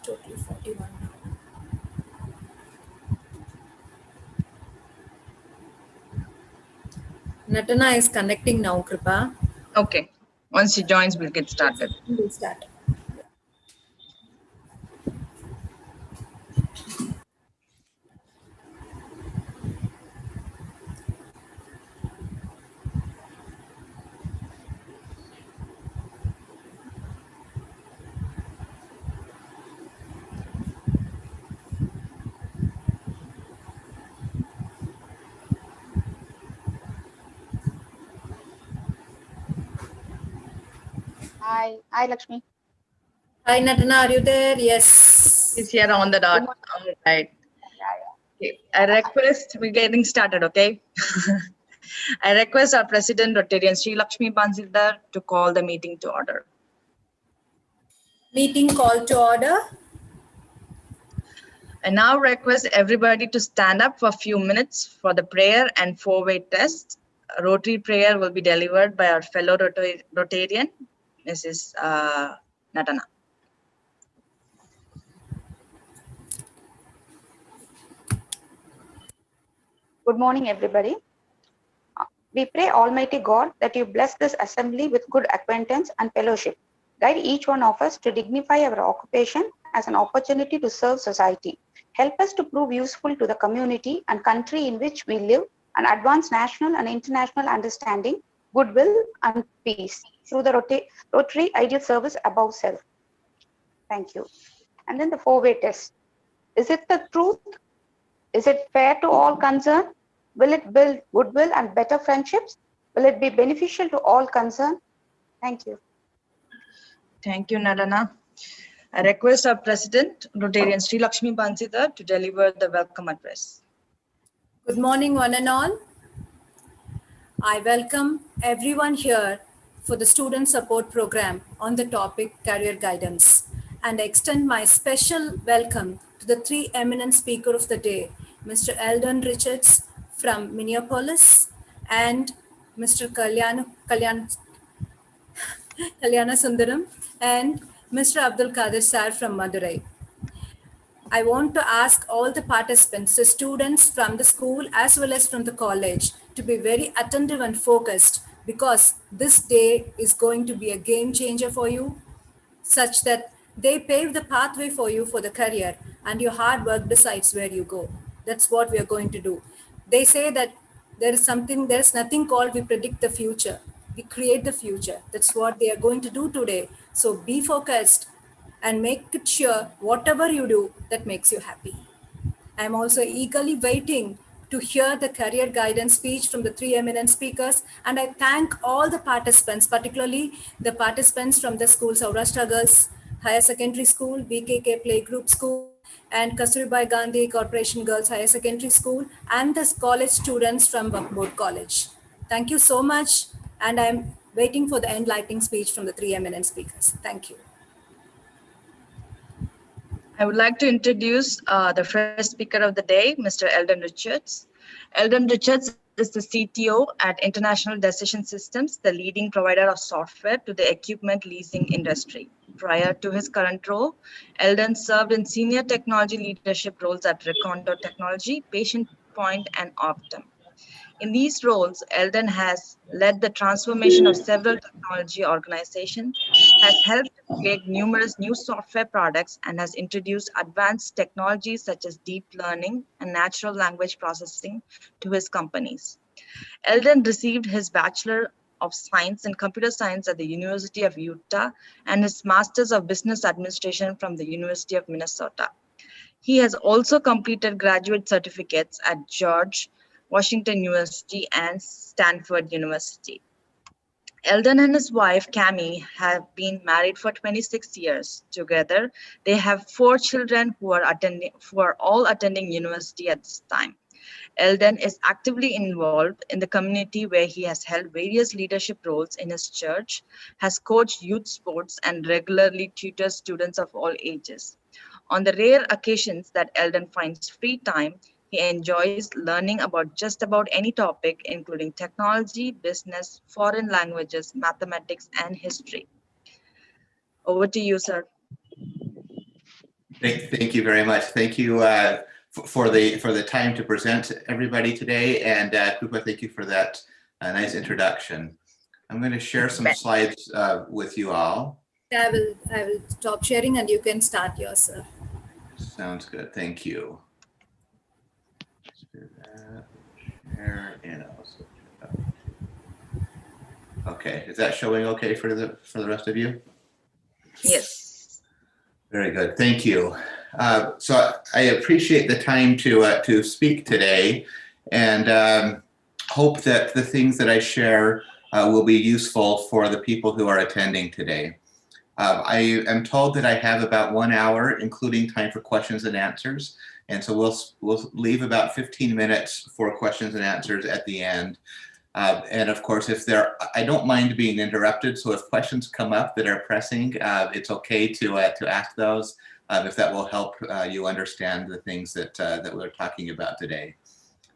Totally 41 now. Natana is connecting now, Kripa. Okay. Once she joins, we'll get started. We'll start. Hi, Lakshmi. Hi, Natana, are you there? Yes. She's here on the dot. All right. Okay. I request we're getting started, okay? I request our President Rotarian Sri Lakshmi Bansildar to call the meeting to order. Meeting call to order. I now request everybody to stand up for a few minutes for the prayer and four-way test. A Rotary prayer will be delivered by our fellow Rotarian, Mrs. Natana. Good morning, everybody. We pray, Almighty God, that you bless this assembly with good acquaintance and fellowship. Guide each one of us to dignify our occupation as an opportunity to serve society. Help us to prove useful to the community and country in which we live and advance national and international understanding, goodwill, and peace through the Rotary ideal service above self. Thank you. And then the four-way test. Is it the truth? Is it fair to all concerned? Will it build goodwill and better friendships? Will it be beneficial to all concerned? Thank you. Thank you, Natana. I request our President, Rotarian Sri Lakshmi Bansildar, to deliver the welcome address. Good morning, one and all. I welcome everyone here for the student support program on the topic career guidance, and I extend my special welcome to the three eminent speakers of the day, Mr. Eldon Richards from Minneapolis and Mr. Kalyana Sundaram and Mr. Abdul Qadir Sir from Madurai. I want to ask all the participants, the students from the school as well as from the college, to be very attentive and focused, because this day is going to be a game changer for you, such that they pave the pathway for you for the career, and your hard work decides where you go. That's what we are going to do. They say that there's nothing called we predict the future. We create the future. That's what they are going to do today. So be focused and make it sure whatever you do that makes you happy. I'm also eagerly waiting to hear the career guidance speech from the three eminent speakers, and I thank all the participants, particularly the participants from the school Saurashtra Girls Higher Secondary School, BKK Playgroup School, and Kasturbai Gandhi Corporation Girls Higher Secondary School, and the college students from Buckboard College. Thank you so much, and I'm waiting for the enlightening speech from the three eminent speakers. Thank you. I would like to introduce the first speaker of the day, Mr. Eldon Richards. Eldon Richards is the CTO at International Decision Systems, the leading provider of software to the equipment leasing industry. Prior to his current role, Eldon served in senior technology leadership roles at Recondo Technology, Patient Point, and Optum. In these roles, Eldon has led the transformation of several technology organizations, has helped create numerous new software products, and has introduced advanced technologies such as deep learning and natural language processing to his companies. Eldon received his Bachelor of Science in Computer Science at the University of Utah and his Master's of Business Administration from the University of Minnesota. He has also completed graduate certificates at George Washington University and Stanford University. Eldon and his wife, Cami, have been married for 26 years. Together, they have 4 children who are all attending university at this time. Eldon is actively involved in the community where he has held various leadership roles in his church, has coached youth sports, and regularly tutors students of all ages. On the rare occasions that Eldon finds free time, he enjoys learning about just about any topic, including technology, business, foreign languages, mathematics, and history. Over to you, sir. Thank you very much. Thank you for the time to present everybody today, and Krupa, thank you for that nice introduction. I'm going to share some slides with you all. I will stop sharing and you can start yours, sir. Sounds good. Thank you. Share and also. Okay, is that showing okay for the rest of you? Yes. Very good. Thank you. So I appreciate the time to speak today, and hope that the things that I share will be useful for the people who are attending today. I am told that I have about 1 hour, including time for questions and answers. And so we'll leave about 15 minutes for questions and answers at the end. And of course, I don't mind being interrupted. So if questions come up that are pressing, it's okay to ask those, if that will help you understand the things that we're talking about today.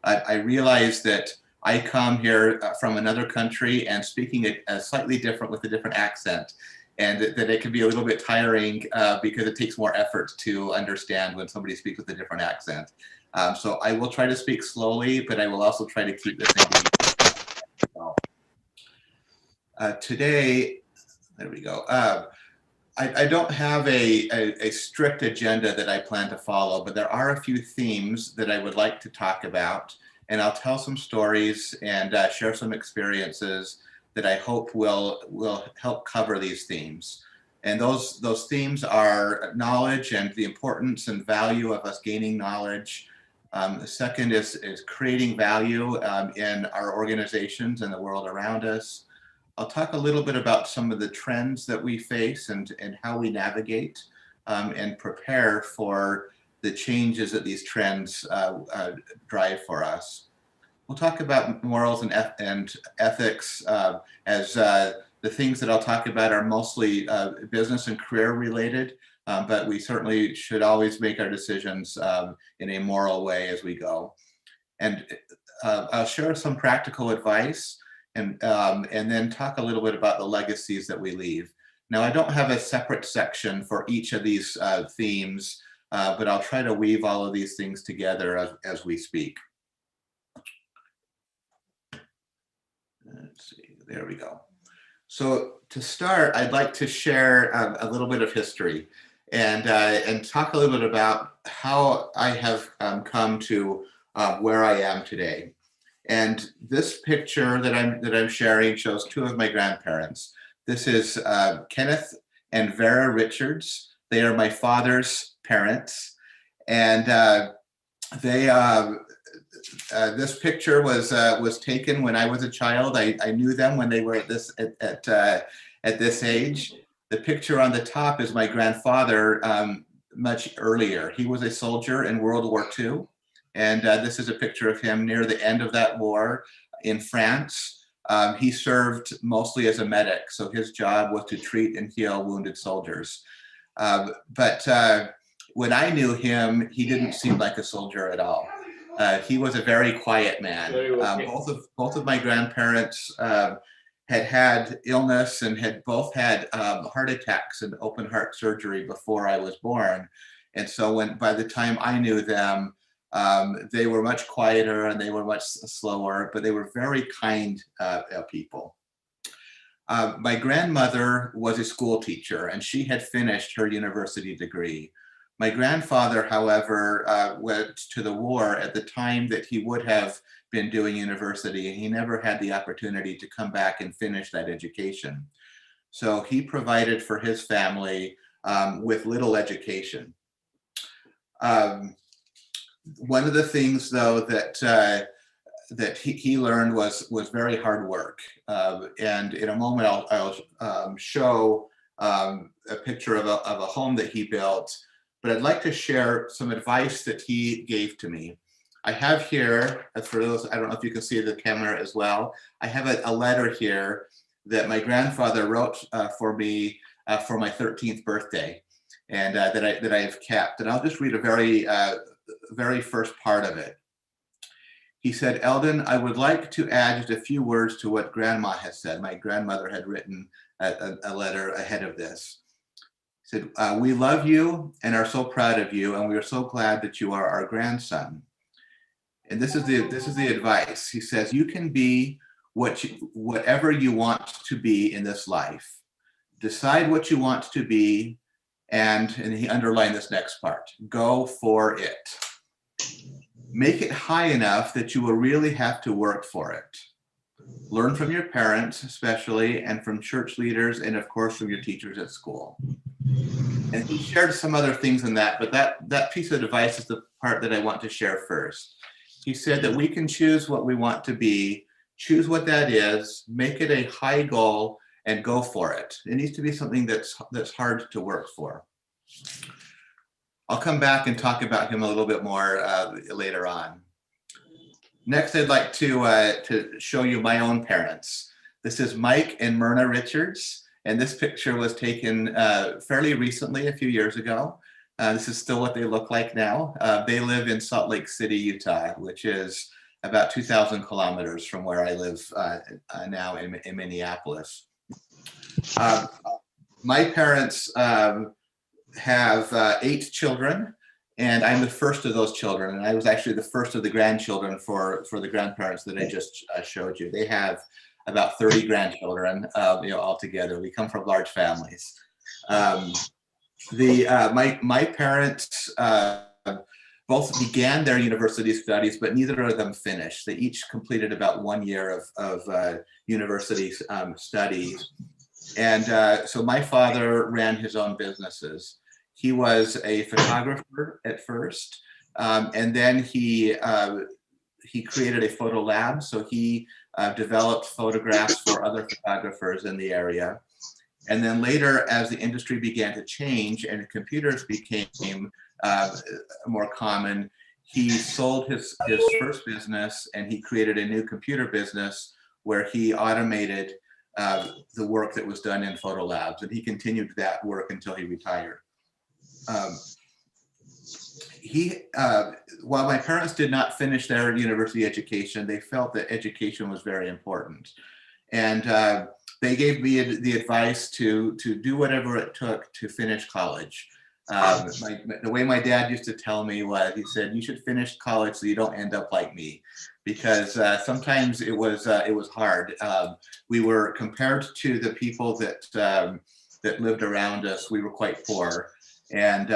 I realize that I come here from another country and speaking slightly different with a different accent, and that it can be a little bit tiring because it takes more effort to understand when somebody speaks with a different accent. So I will try to speak slowly, but I will also try to keep this today, there we go. I don't have a strict agenda that I plan to follow, but there are a few themes that I would like to talk about, and I'll tell some stories and share some experiences that I hope will help cover these themes. And those themes are knowledge and the importance and value of us gaining knowledge. The second is creating value in our organizations and the world around us. I'll talk a little bit about some of the trends that we face and how we navigate and prepare for the changes that these trends drive for us. We'll talk about morals and ethics as the things that I'll talk about are mostly business and career related, but we certainly should always make our decisions in a moral way as we go. And I'll share some practical advice and then talk a little bit about the legacies that we leave. Now, I don't have a separate section for each of these themes, but I'll try to weave all of these things together as we speak. Let's see, there we go. So to start, I'd like to share a little bit of history and talk a little bit about how I have come to where I am today. And this picture that I'm sharing shows 2 of my grandparents. This is Kenneth and Vera Richards. They are my father's parents, and this picture was taken when I was a child. I knew them when they were at this age. The picture on the top is my grandfather much earlier. He was a soldier in World War II, and this is a picture of him near the end of that war in France. He served mostly as a medic, so his job was to treat and heal wounded soldiers. But when I knew him, he didn't seem like a soldier at all. He was a very quiet man. Both of my grandparents had illness and had both had heart attacks and open heart surgery before I was born. And so by the time I knew them, they were much quieter and they were much slower, but they were very kind people. My grandmother was a school teacher and she had finished her university degree. My grandfather, however, went to the war at the time that he would have been doing university, and he never had the opportunity to come back and finish that education. So he provided for his family with little education. One of the things, though, that he learned was very hard work. And in a moment, I'll show a picture of a home that he built, but I'd like to share some advice that he gave to me. I have here, for those, I don't know if you can see the camera as well, I have a letter here that my grandfather wrote for me for my 13th birthday, and that I have kept. And I'll just read a very first part of it. He said, "Eldon, I would like to add just a few words to what Grandma has said." My grandmother had written a letter ahead of this. He said, "We love you and are so proud of you, and we are so glad that you are our grandson." And this is the advice. He says, "You can be whatever you want to be in this life. Decide what you want to be, and he underlined this next part, go for it. Make it high enough that you will really have to work for it. Learn from your parents, especially, and from church leaders, and of course from your teachers at school." And he shared some other things in that, but that piece of advice is the part that I want to share first. He said that we can choose what we want to be, choose what that is, make it a high goal, and go for it. It needs to be something that's hard to work for. I'll come back and talk about him a little bit more later on. Next, I'd like to show you my own parents. This is Mike and Myrna Richards, and this picture was taken fairly recently, a few years ago. This is still what they look like now. They live in Salt Lake City, Utah, which is about 2,000 kilometers from where I live now in Minneapolis. My parents have 8 children, and I'm the first of those children. And I was actually the first of the grandchildren for the grandparents that I just showed you. They have about 30 grandchildren, altogether. We come from large families. My parents both began their university studies, but neither of them finished. They each completed about 1 year of university studies. And so my father ran his own businesses. He was a photographer at first, and then he created a photo lab. So he developed photographs for other photographers in the area. And then later, as the industry began to change and computers became more common, he sold his first business, and he created a new computer business where he automated the work that was done in photo labs, and he continued that work until he retired. While my parents did not finish their university education, they felt that education was very important, and they gave me the advice to do whatever it took to finish college. The way my dad used to tell me was, he said, "You should finish college so you don't end up like me," because sometimes it was hard. We were, compared to the people that lived around us, we were quite poor. And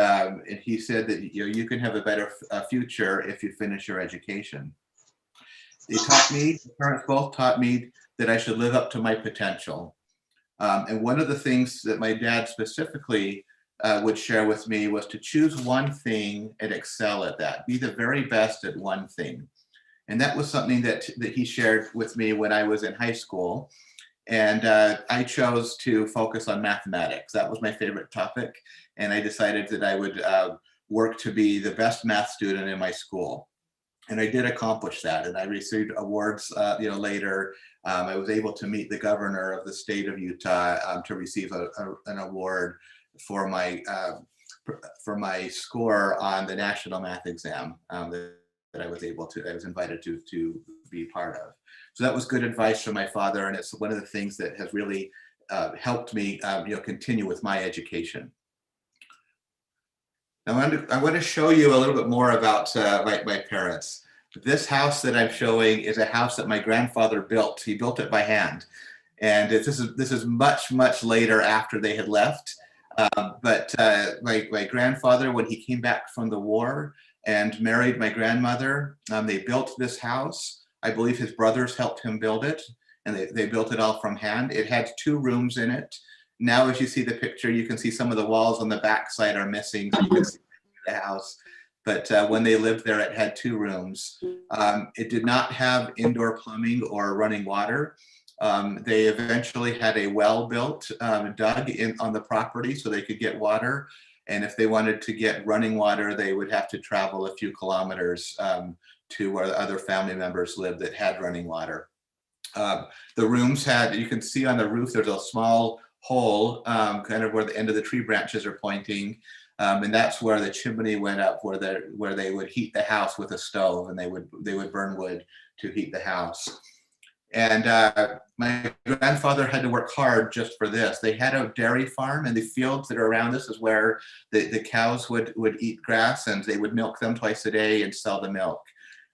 he said that you can have a better future if you finish your education. My parents both taught me that I should live up to my potential. And one of the things that my dad specifically would share with me was to choose one thing and excel at that. Be the very best at one thing. And that was something that he shared with me when I was in high school. And I chose to focus on mathematics. That was my favorite topic. And I decided that I would work to be the best math student in my school. And I did accomplish that. And I received awards later. I was able to meet the governor of the state of Utah to receive an award for my score on the national math exam that I was invited to be part of. So that was good advice from my father, and it's one of the things that has really helped me continue with my education. Now I want to show you a little bit more about my parents. This house that I'm showing is a house that my grandfather built. He built it by hand, and this is much later after they had left. But my grandfather, when he came back from the war and married my grandmother, they built this house I believe his brothers helped him build it, and they built it all from hand. It had 2 rooms in it. Now, as you see the picture, you can see some of the walls on the back side are missing, so you can see the house. But when they lived there, it had 2 rooms. It did not have indoor plumbing or running water. They eventually had a well built, dug in on the property so they could get water. And if they wanted to get running water, they would have to travel a few kilometers to where other family members lived that had running water. The rooms had, you can see on the roof, there's a small hole kind of where the end of the tree branches are pointing. And that's where the chimney went up, where they would heat the house with a stove, and they would burn wood to heat the house. And my grandfather had to work hard just for this. They had a dairy farm, and the fields that are around this is where the cows would eat grass, and they would milk them twice a day and sell the milk.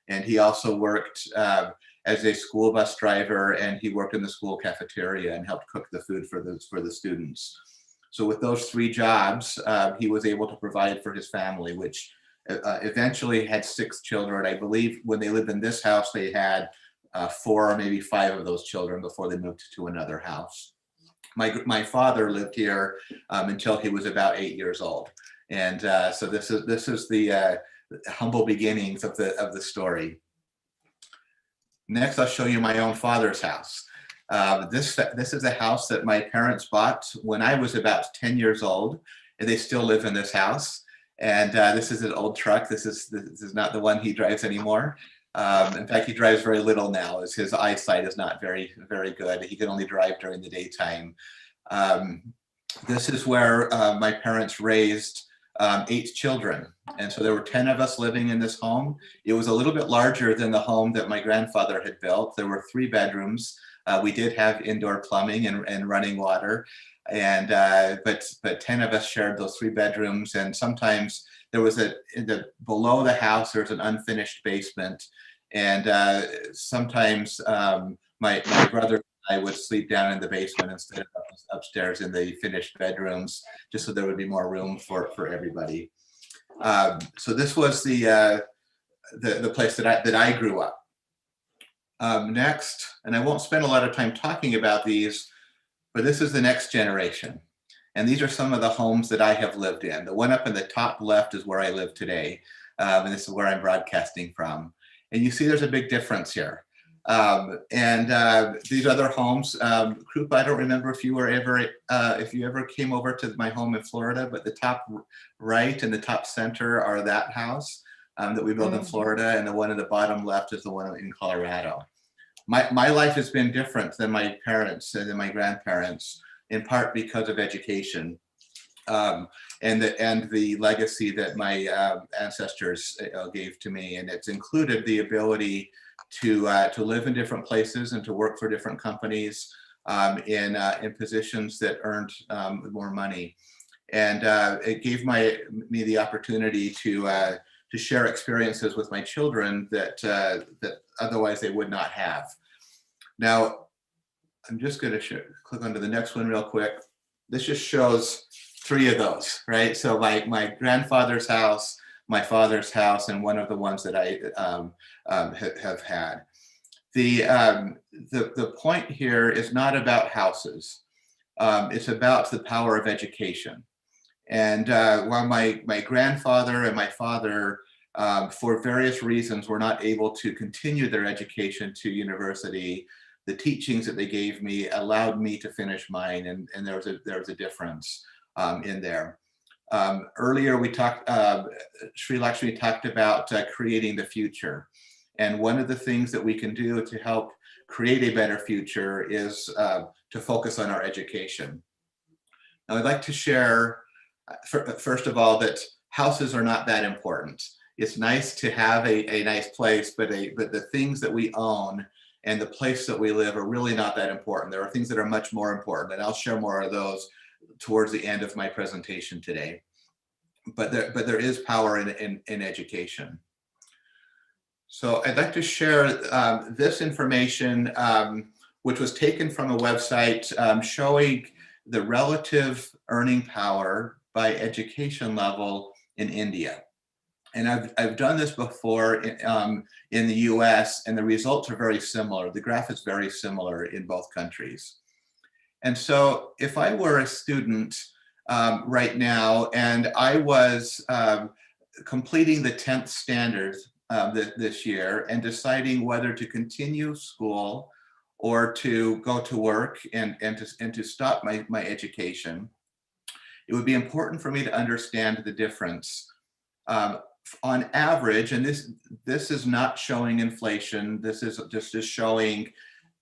And he also worked as a school bus driver, and he worked in the school cafeteria and helped cook the food for the students. So with those 3 jobs, he was able to provide for his family, which eventually had 6 children. I believe when they lived in this house, they had 4 or maybe 5 of those children before they moved to another house. My father lived here until he was about 8 years old, and so this is the humble beginnings of the story. Next, I'll show you my own father's house. This is a house that my parents bought when I was about 10 years old, and they still live in this house. And this is an old truck. This is not the one he drives anymore. In fact, he drives very little now, as his eyesight is not very, very good. He can only drive during the daytime. This is where my parents raised 8 children. And so there were 10 of us living in this home. It was a little bit larger than the home that my grandfather had built. There were 3 bedrooms. We did have indoor plumbing and running water. And but 10 of us shared those 3 bedrooms. And sometimes there was below the house, there's an unfinished basement. And sometimes my brother and I would sleep down in the basement instead of upstairs in the finished bedrooms, just so there would be more room for everybody. So this was the place that I grew up. Next, and I won't spend a lot of time talking about these, but this is the next generation. And these are some of the homes that I have lived in. The one up in the top left is where I live today. And this is where I'm broadcasting from. And you see there's a big difference here. These other homes, Krupa, I don't remember if you ever came over to my home in Florida, but the top right and the top center are that house that we built in Florida, and the one in the bottom left is the one in Colorado. My life has been different than my parents and than my grandparents, in part because of education and the legacy that my ancestors gave to me. And it's included the ability to live in different places and to work for different companies in positions that earned more money. And it gave me the opportunity to share experiences with my children that otherwise they would not have. Now, I'm just going to click onto the next one real quick. This just shows 3 of those, right? So my grandfather's house, my father's house, and one of the ones that I have had. The point here is not about houses. It's about the power of education. And while my grandfather and my father, for various reasons, were not able to continue their education to university, the teachings that they gave me allowed me to finish mine, and there was a difference in there. Earlier we talked, Sri Lakshmi talked about creating the future. And one of the things that we can do to help create a better future is to focus on our education. Now I'd like to share, first of all, that houses are not that important. It's nice to have a nice place, but the things that we own and the place that we live are really not that important. There are things that are much more important, and I'll share more of those towards the end of my presentation today. But there is power in education. So I'd like to share this information, which was taken from a website showing the relative earning power by education level in India. And I've done this before in the US, and the results are very similar. The graph is very similar in both countries. And so if I were a student right now and I was completing the 10th standard this year and deciding whether to continue school or to go to work and to stop my education, it would be important for me to understand the difference. On average, and this is not showing inflation, this is just showing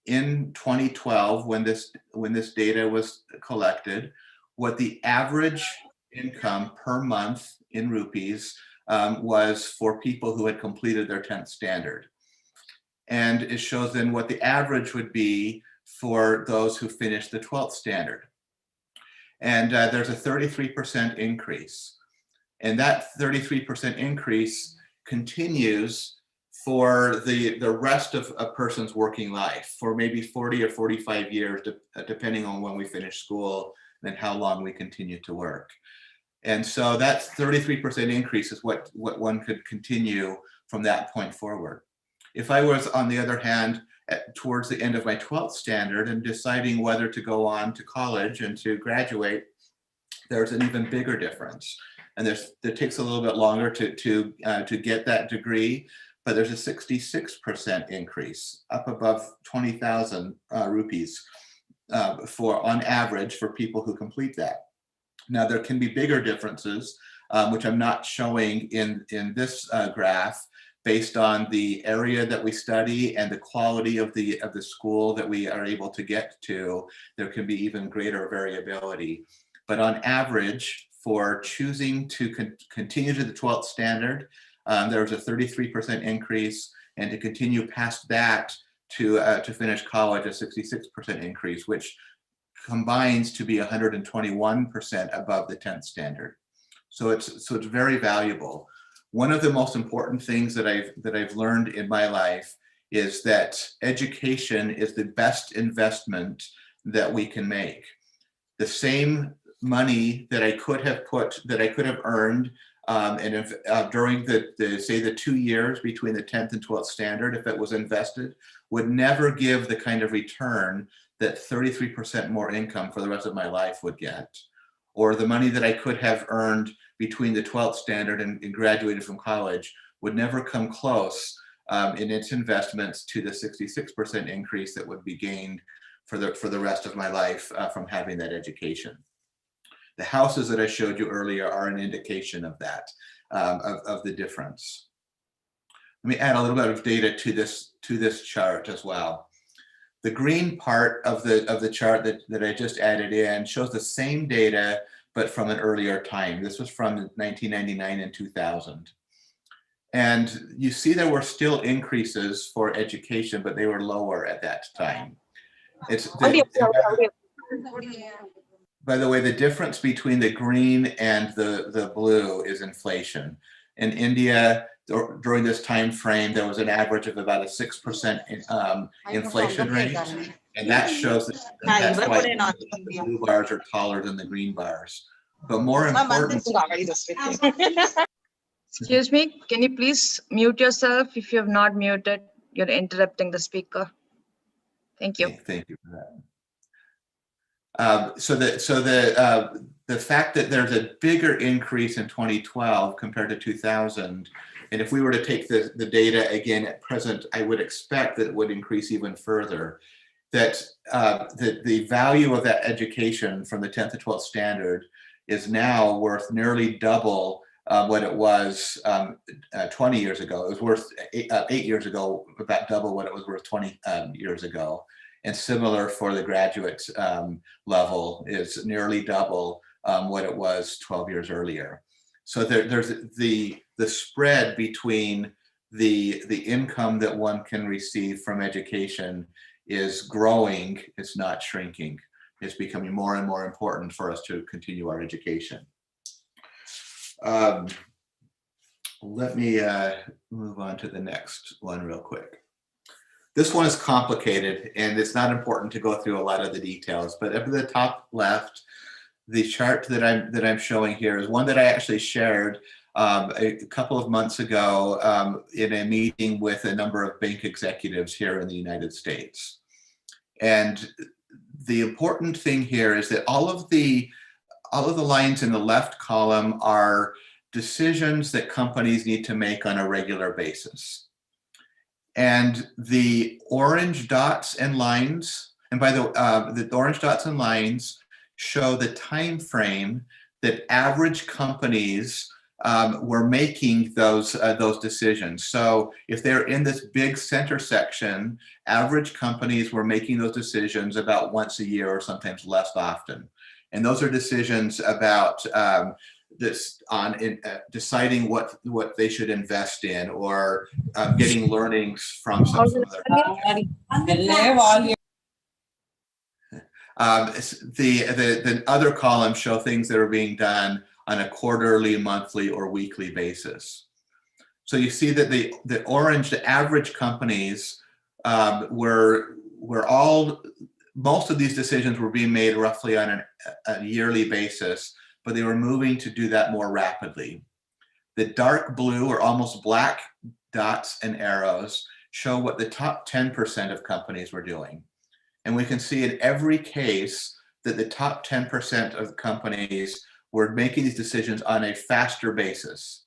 in 2012 when this data was collected, what the average income per month in rupees was for people who had completed their 10th standard. And it shows then what the average would be for those who finished the 12th standard. And there's a 33% increase. And that 33% increase continues for the rest of a person's working life, for maybe 40 or 45 years, depending on when we finish school and how long we continue to work. And so that 33% increase is what one could continue from that point forward. If I was, on the other hand, towards the end of my 12th standard and deciding whether to go on to college and to graduate, there's an even bigger difference. And it takes a little bit longer to get that degree, but there's a 66% increase, up above 20,000 rupees on average for people who complete that. Now there can be bigger differences, which I'm not showing in this graph, based on the area that we study and the quality of the school that we are able to get to. There can be even greater variability. But on average, for choosing to continue to the 12th standard, there was a 33% increase, and to continue past that to finish college, a 66% increase, which combines to be 121% above the 10th standard. So it's very valuable. One of the most important things that I've learned in my life is that education is the best investment that we can make. The same money that I could have earned during the 2 years between the 10th and 12th standard, if it was invested, would never give the kind of return that 33% more income for the rest of my life would get. Or the money that I could have earned between the 12th standard and graduated from college would never come close in its investments to the 66% increase that would be gained for the rest of my life from having that education. The houses that I showed you earlier are an indication of that, of the difference. Let me add a little bit of data to this chart as well. The green part of the chart that I just added in shows the same data, but from an earlier time. This was from 1999 and 2000. And you see there were still increases for education, but they were lower at that time. By the way, the difference between the green and the blue is inflation. In India, during this time frame, there was an average of about a 6% inflation rate, and that shows that's why the blue bars are taller than the green bars. But more important, Excuse me, can you please mute yourself? If you have not muted, you're interrupting the speaker. Thank you. Thank you for that. So the fact that there's a bigger increase in 2012 compared to 2000, and if we were to take the data again at present, I would expect that it would increase even further. That the value of that education from the 10th to 12th standard is now worth nearly double what it was 20 years ago. It was worth 8 years ago, about double what it was worth 20 years ago. And similar for the graduate level is nearly double what it was 12 years earlier. So there's the spread between the income that one can receive from education is growing, it's not shrinking. It's becoming more and more important for us to continue our education. Let me move on to the next one real quick. This one is complicated and it's not important to go through a lot of the details, but up at the top left, the chart that I'm showing here is one that I actually shared a couple of months ago in a meeting with a number of bank executives here in the United States. And the important thing here is that all of the lines in the left column are decisions that companies need to make on a regular basis. And the orange dots and lines, and by the orange dots and lines show the time frame that average companies were making those decisions. So if they're in this big center section, average companies were making those decisions about once a year or sometimes less often. And those are decisions about deciding what they should invest in, or getting learnings from some of their the other columns show things that are being done on a quarterly, monthly, or weekly basis. So you see that the orange, the average companies were all, most of these decisions were being made roughly on a yearly basis, but they were moving to do that more rapidly. The dark blue or almost black dots and arrows show what the top 10% of companies were doing. And we can see in every case that the top 10% of companies were making these decisions on a faster basis.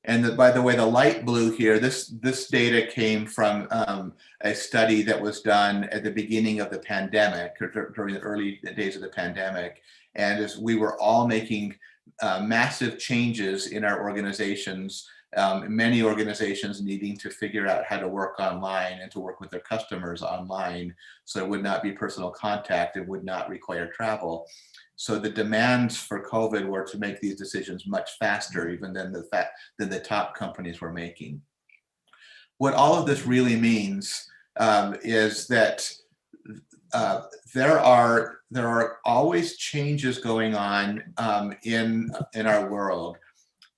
And by the way, the light blue here, this data came from a study that was done at the beginning of the pandemic, or during the early days of the pandemic. And as we were all making massive changes in our organizations, many organizations needing to figure out how to work online and to work with their customers online, so it would not be personal contact, it would not require travel. So the demands for COVID were to make these decisions much faster even than the top companies were making. What all of this really means is that there are always changes going on in our world,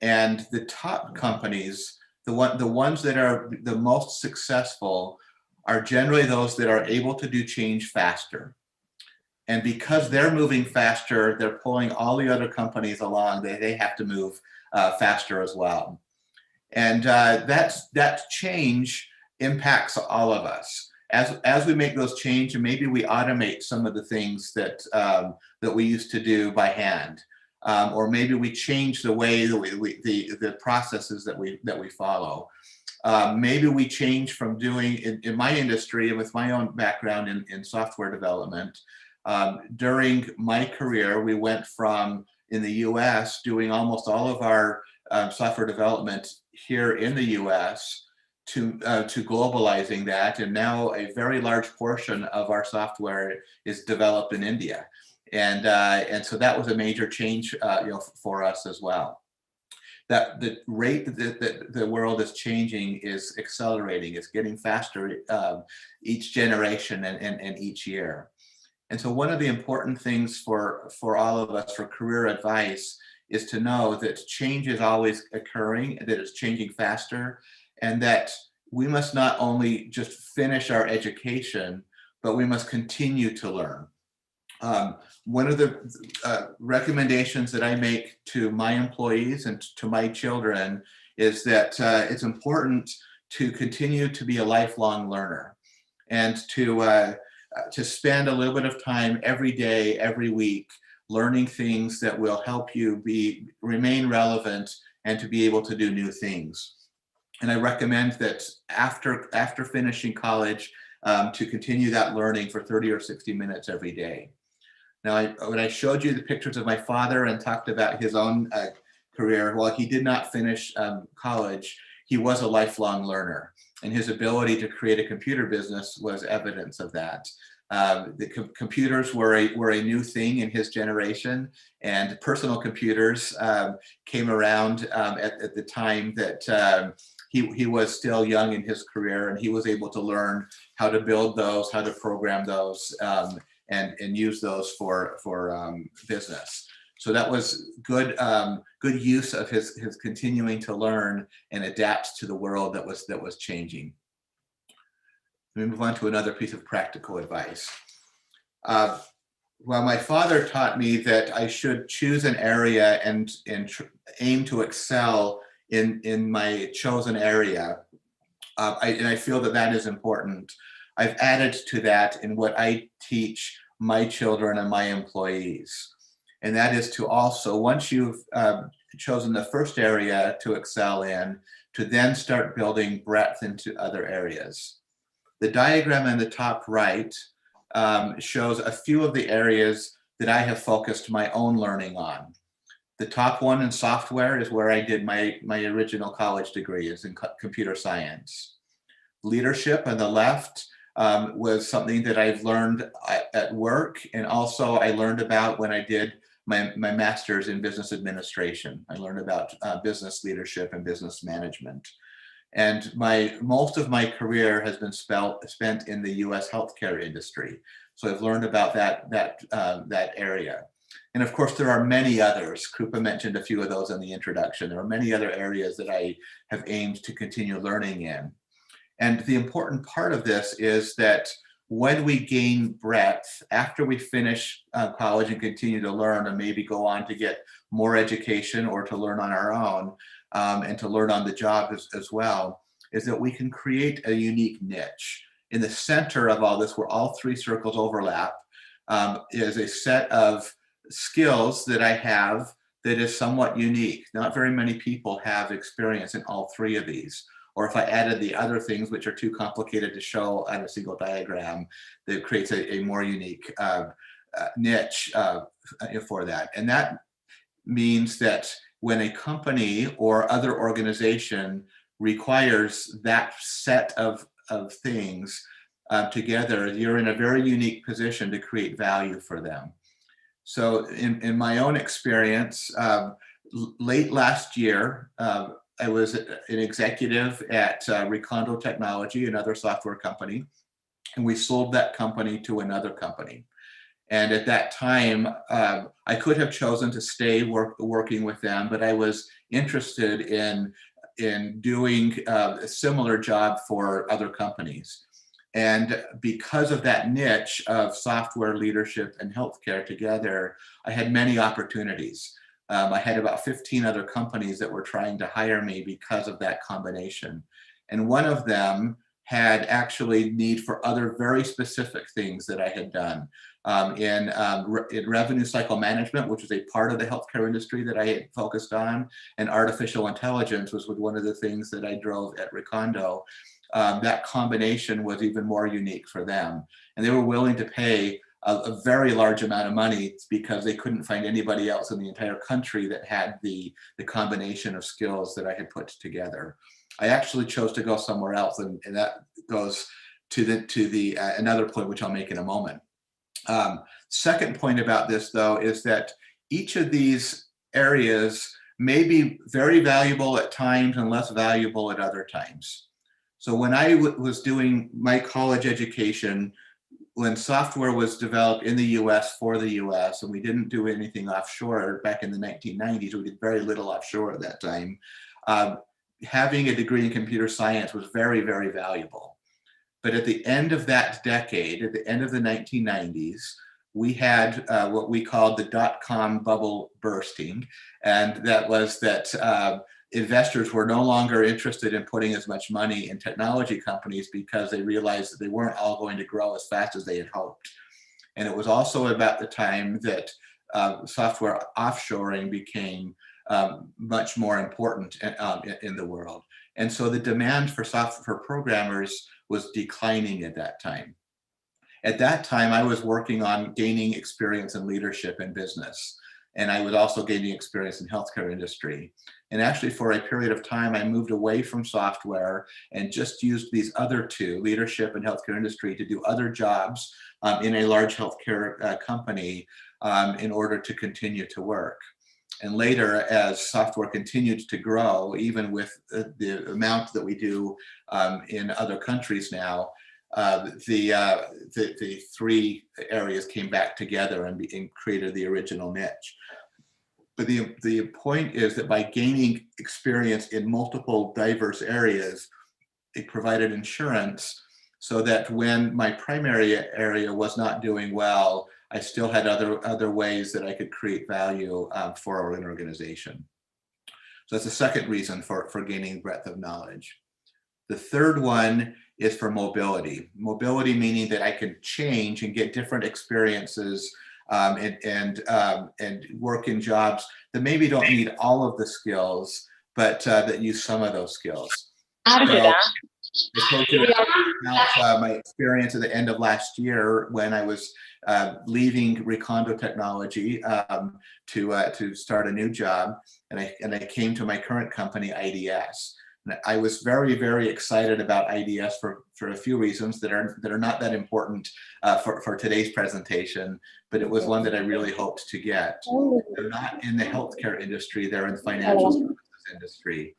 and the top companies, the ones that are the most successful, are generally those that are able to do change faster. And because they're moving faster, they're pulling all the other companies along. They have to move faster as well. And that change impacts all of us. As we make those changes, and maybe we automate some of the things that we used to do by hand, or maybe we change the way that the processes that we follow. Maybe we change from doing, in my industry and with my own background in software development, during my career, we went from, in the US, doing almost all of our software development here in the US to globalizing that, and now a very large portion of our software is developed in India, and so that was a major change, for us as well. That the rate that the world is changing is accelerating. It's getting faster each generation and each year. And so one of the important things for all of us, for career advice, is to know that change is always occurring, that it's changing faster, and that we must not only just finish our education, but we must continue to learn. One of the recommendations that I make to my employees and to my children is that it's important to continue to be a lifelong learner, and to spend a little bit of time every day, every week, learning things that will help you remain relevant and to be able to do new things. And I recommend that after finishing college, to continue that learning for 30 or 60 minutes every day. Now, when I showed you the pictures of my father and talked about his own career, while he did not finish college, he was a lifelong learner, and his ability to create a computer business was evidence of that. The computers were a new thing in his generation, and personal computers came around at the time that he was still young in his career, and he was able to learn how to build those, how to program those, and use those for business. So that was good use of his continuing to learn and adapt to the world that was changing. Let me move on to another piece of practical advice. Well, my father taught me that I should choose an area and aim to excel in my chosen area. And I feel that that is important. I've added to that in what I teach my children and my employees. And that is to also, once you've chosen the first area to excel in, to then start building breadth into other areas. The diagram in the top right shows a few of the areas that I have focused my own learning on. The top one in software is where I did my original college degree, is in computer science. Leadership on the left was something that I've learned at work, and also I learned about when I did my master's in business administration. I learned about business leadership and business management. And most of my career has been spent in the US healthcare industry. So I've learned about that area. And of course, there are many others. Krupa mentioned a few of those in the introduction. There are many other areas that I have aimed to continue learning in. And the important part of this is that when we gain breadth, after we finish college and continue to learn and maybe go on to get more education or to learn on our own and to learn on the job as well, is that we can create a unique niche. In the center of all this, where all three circles overlap, is a set of skills that I have that is somewhat unique. Not very many people have experience in all three of these. Or if I added the other things, which are too complicated to show on a single diagram, that creates a more unique niche for that. And that means that when a company or other organization requires that set of things together, you're in a very unique position to create value for them. So in my own experience, late last year, I was an executive at Recondo Technology, another software company, and we sold that company to another company. And at that time, I could have chosen to stay working with them, but I was interested in doing a similar job for other companies. And because of that niche of software, leadership, and healthcare together, I had many opportunities. I had about 15 other companies that were trying to hire me because of that combination. And one of them had actually need for other very specific things that I had done in revenue cycle management, which was a part of the healthcare industry that I had focused on, and artificial intelligence was one of the things that I drove at Recondo. That combination was even more unique for them. And they were willing to pay a very large amount of money because they couldn't find anybody else in the entire country that had the combination of skills that I had put together. I actually chose to go somewhere else, and that goes to the another point which I'll make in a moment. Second point about this, though, is that each of these areas may be very valuable at times and less valuable at other times. So when I was doing my college education, when software was developed in the US for the US, and we didn't do anything offshore back in the 1990s, we did very little offshore at that time, having a degree in computer science was very, very valuable. But at the end of that decade, at the end of the 1990s, we had what we called the dot-com bubble bursting. And that was that investors were no longer interested in putting as much money in technology companies because they realized that they weren't all going to grow as fast as they had hoped. And it was also about the time that software offshoring became much more important in the world. And so the demand for software programmers was declining at that time. At that time, I was working on gaining experience in leadership and business. And I was also gaining experience in healthcare industry. And actually for a period of time, I moved away from software and just used these other two, leadership and healthcare industry, to do other jobs in a large healthcare company in order to continue to work. And later, as software continued to grow, even with the amount that we do in other countries now, the three areas came back together and created the original niche. But the point is that by gaining experience in multiple diverse areas, it provided insurance so that when my primary area was not doing well, I still had other ways that I could create value for an organization. So that's the second reason for gaining breadth of knowledge. The third one is for mobility. Mobility meaning that I can change and get different experiences and work in jobs that maybe don't need all of the skills, but that use some of those skills. So, I told you about my experience at the end of last year when I was leaving Recondo Technology to start a new job, and I came to my current company, IDS. And I was very, very excited about IDS for a few reasons that are not that important for today's presentation, but it was one that I really hoped to get. They're not in the healthcare industry; they're in the financial services industry.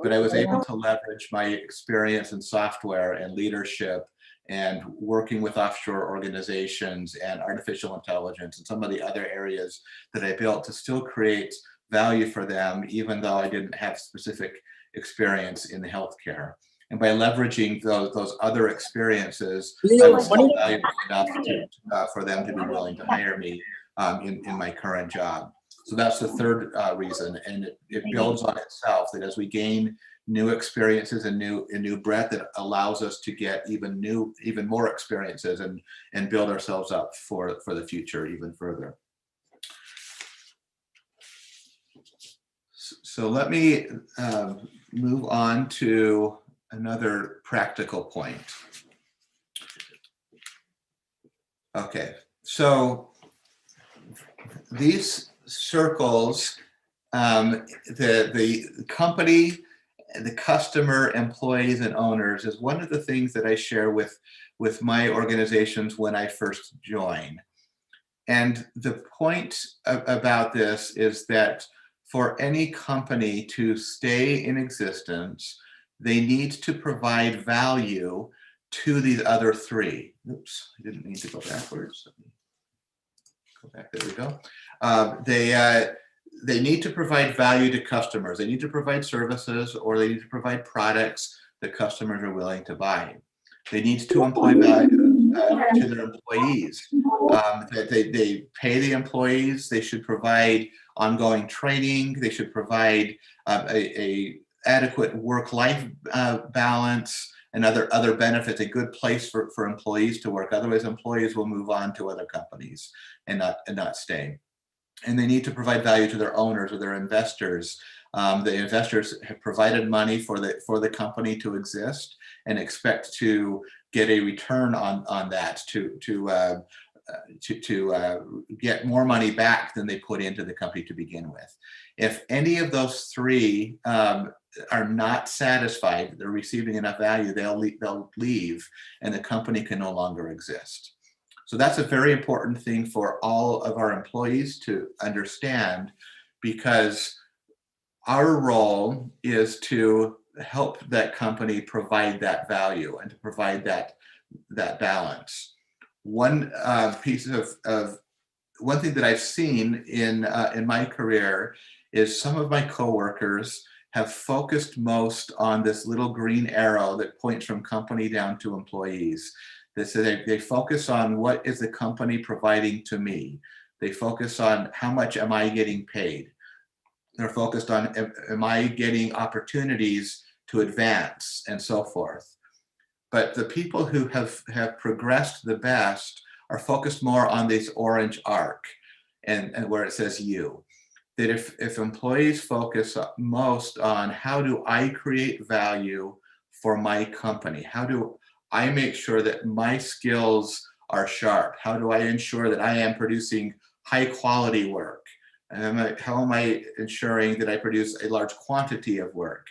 But I was able to leverage my experience in software and leadership and working with offshore organizations and artificial intelligence and some of the other areas that I built to still create value for them, even though I didn't have specific experience in the healthcare. And by leveraging those other experiences, I was still valuable enough for them to be willing to hire me in my current job. So that's the third reason, and it builds on itself, that as we gain new experiences and new breadth, it allows us to get even more experiences and build ourselves up for the future even further. So let me move on to another practical point. Okay, so these circles, the company, the customer, employees, and owners is one of the things that I share with my organizations when I first join. And the point about this is that for any company to stay in existence, they need to provide value to these other three. Oops, I didn't mean to go backwards. Go back, there we go. They need to provide value to customers. They need to provide services, or they need to provide products that customers are willing to buy. They need to employ value to their employees. That they pay the employees. They should provide ongoing training. They should provide a adequate work-life balance and other benefits, a good place for employees to work. Otherwise, employees will move on to other companies and not stay. And they need to provide value to their owners or their investors. The investors have provided money for the company to exist and expect to get a return on that to get more money back than they put into the company to begin with. If any of those three are not satisfied, they're receiving enough value, they'll leave, and the company can no longer exist. So that's a very important thing for all of our employees to understand, because our role is to help that company provide that value and to provide that balance. One piece of one thing that I've seen in my career is some of my coworkers have focused most on this little green arrow that points from company down to employees. They focus on what is the company providing to me. They focus on how much am I getting paid. They're focused on am I getting opportunities to advance and so forth. But the people who have progressed the best are focused more on this orange arc and where it says you. That if employees focus most on how do I create value for my company? How do I make sure that my skills are sharp? How do I ensure that I am producing high quality work? How am I ensuring that I produce a large quantity of work?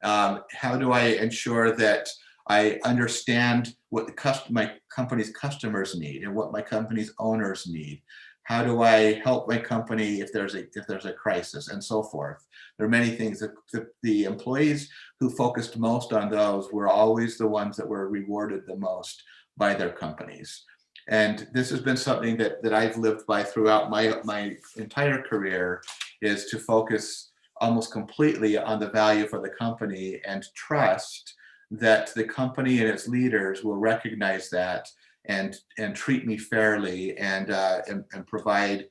How do I ensure that I understand what my company's customers need and what my company's owners need? How do I help my company if there's a crisis, and so forth? There are many things that the employees who focused most on those were always the ones that were rewarded the most by their companies. And this has been something that I've lived by throughout my entire career, is to focus almost completely on the value for the company and trust that the company and its leaders will recognize that and treat me fairly and provide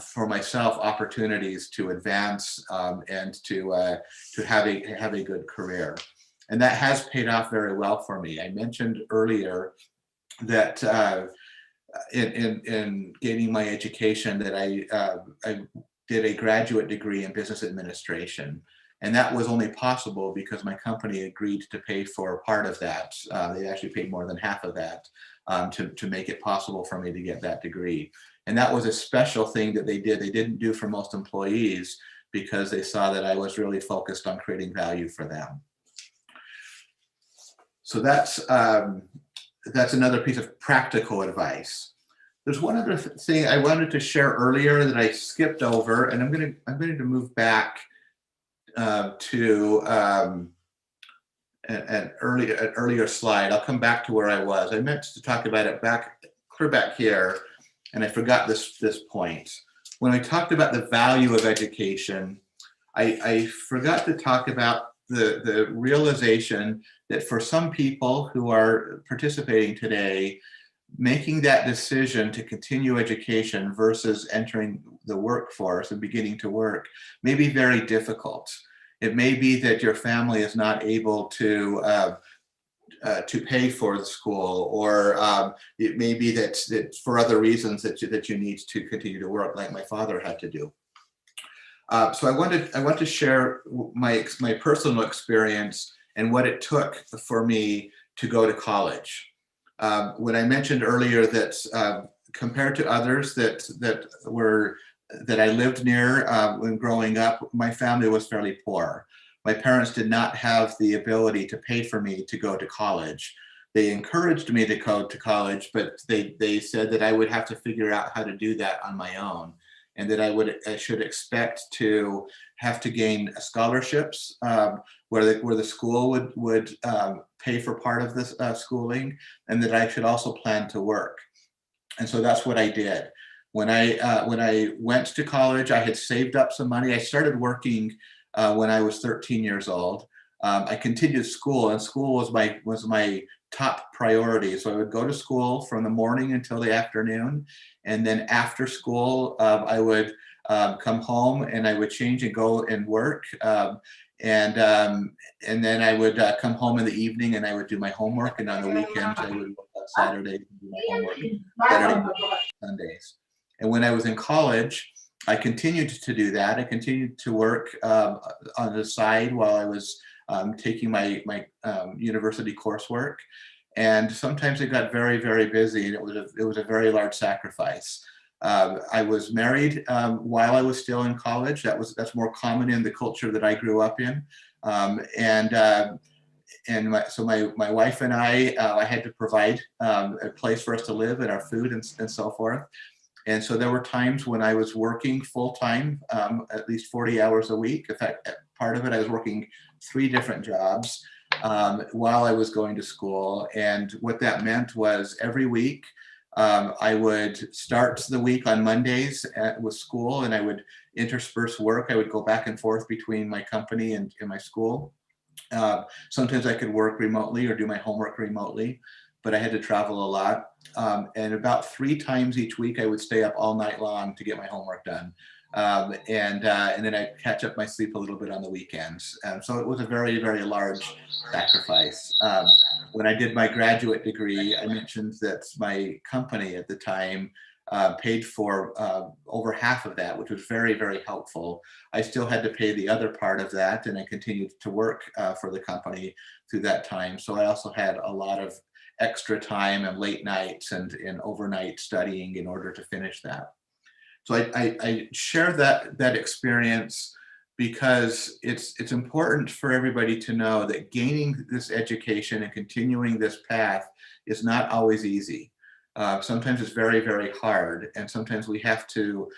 for myself opportunities to advance and to have a good career. And that has paid off very well for me. I mentioned earlier that in gaining my education that I did a graduate degree in business administration. And that was only possible because my company agreed to pay for part of that. They actually paid more than half of that to make it possible for me to get that degree. And that was a special thing that they did. They didn't do for most employees because they saw that I was really focused on creating value for them. So that's another piece of practical advice. There's one other thing I wanted to share earlier that I skipped over, and I'm going to move back to an earlier slide. I'll come back to where I was. I meant to talk about it clear back here, and I forgot this point. When I talked about the value of education, I forgot to talk about the realization that for some people who are participating today, making that decision to continue education versus entering the workforce and beginning to work may be very difficult. It may be that your family is not able to pay for the school, or it may be that for other reasons that you need to continue to work, like my father had to do. So I want to share my personal experience and what it took for me to go to college. When I mentioned earlier that compared to others that I lived near when growing up, my family was fairly poor. My parents did not have the ability to pay for me to go to college. They encouraged me to go to college, but they said that I would have to figure out how to do that on my own, and that I should expect to have to gain scholarships where the school would pay for part of this schooling, and that I should also plan to work. And so that's what I did. When I went to college, I had saved up some money. I started working when I was 13 years old. I continued school, and school was my top priority. So I would go to school from the morning until the afternoon, and then after school, I would come home and I would change and go and work. And then I would come home in the evening and I would do my homework. And on the weekends, I would work on Saturdays and do my homework Saturday, Sundays. And when I was in college, I continued to do that. I continued to work on the side while I was taking my university coursework. And sometimes it got very, very busy, and it was a very large sacrifice. I was married while I was still in college. That's more common in the culture that I grew up in. So my wife and I had to provide a place for us to live and our food and so forth. And so there were times when I was working full time, at least 40 hours a week. In fact, part of it, I was working 3 different jobs while I was going to school. And what that meant was every week, I would start the week on Mondays with school, and I would intersperse work. I would go back and forth between my company and my school. Sometimes I could work remotely or do my homework remotely, but I had to travel a lot. And about 3 times each week, I would stay up all night long to get my homework done. And then I'd catch up my sleep a little bit on the weekends. So it was a very, very large sacrifice. When I did my graduate degree, I mentioned that my company at the time paid for over half of that, which was very, very helpful. I still had to pay the other part of that, and I continued to work for the company through that time. So I also had a lot of extra time and late nights and overnight studying in order to finish that. So I share that experience because it's important for everybody to know that gaining this education and continuing this path is not always easy. Sometimes it's very, very hard, and sometimes we have to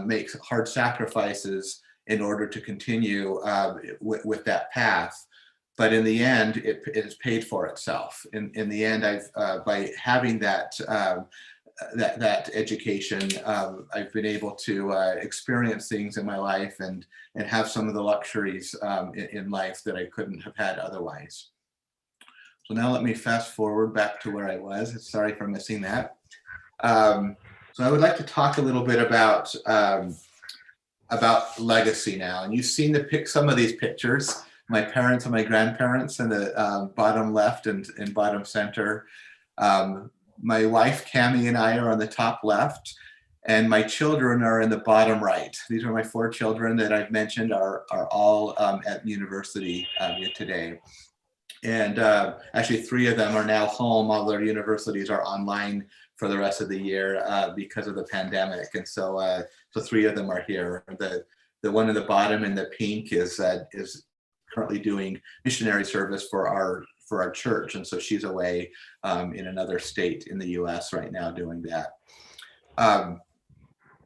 make hard sacrifices in order to continue with that path. But in the end, it is paid for itself. In the end, by having that education, I've been able to experience things in my life and have some of the luxuries in life that I couldn't have had otherwise. So now let me fast forward back to where I was. Sorry for missing that. So I would like to talk a little bit about legacy now. And you've seen some of these pictures, my parents and my grandparents in the bottom left and bottom center. My wife, Cami, and I are on the top left, and my children are in the bottom right. These are my 4 children that I've mentioned are all at university today. And actually 3 of them are now home. All their universities are online for the rest of the year because of the pandemic. And so 3 of them are here. The one in the bottom in the pink is currently doing missionary service for our church. And so she's away in another state in the US right now doing that.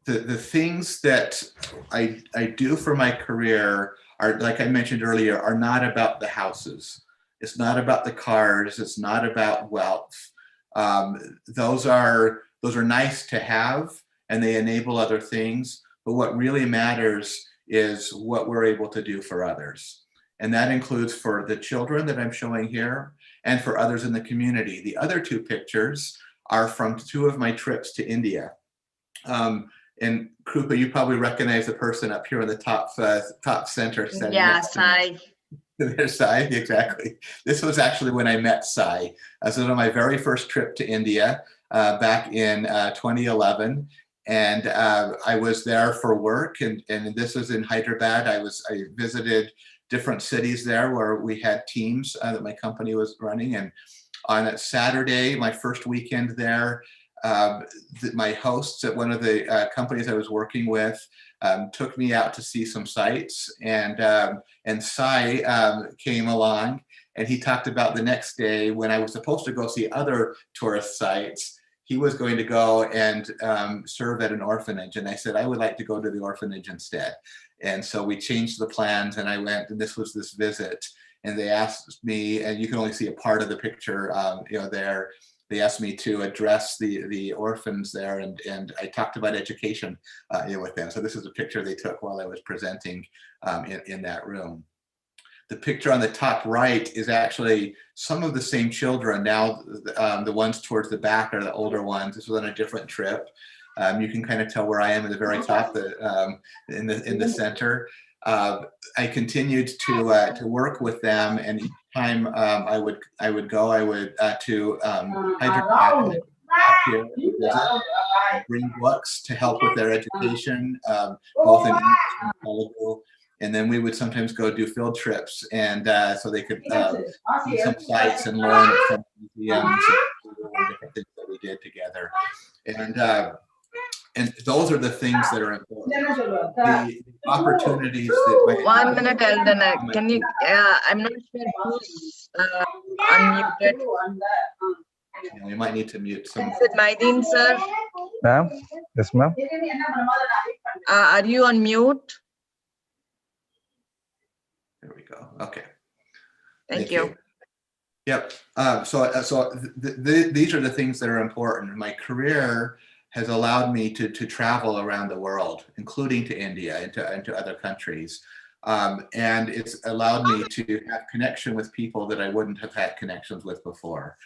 The things that I do for my career are, like I mentioned earlier, are not about the houses. It's not about the cars. It's not about wealth. Those are nice to have, and they enable other things. But what really matters is what we're able to do for others. And that includes for the children that I'm showing here and for others in the community. The other 2 pictures are from 2 of my trips to India. And Krupa, you probably recognize the person up here in the top center. Yeah, Sai. There's Sai, exactly. This was actually when I met Sai. This was on my very first trip to India back in 2011. And I was there for work, and this was in Hyderabad. I visited different cities there where we had teams that my company was running. And on a Saturday, my first weekend there, my hosts at one of the companies I was working with took me out to see some sites, and Sai came along, and he talked about the next day when I was supposed to go see other tourist sites. He was going to go and serve at an orphanage, and I said I would like to go to the orphanage instead. And so we changed the plans, and I went, and this was this visit, and they asked me, and you can only see a part of the picture, there. They asked me to address the orphans there, and I talked about education with them. So this is a picture they took while I was presenting in that room. The picture on the top right is actually some of the same children. Now the ones towards the back are the older ones. This was on a different trip. You can kind of tell where I am at the very top, in the center. I continued to work with them, and each time I would go to Hyderabad here, bring books to help with their education, both in English and Telugu. And then we would sometimes go do field trips, and so they could see some sites and learn from museums and different things that we did together. And those are the things that are important. The opportunities that 1 minute, Eldon. Can you? I'm not sure who's unmuted. we might need to mute some. Is it Maideen, sir? Ma'am? Yes, ma'am. Are you on mute? There we go. Okay. Thank you. Yep. So these are the things that are important. My career has allowed me to travel around the world, including to India and to other countries. And it's allowed me to have connection with people that I wouldn't have had connections with before.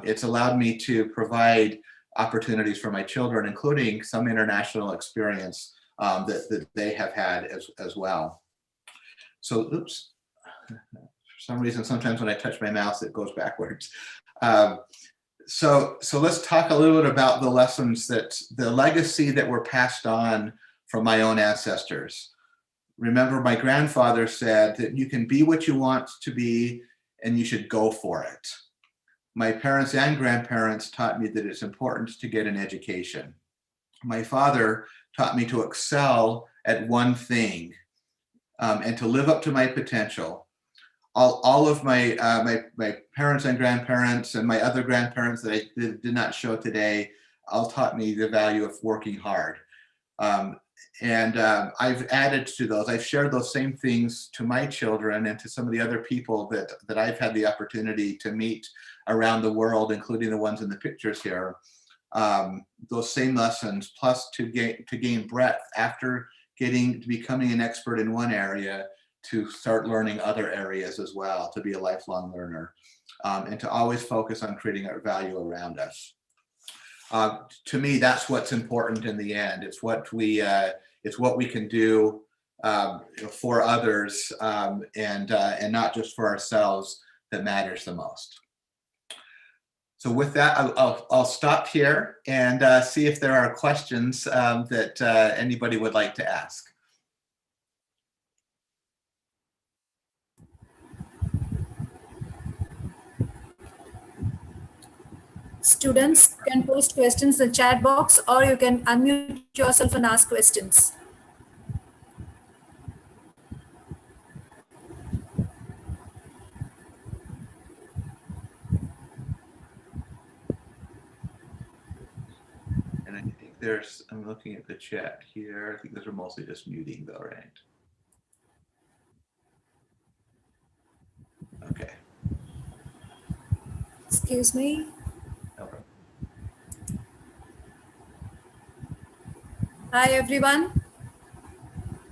It's allowed me to provide opportunities for my children, including some international experience that they have had as well. So, oops, for some reason, sometimes when I touch my mouse, it goes backwards. So let's talk a little bit about the lessons the legacy that were passed on from my own ancestors. Remember, my grandfather said that you can be what you want to be and you should go for it. My parents and grandparents taught me that it's important to get an education. My father taught me to excel at one thing and to live up to my potential. All of my parents and grandparents and my other grandparents that I did not show today all taught me the value of working hard. And I've added to those. I've shared those same things to my children and to some of the other people that I've had the opportunity to meet around the world, including the ones in the pictures here. Those same lessons, plus to gain breadth after becoming an expert in one area, to start learning other areas as well, to be a lifelong learner, and to always focus on creating our value around us. To me, that's what's important in the end. It's what we can do for others, and not just for ourselves, that matters the most. So with that, I'll stop here and see if there are questions that anybody would like to ask. Students can post questions in the chat box, or you can unmute yourself and ask questions. And I think I'm looking at the chat here. I think those are mostly just muting though, right? Okay. Excuse me. No problem. Hi, everyone.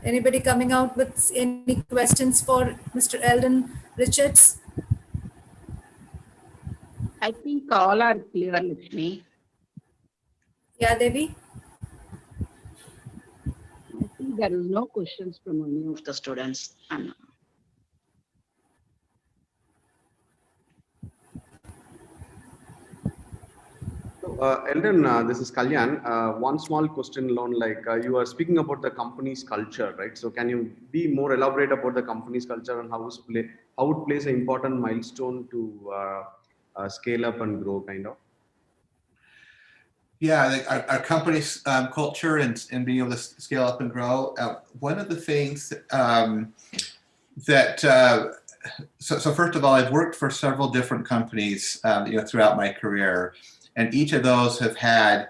Anybody coming out with any questions for Mr. Eldon Richards? I think all are clear, Lakshmi. Yeah, Devi? I think there is no questions from any of the students. Eldon, this is Kalyan. One small question alone, you are speaking about the company's culture, right? So can you be more elaborate about the company's culture and how it plays an important milestone to scale up and grow, kind of? Yeah, our company's culture and being able to scale up and grow. One of the things so first of all, I've worked for several different companies throughout my career, and each of those have had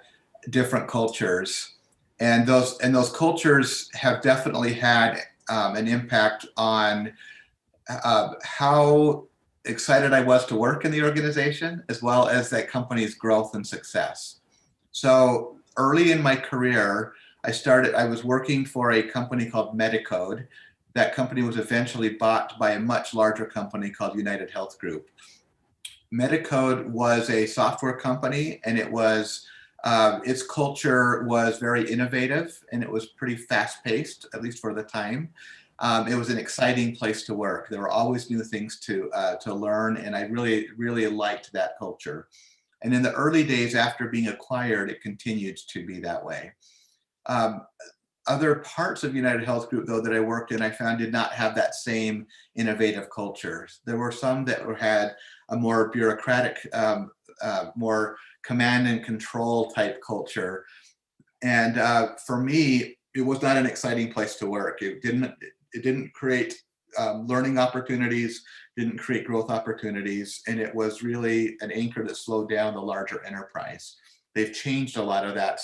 different cultures, and those cultures have definitely had an impact on how excited I was to work in the organization, as well as that company's growth and success. So early in my career, I was working for a company called Medicode. That company was eventually bought by a much larger company called United Health Group. Medicode was a software company, and its culture was very innovative, and it was pretty fast-paced, at least for the time. It was an exciting place to work. There were always new things to learn, and I really, really liked that culture. And in the early days after being acquired, it continued to be that way. Other parts of United Health Group, though, that I worked in, I found did not have that same innovative culture. There were some that had a more bureaucratic, more command and control type culture. And for me, it was not an exciting place to work. It didn't create learning opportunities, didn't create growth opportunities, and it was really an anchor that slowed down the larger enterprise. They've changed a lot of that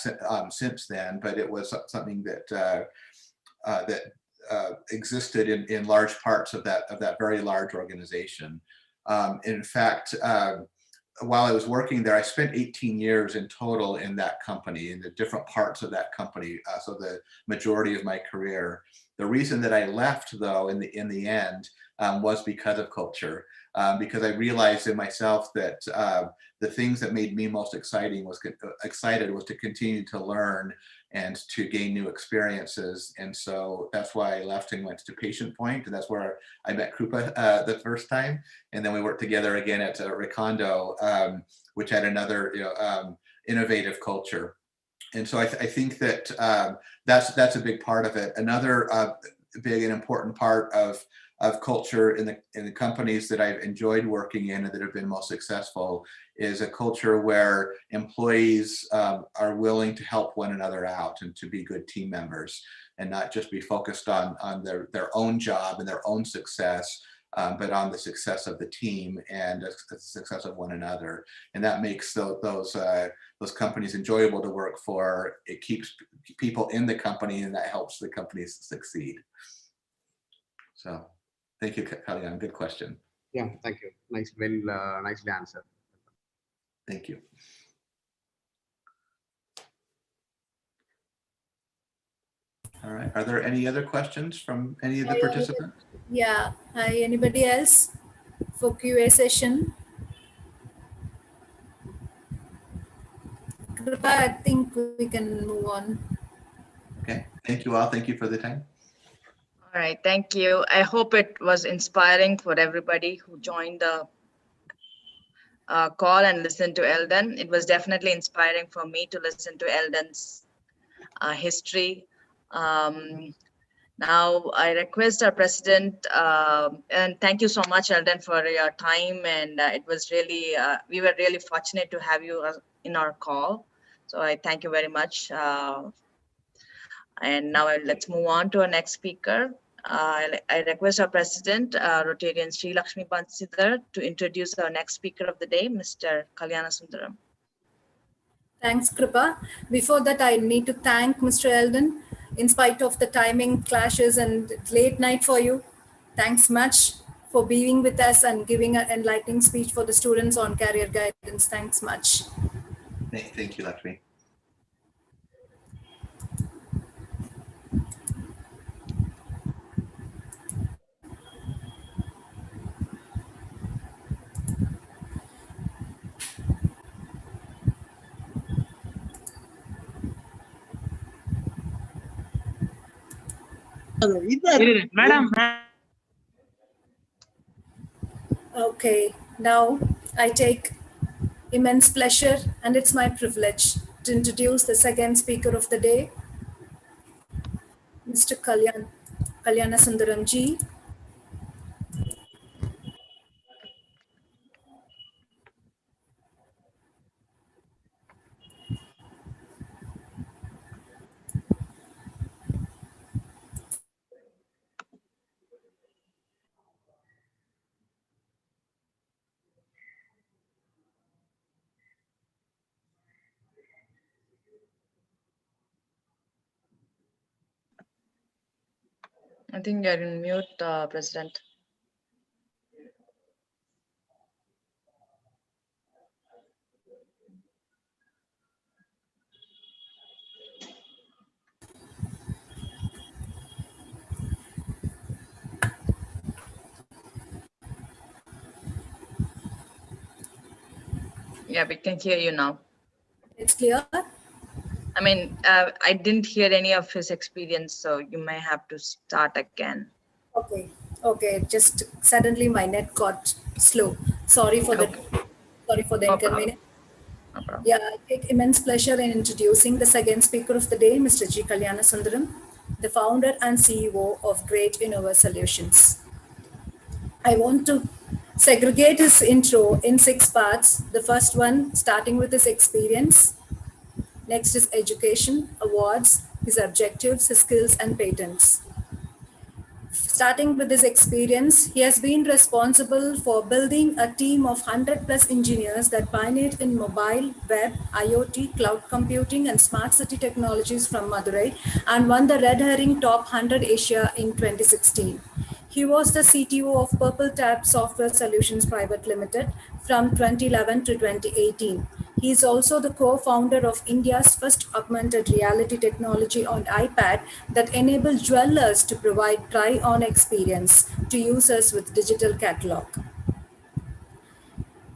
since then, but it was something that existed in large parts of that very large organization. In fact, while I was working there, I spent 18 years in total in that company, in the different parts of that company, so the majority of my career. The reason that I left, though, in the end, was because of culture, because I realized in myself that the things that made me most excited was to continue to learn and to gain new experiences. And so that's why I left and went to Patient Point, and that's where I met Krupa the first time. And then we worked together again at Recondo, which had another innovative culture. And so I think that that's a big part of it. Another big and important part of culture in the companies that I've enjoyed working in and that have been most successful is a culture where employees are willing to help one another out and to be good team members and not just be focused on their own job and their own success, but on the success of the team and the success of one another. And that makes those companies enjoyable to work for. It keeps people in the company, and that helps the companies succeed. So thank you, Kalyan. Good question. Yeah, thank you. Nicely answered. Thank you. All right. Are there any other questions from any of the participants? Yeah. Hi, anybody else for QA session? Kripa, I think we can move on. Okay. Thank you all. Thank you for the time. All right, thank you. I hope it was inspiring for everybody who joined the call and listened to Eldon. It was definitely inspiring for me to listen to Eldon's history. Now I request our president, and thank you so much, Eldon, for your time. And it was really, we were really fortunate to have you in our call. So I thank you very much. And now let's move on to our next speaker. I request our president, Rotarian Sri Lakshmi Bansidhar, to introduce our next speaker of the day, Mr. Kalyana Sundaram. Thanks, Kripa. Before that, I need to thank Mr. Eldon. In spite of the timing clashes and late night for you, thanks much for being with us and giving an enlightening speech for the students on career guidance. Thanks much. Thank you, Lakshmi. Madam. Okay, now I take immense pleasure and it's my privilege to introduce the second speaker of the day, Mr. Kalyana Sundaram ji. I think you're in mute, President. Yeah, we can hear you now. It's clear? I mean, I didn't hear any of his experience, so you may have to start again. Okay, just suddenly my net got slow. Sorry for the inconvenience. No problem. Yeah, I take immense pleasure in introducing the second speaker of the day, Mr. G. Kalyana Sundaram, the founder and CEO of Great Innova Solutions. I want to segregate his intro in 6 parts. The first one, starting with his experience. Next is education, awards, his objectives, his skills, and patents. Starting with his experience, he has been responsible for building a team of 100+ engineers that pioneered in mobile, web, IoT, cloud computing, and smart city technologies from Madurai and won the Red Herring Top 100 Asia in 2016. He was the CTO of Purple Tab Software Solutions Private Limited from 2011 to 2018. He is also the co-founder of India's first augmented reality technology on iPad that enables jewelers to provide try-on experience to users with digital catalog.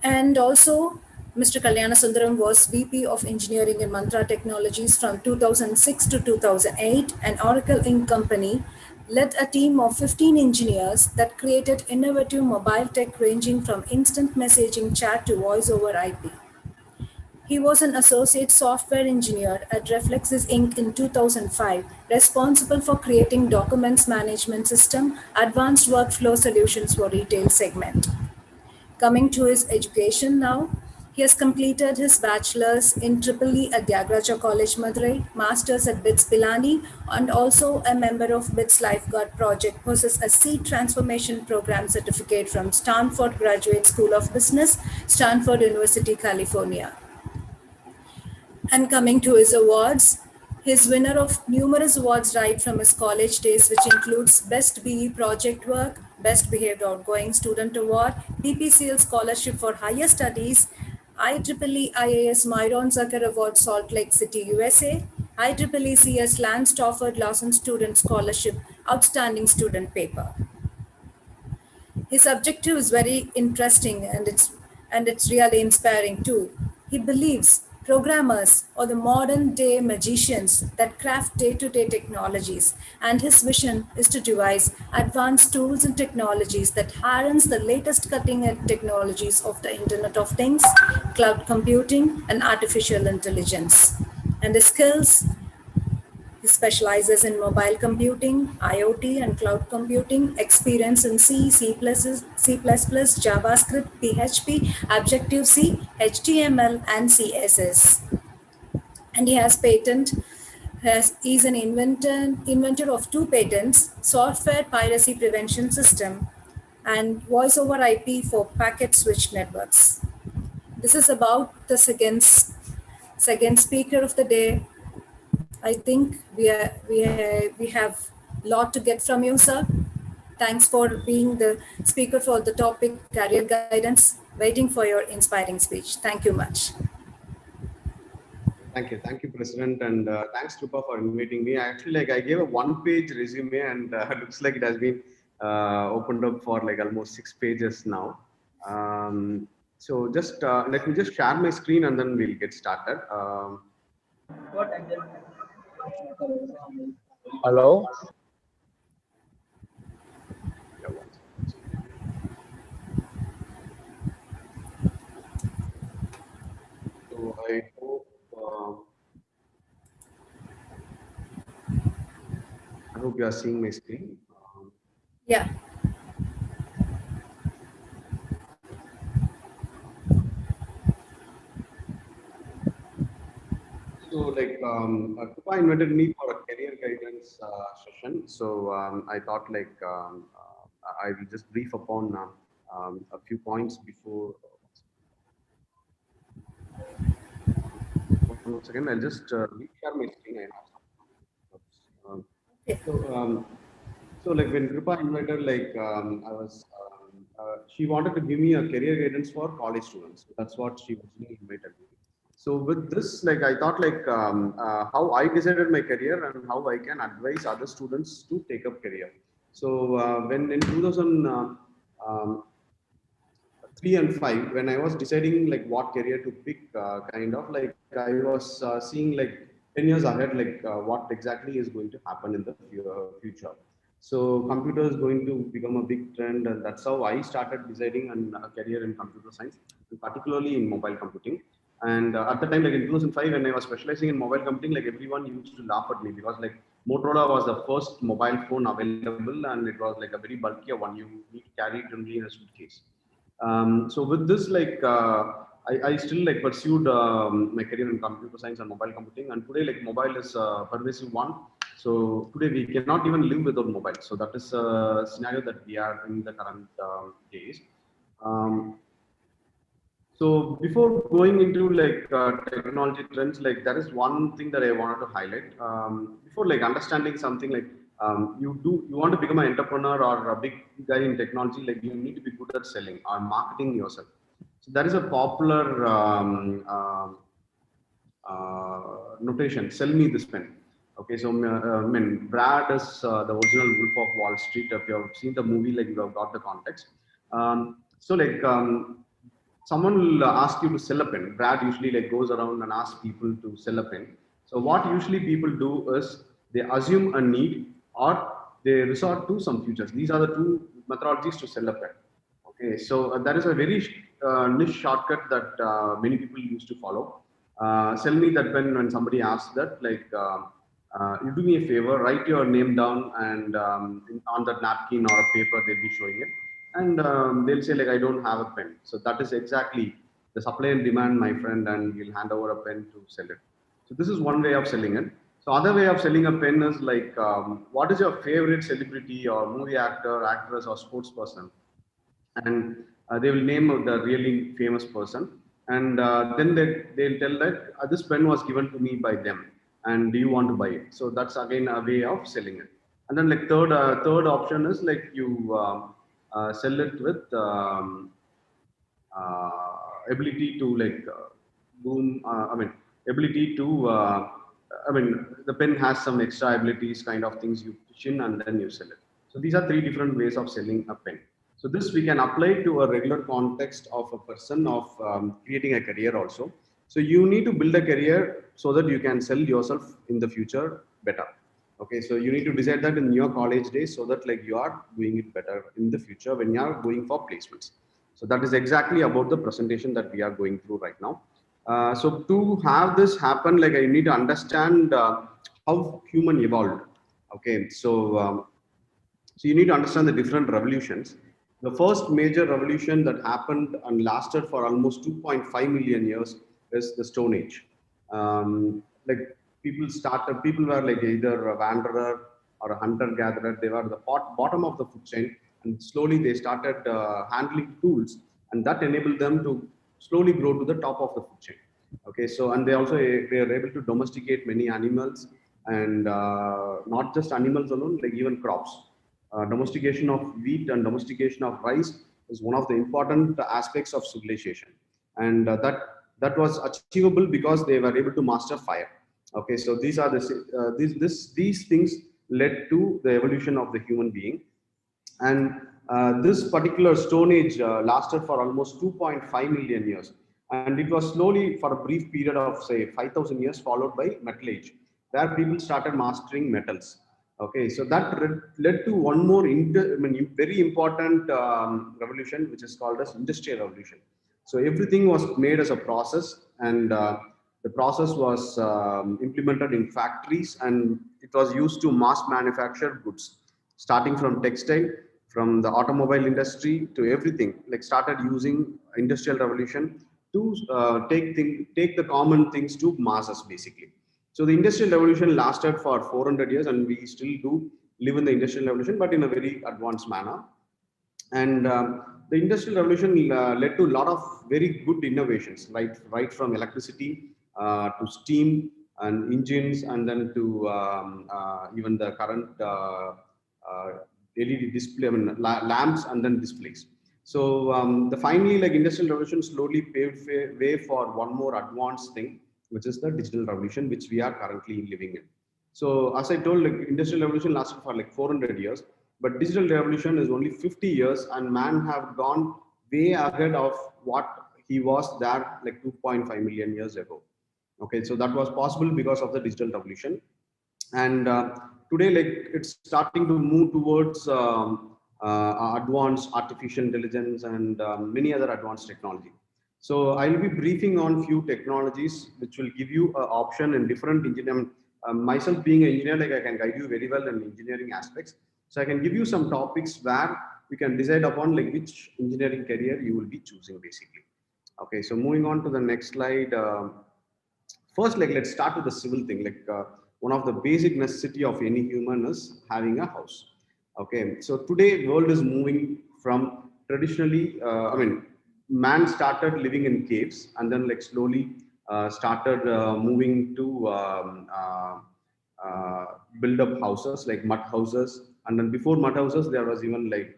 And also, Mr. Kalyana Sundaram was VP of Engineering in Mantra Technologies from 2006 to 2008, an Oracle Inc. company, led a team of 15 engineers that created innovative mobile tech ranging from instant messaging chat to voice over IP. He was an associate software engineer at Reflexes Inc. in 2005, responsible for creating documents management system, advanced workflow solutions for retail segment. Coming to his education now, he has completed his bachelor's in EEE at Tyagaraja College, Madurai, master's at BITS Pilani, and also a member of BITS Lifeguard Project, possesses a Seed Transformation Program certificate from Stanford Graduate School of Business, Stanford University, California. And coming to his awards, he's winner of numerous awards right from his college days, which includes Best BE Project Work, Best Behaved Outgoing Student Award, PPCL Scholarship for Higher Studies, IEEE IAS Myron Zucker Award, Salt Lake City, USA, IEEE's Lance Stafford Lawson Student Scholarship Outstanding Student Paper. His objective is very interesting and it's really inspiring too. He believes programmers are the modern day magicians that craft day-to-day technologies, and his vision is to devise advanced tools and technologies that harness the latest cutting-edge technologies of the Internet of Things, cloud computing, and artificial intelligence. And the skills he specializes in mobile computing, IoT, and cloud computing, experience in C, JavaScript, PHP, Objective-C, HTML, and CSS. And he has he's an inventor of 2 patents, software piracy prevention system, and voice over IP for packet switch networks. This is about the second speaker of the day. I think we have a lot to get from you, sir. Thanks for being the speaker for the topic career guidance. Waiting for your inspiring speech. Thank you much. Thank you, President, and thanks, Rupa, for inviting me. Actually, I gave a 1-page resume, and looks like it has been opened up for almost 6 pages now. So just let me just share my screen, and then we'll get started. Hello. Yeah, so I hope you are seeing my screen. Yeah. So Krupa invited me for a career guidance session. So I thought I will just brief upon a few points before. Once again, I'll just reshare my screen. When Krupa invited, I was, she wanted to give me a career guidance for college students. That's what she was invited me. So with this, I thought how I decided my career and how I can advise other students to take up career. So when in 2003 and 5, when I was deciding what career to pick, I was seeing 10 years ahead, what exactly is going to happen in the future. So computer is going to become a big trend, and that's how I started deciding a career in computer science, particularly in mobile computing. And at the time, in 2005, when I was specializing in mobile computing, everyone used to laugh at me because Motorola was the first mobile phone available, and it was a very bulky one. You need to carry it only in a suitcase. So with this, I still pursued my career in computer science and mobile computing. And today, mobile is a pervasive one. So today we cannot even live without mobile. So that is a scenario that we are in the current days. So before going into technology trends, there is one thing that I wanted to highlight. Before understanding something you want to become an entrepreneur or a big guy in technology, you need to be good at selling or marketing yourself. So that is a popular notation. Sell me this pen. Okay, so Brad is the original Wolf of Wall Street. If you have seen the movie, you have got the context. Someone will ask you to sell a pen. Brad usually goes around and asks people to sell a pen. So what usually people do is they assume a need or they resort to some futures. These are the 2 methodologies to sell a pen. Okay, so that is a very niche shortcut that many people used to follow. Sell me that pen. When somebody asks that, you do me a favor, write your name down, and on that napkin or a paper, they'll be showing it. And they'll say I don't have a pen. So that is exactly the supply and demand, my friend, and you'll hand over a pen to sell it. So this is one way of selling it. So other way of selling a pen is what is your favorite celebrity or movie actor, actress, or sports person? And they will name the really famous person. And then they'll tell that this pen was given to me by them. And do you want to buy it? So that's again a way of selling it. And then third option is you sell it with ability to ability to I mean, the pen has some extra abilities, kind of things you push in and then you sell it. So these are three different ways of selling a pen. So this we can apply to a regular context of a person of creating a career also. So you need to build a career so that you can sell yourself in the future better. Okay, so you need to decide that in your college days so that like you are doing it better in the future when you are going for placements. So that is exactly about the presentation that we are going through right now. So to have this happen, like I need to understand how human evolved. Okay, so you need to understand the different revolutions. The first major revolution that happened and lasted for almost 2.5 million years is the Stone Age. Like people were like either a wanderer or a hunter-gatherer. They were the bottom of the food chain, and slowly they started handling tools, and that enabled them to slowly grow to the top of the food chain. Okay, so and they also they are able to domesticate many animals, and not just animals alone, like even crops. Domestication of wheat and domestication of rice is one of the important aspects of civilization, and that was achievable because they were able to master fire. Okay, so these are these things led to the evolution of the human being, and this particular Stone Age lasted for almost 2.5 million years, and it was slowly for a brief period of say 5,000 years followed by Metal Age, where people started mastering metals. Okay, so that led to one more very important revolution, which is called as Industrial Revolution. So everything was made as a process, and the process was implemented in factories, and it was used to mass manufacture goods, starting from textile, from the automobile industry to everything. Like started using Industrial Revolution to take the common things to masses basically. So the Industrial Revolution lasted for 400 years, and we still do live in the Industrial Revolution, but in a very advanced manner. And the Industrial Revolution led to a lot of very good innovations, right from electricity to steam and engines, and then to even the current LED display, lamps and then displays. So the finally, like Industrial Revolution slowly paved way for one more advanced thing, which is the digital revolution, which we are currently living in. So as I told, like Industrial Revolution lasted for like 400 years, but digital revolution is only 50 years, and man have gone way ahead of what he was there like 2.5 million years ago. Okay, so that was possible because of the digital revolution, and today like it's starting to move towards advanced artificial intelligence and many other advanced technology. So I'll be briefing on few technologies which will give you an option in different engineering. Myself being an engineer, like I can guide you very well in engineering aspects. So I can give you some topics where you can decide upon like which engineering career you will be choosing basically. Okay, so moving on to the next slide. First, like let's start with the civil thing. Like one of the basic necessity of any human is having a house. Okay, so today world is moving from traditionally, man started living in caves, and then like slowly started moving to build up houses like mud houses, and then before mud houses there was even like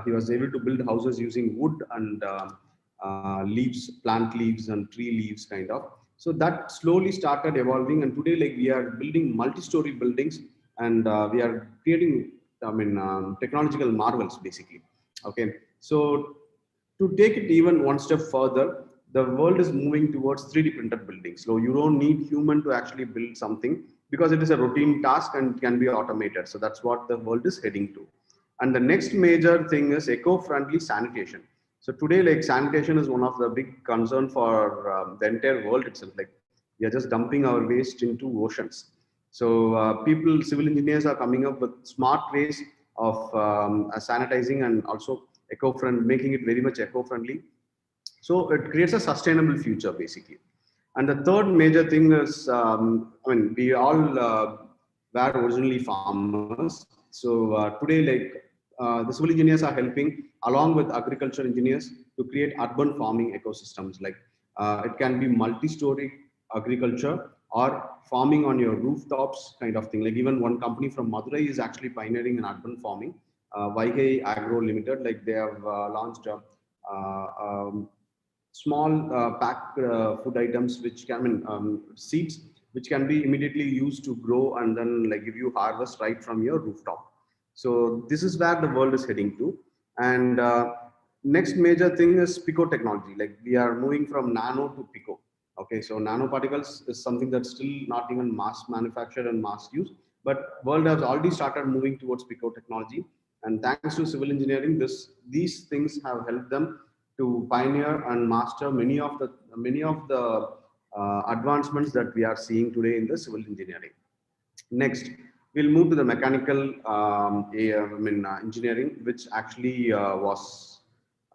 he was able to build houses using wood and leaves, plant leaves and tree leaves kind of. So that slowly started evolving, and today like we are building multi-story buildings, and we are creating technological marvels basically. Okay, so to take it even one step further, the world is moving towards 3D printed buildings. So you don't need human to actually build something because it is a routine task and can be automated. So that's what the world is heading to. And the next major thing is eco-friendly sanitation. So today, like sanitation is one of the big concern for the entire world itself. Like we are just dumping our waste into oceans. So civil engineers are coming up with smart ways of sanitizing and also eco-friendly, making it very much eco-friendly. So it creates a sustainable future basically. And the third major thing is, we all were originally farmers. So today, like the civil engineers are helping along with agriculture engineers to create urban farming ecosystems. Like it can be multi-story agriculture or farming on your rooftops kind of thing. Like even one company from Madurai is actually pioneering in urban farming, Vaigai Agro Limited. Like they have launched small packed food items which can seeds which can be immediately used to grow and then like give you harvest right from your rooftop. So this is where the world is heading to. And next major thing is pico technology. Like we are moving from nano to pico. Okay, so nanoparticles is something that's still not even mass manufactured and mass use, but world has already started moving towards pico technology. And thanks to civil engineering, these things have helped them to pioneer and master many of the advancements that we are seeing today in the civil engineering. Next, we'll move to the mechanical engineering, which actually was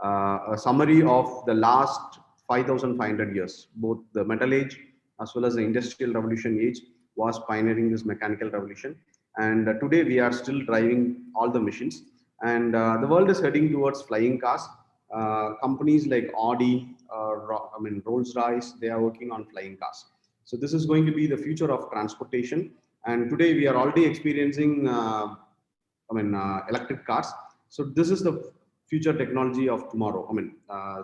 a summary of the last 5,500 years. Both the metal age as well as the industrial revolution age was pioneering this mechanical revolution. And today we are still driving all the machines. And the world is heading towards flying cars. Companies like Audi, Rolls-Royce, they are working on flying cars. So this is going to be the future of transportation. And today we are already experiencing electric cars. So this is the future technology of tomorrow.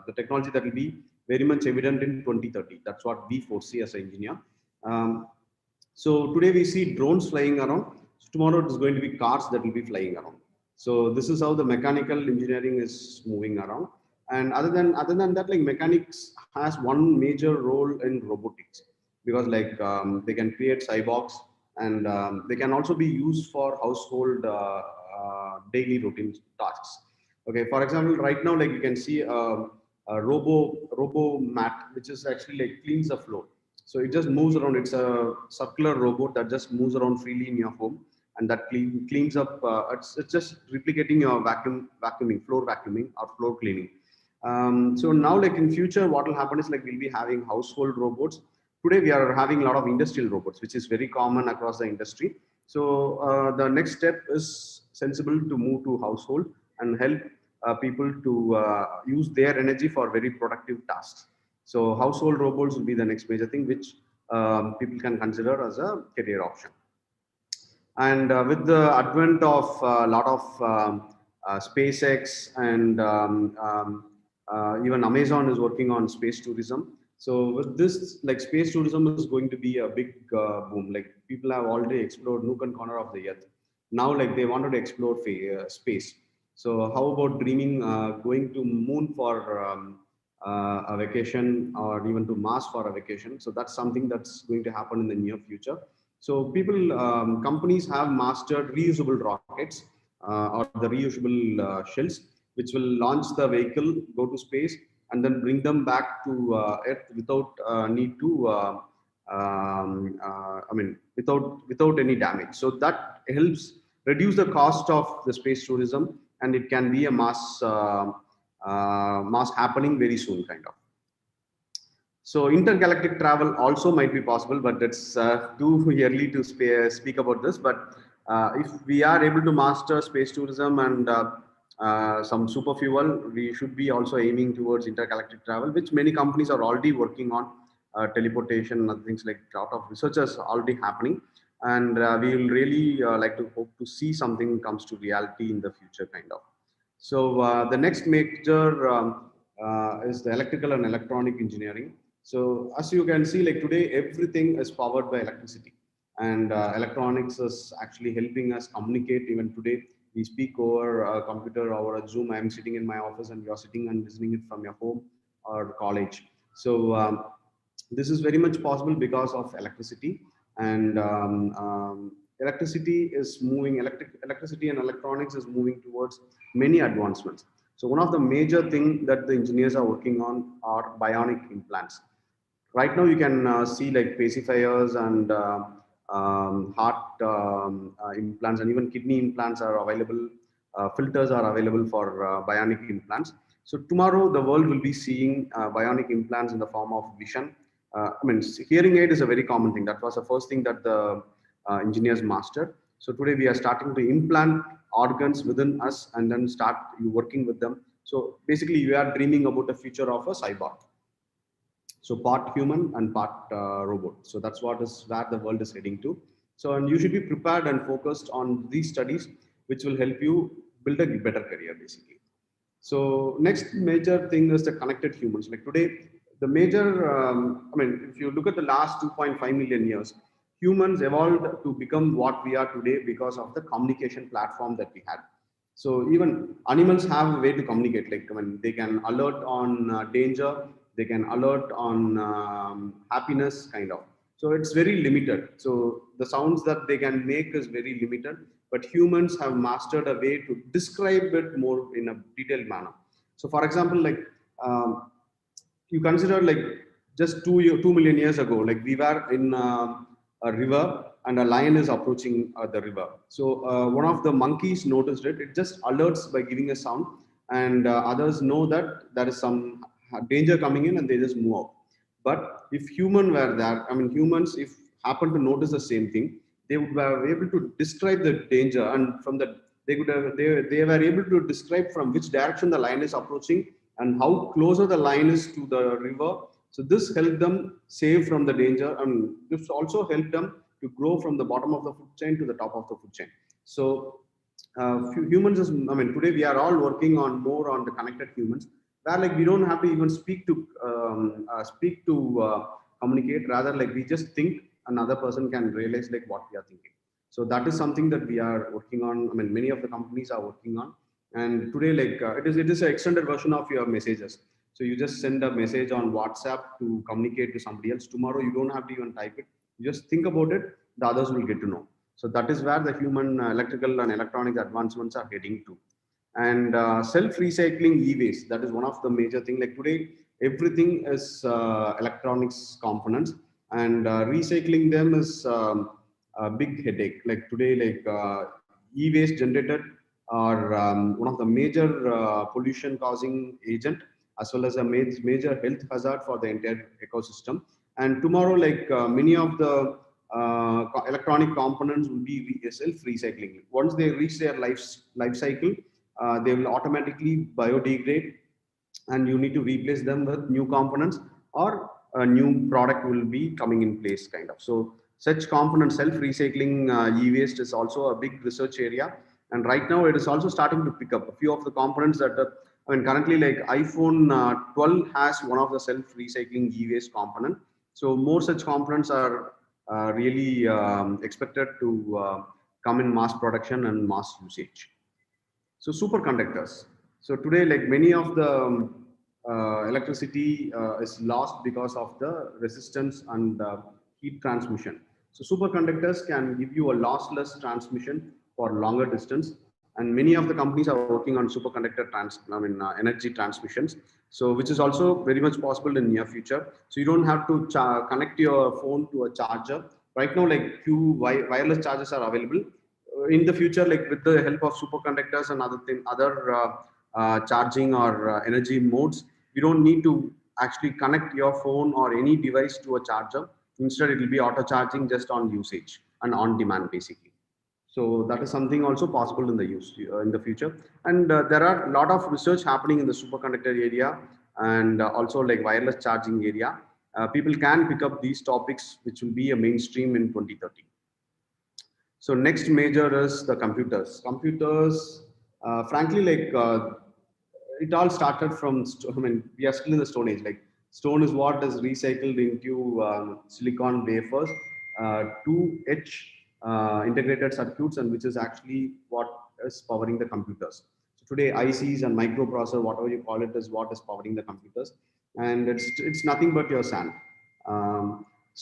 The technology that will be very much evident in 2030. That's what we foresee as an engineer. So today we see drones flying around. So tomorrow it is going to be cars that will be flying around. So this is how the mechanical engineering is moving around. And other than that, like mechanics has one major role in robotics, because like they can create cyborgs, and they can also be used for household daily routine tasks. Okay, for example, right now, like you can see a robo mat, which is actually like cleans the floor. So it just moves around. It's a circular robot that just moves around freely in your home, and that cleans up. It's just replicating your vacuuming, floor vacuuming or floor cleaning. So now, like in future, what will happen is like we'll be having household robots. Today we are having a lot of industrial robots, which is very common across the industry. So the next step is sensible to move to household and help people to use their energy for very productive tasks. So household robots will be the next major thing, which people can consider as a career option. And with the advent of a lot of SpaceX and even Amazon is working on space tourism. So with this, like space tourism is going to be a big boom. Like people have already explored nook and corner of the earth. Now, like they wanted to explore space. So how about dreaming going to moon for a vacation, or even to Mars for a vacation? So that's something that's going to happen in the near future. So people, companies have mastered reusable rockets or the reusable shells, which will launch the vehicle, go to space, and then bring them back to Earth without need to, without any damage. So that helps reduce the cost of the space tourism, and it can be a mass happening very soon, kind of. So intergalactic travel also might be possible, but it's too early to speak about this. But if we are able to master space tourism and some super fuel, we should be also aiming towards intergalactic travel, which many companies are already working on. Teleportation and things, like a lot of research is already happening, and we will really like to hope to see something comes to reality in the future, kind of. So the next major is the electrical and electronic engineering. So as you can see, like today, everything is powered by electricity, and electronics is actually helping us communicate. Even today, we speak over a computer, over a Zoom. I'm sitting in my office and you're sitting and listening it from your home or college. So this is very much possible because of electricity, and electricity is moving, electricity and electronics is moving towards many advancements. So one of the major things that the engineers are working on are bionic implants. Right now you can see like pacifiers and heart implants, and even kidney implants are available. Filters are available for bionic implants. So tomorrow the world will be seeing bionic implants in the form of vision. Hearing aid is a very common thing. That was the first thing that the engineers mastered. So today we are starting to implant organs within us and then start working with them. So basically we are dreaming about the future of a cyborg. So part human and part robot. So that's where the world is heading to. So, and you should be prepared and focused on these studies, which will help you build a better career, basically. So next major thing is the connected humans. Like today, the major, I mean, if you look at the last 2.5 million years, humans evolved to become what we are today because of the communication platform that we had. So even animals have a way to communicate. Like, I mean, they can alert on danger, they can alert on happiness, kind of. So it's very limited. So the sounds that they can make is very limited, but humans have mastered a way to describe it more in a detailed manner. So for example, like you consider like just 2 million years ago, like we were in a river and a lion is approaching the river. So one of the monkeys noticed it. It just alerts by giving a sound, and others know that there is some danger coming in and they just move out. But if human were there, I mean, humans, if happen to notice the same thing, they would be able to describe the danger, and from that they could have, they were able to describe from which direction the lion is approaching and how closer the lion is to the river. So this helped them save from the danger, and this also helped them to grow from the bottom of the food chain to the top of the food chain. So humans is, I mean, today we are all working on more on the connected humans, where like we don't have to even speak to communicate. Rather, like we just think, another person can realize like what we are thinking. So that is something that we are working on. I mean, many of the companies are working on, and today like it is an extended version of your messages. So you just send a message on WhatsApp to communicate to somebody else. Tomorrow you don't have to even type it. You just think about it. The others will get to know. So that is where the human electrical and electronics advancements are heading to. And self-recycling e-waste, that is one of the major things. Like today, everything is electronics components, and recycling them is a big headache. Like today, like e-waste generated are one of the major pollution causing agent, as well as a major health hazard for the entire ecosystem. And tomorrow, like many of the electronic components will be self-recycling. Once they reach their life cycle, they will automatically biodegrade, and you need to replace them with new components, or a new product will be coming in place, kind of. So such component self-recycling e-waste is also a big research area, and right now it is also starting to pick up a few of the components that are, I mean, currently like iPhone 12 has one of the self-recycling e-waste component. So more such components are really expected to come in mass production and mass usage. So superconductors. So today, like many of the electricity is lost because of the resistance and heat transmission. So superconductors can give you a lossless transmission for longer distance, and many of the companies are working on superconductor energy transmissions. So which is also very much possible in near future. So you don't have to connect your phone to a charger. Right now, like few wireless chargers are available. In the future, like with the help of superconductors and other charging or energy modes, you don't need to actually connect your phone or any device to a charger. Instead, it will be auto charging just on usage and on demand, basically. So that is something also possible in the future. And there are a lot of research happening in the superconductor area, and also like wireless charging area. People can pick up these topics, which will be a mainstream in 2030. So next major is the computers. Computers, frankly, like it all started from, I mean, we are still in the Stone Age. Like stone is what is recycled into silicon wafers to etch integrated circuits, and which is actually what is powering the computers. So today, ICs and microprocessor, whatever you call it, is what is powering the computers, and it's nothing but your sand.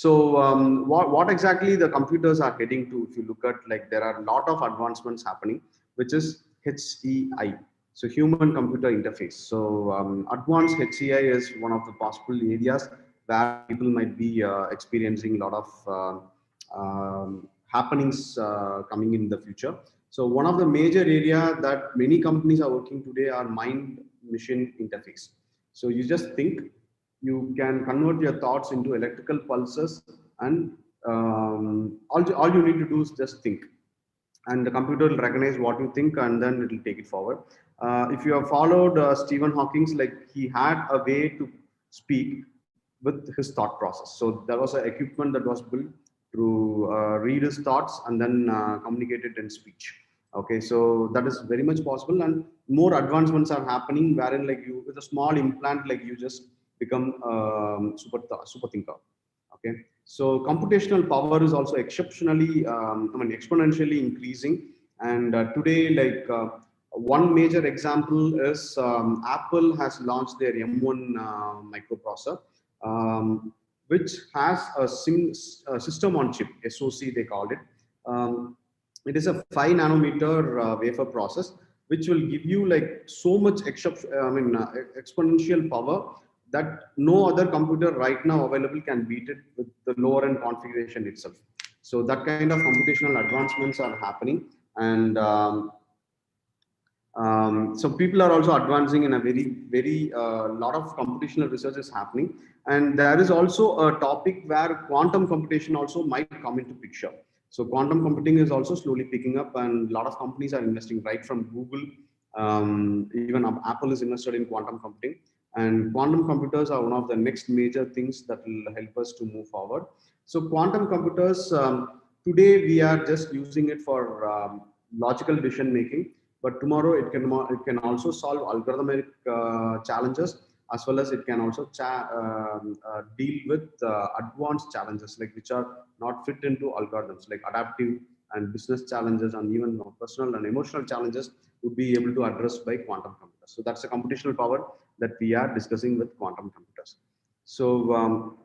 What exactly the computers are heading to, if you look at, like there are a lot of advancements happening, which is HCI, so human computer interface. So advanced HCI is one of the possible areas where people might be experiencing a lot of happenings coming in the future. So one of the major area that many companies are working today are mind-machine interface. So you just think, you can convert your thoughts into electrical pulses, and all you need to do is just think, and the computer will recognize what you think, and then it will take it forward. If you have followed Stephen Hawking, like he had a way to speak with his thought process. So there was an equipment that was built to read his thoughts and then communicate it in speech. Okay, so that is very much possible, and more advancements are happening, wherein like you, with a small implant, like you just become super thinker. Okay, so computational power is also exceptionally, exponentially increasing. And today, one major example is Apple has launched their M1 microprocessor, which has a system on chip, SoC they called it. It is a 5 nanometer wafer process, which will give you like so much exponential power that no other computer right now available can beat it with the lower end configuration itself. So that kind of computational advancements are happening, and so people are also advancing in a very lot of computational research is happening. And there is also a topic where quantum computation also might come into picture. So quantum computing is also slowly picking up, and a lot of companies are investing, right from Google, even Apple is invested in quantum computing. And quantum computers are one of the next major things that will help us to move forward. So quantum computers, today we are just using it for logical decision making, but tomorrow it can also solve algorithmic challenges, as well as it can also deal with advanced challenges like which are not fit into algorithms, like adaptive and business challenges, and even personal and emotional challenges would be able to address by quantum computers. So that's the computational power that we are discussing with quantum computers. So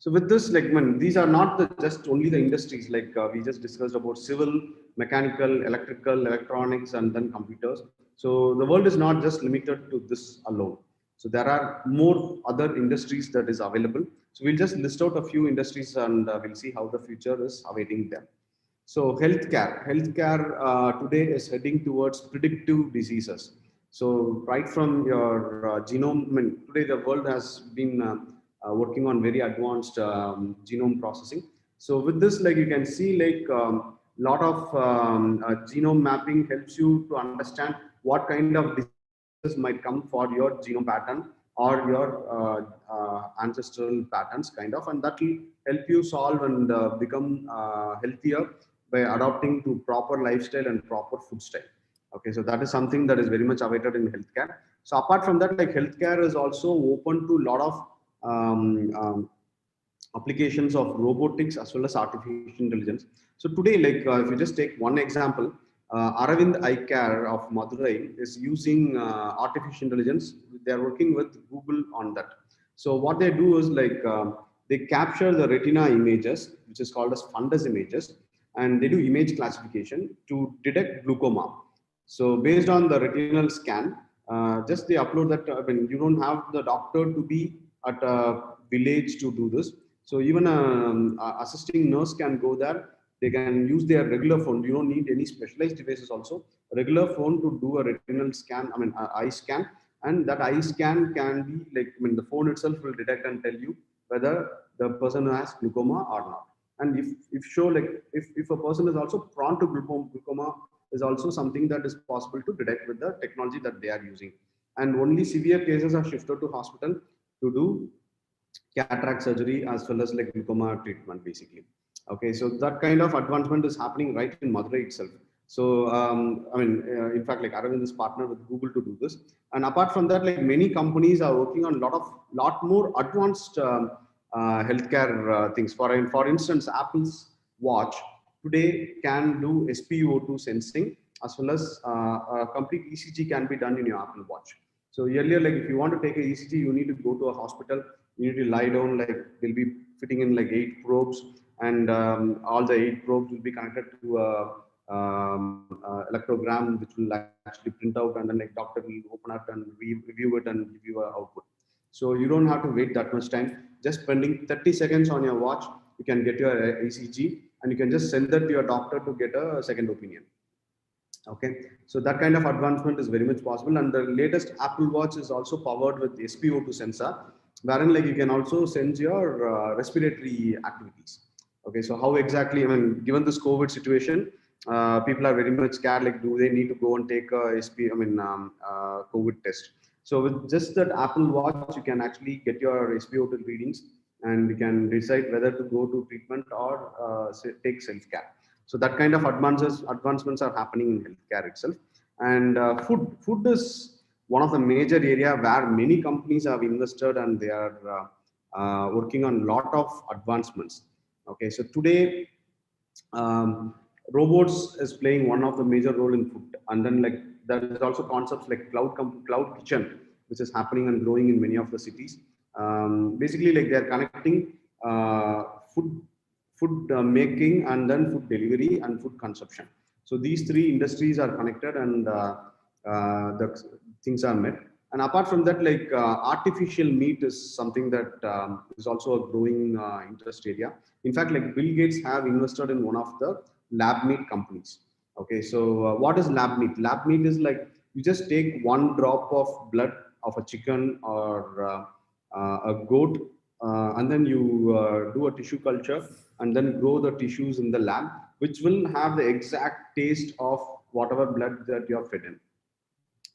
so with this, these are not just only the industries, we just discussed about civil, mechanical, electrical, electronics, and then computers. So the world is not just limited to this alone. So there are more other industries that is available. So we'll just list out a few industries, and we'll see how the future is awaiting them. So healthcare today is heading towards predictive diseases. So right from your genome, today the world has been working on very advanced genome processing. So with this, you can see lot of genome mapping helps you to understand what kind of diseases might come for your genome pattern or your ancestral patterns and that will help you solve and become healthier by adopting to proper lifestyle and proper food style. Okay, so that is something that is very much awaited in healthcare. So apart from that, healthcare is also open to a lot of applications of robotics as well as artificial intelligence. So today, if you just take one example, Aravind Eye Care of Madurai is using artificial intelligence. They are working with Google on that. So what they do is they capture the retina images, which is called as fundus images, and they do image classification to detect glaucoma. So based on the retinal scan, just they upload that. When you don't have the doctor to be at a village to do this. So even a assisting nurse can go there. They can use their regular phone. You don't need any specialized devices also. A regular phone to do a retinal scan, eye scan. And that eye scan can be the phone itself will detect and tell you whether the person has glaucoma or not. And if a person is also prone to glaucoma is also something that is possible to detect with the technology that they are using. And only severe cases are shifted to hospital to do cataract surgery as well as glaucoma treatment basically. Okay, so that kind of advancement is happening right in Madurai itself. So in fact, Aravind is partnered with Google to do this. And apart from that, many companies are working on lot more advanced healthcare things. For instance, Apple's watch today can do SpO2 sensing as well as a complete ECG can be done in your Apple Watch. So earlier, if you want to take a ECG, you need to go to a hospital. You need to lie down. They'll be fitting in 8 probes, and all the 8 probes will be connected to a electrogram, which will actually print out, and then doctor will open up and review it and give you an output. So you don't have to wait that much time. Just spending 30 seconds on your watch, you can get your ECG, and you can just send that to your doctor to get a second opinion. Okay, so that kind of advancement is very much possible. And the latest Apple Watch is also powered with SpO2 sensor, wherein you can also sense your respiratory activities. Okay, so how exactly, given this COVID situation, people are very much scared, do they need to go and take a COVID test? So with just that Apple Watch, you can actually get your SpO2 readings, and you can decide whether to go to treatment or take self-care. So that kind of advancements are happening in healthcare itself. And food is one of the major area where many companies have invested, and they are working on a lot of advancements. Okay, so today robots is playing one of the major role in food, and then like there is also concepts like cloud kitchen, which is happening and growing in many of the cities. Basically, like they are connecting food making, and then food delivery and food consumption. So these three industries are connected, and the things are met. And apart from that, like artificial meat is something that is also a growing interest area. In fact, like Bill Gates have invested in one of the lab meat companies. Okay, so what is lab meat? Lab meat is like you just take one drop of blood of a chicken or a goat, and then you do a tissue culture and then grow the tissues in the lab, which will have the exact taste of whatever blood that you are fed in.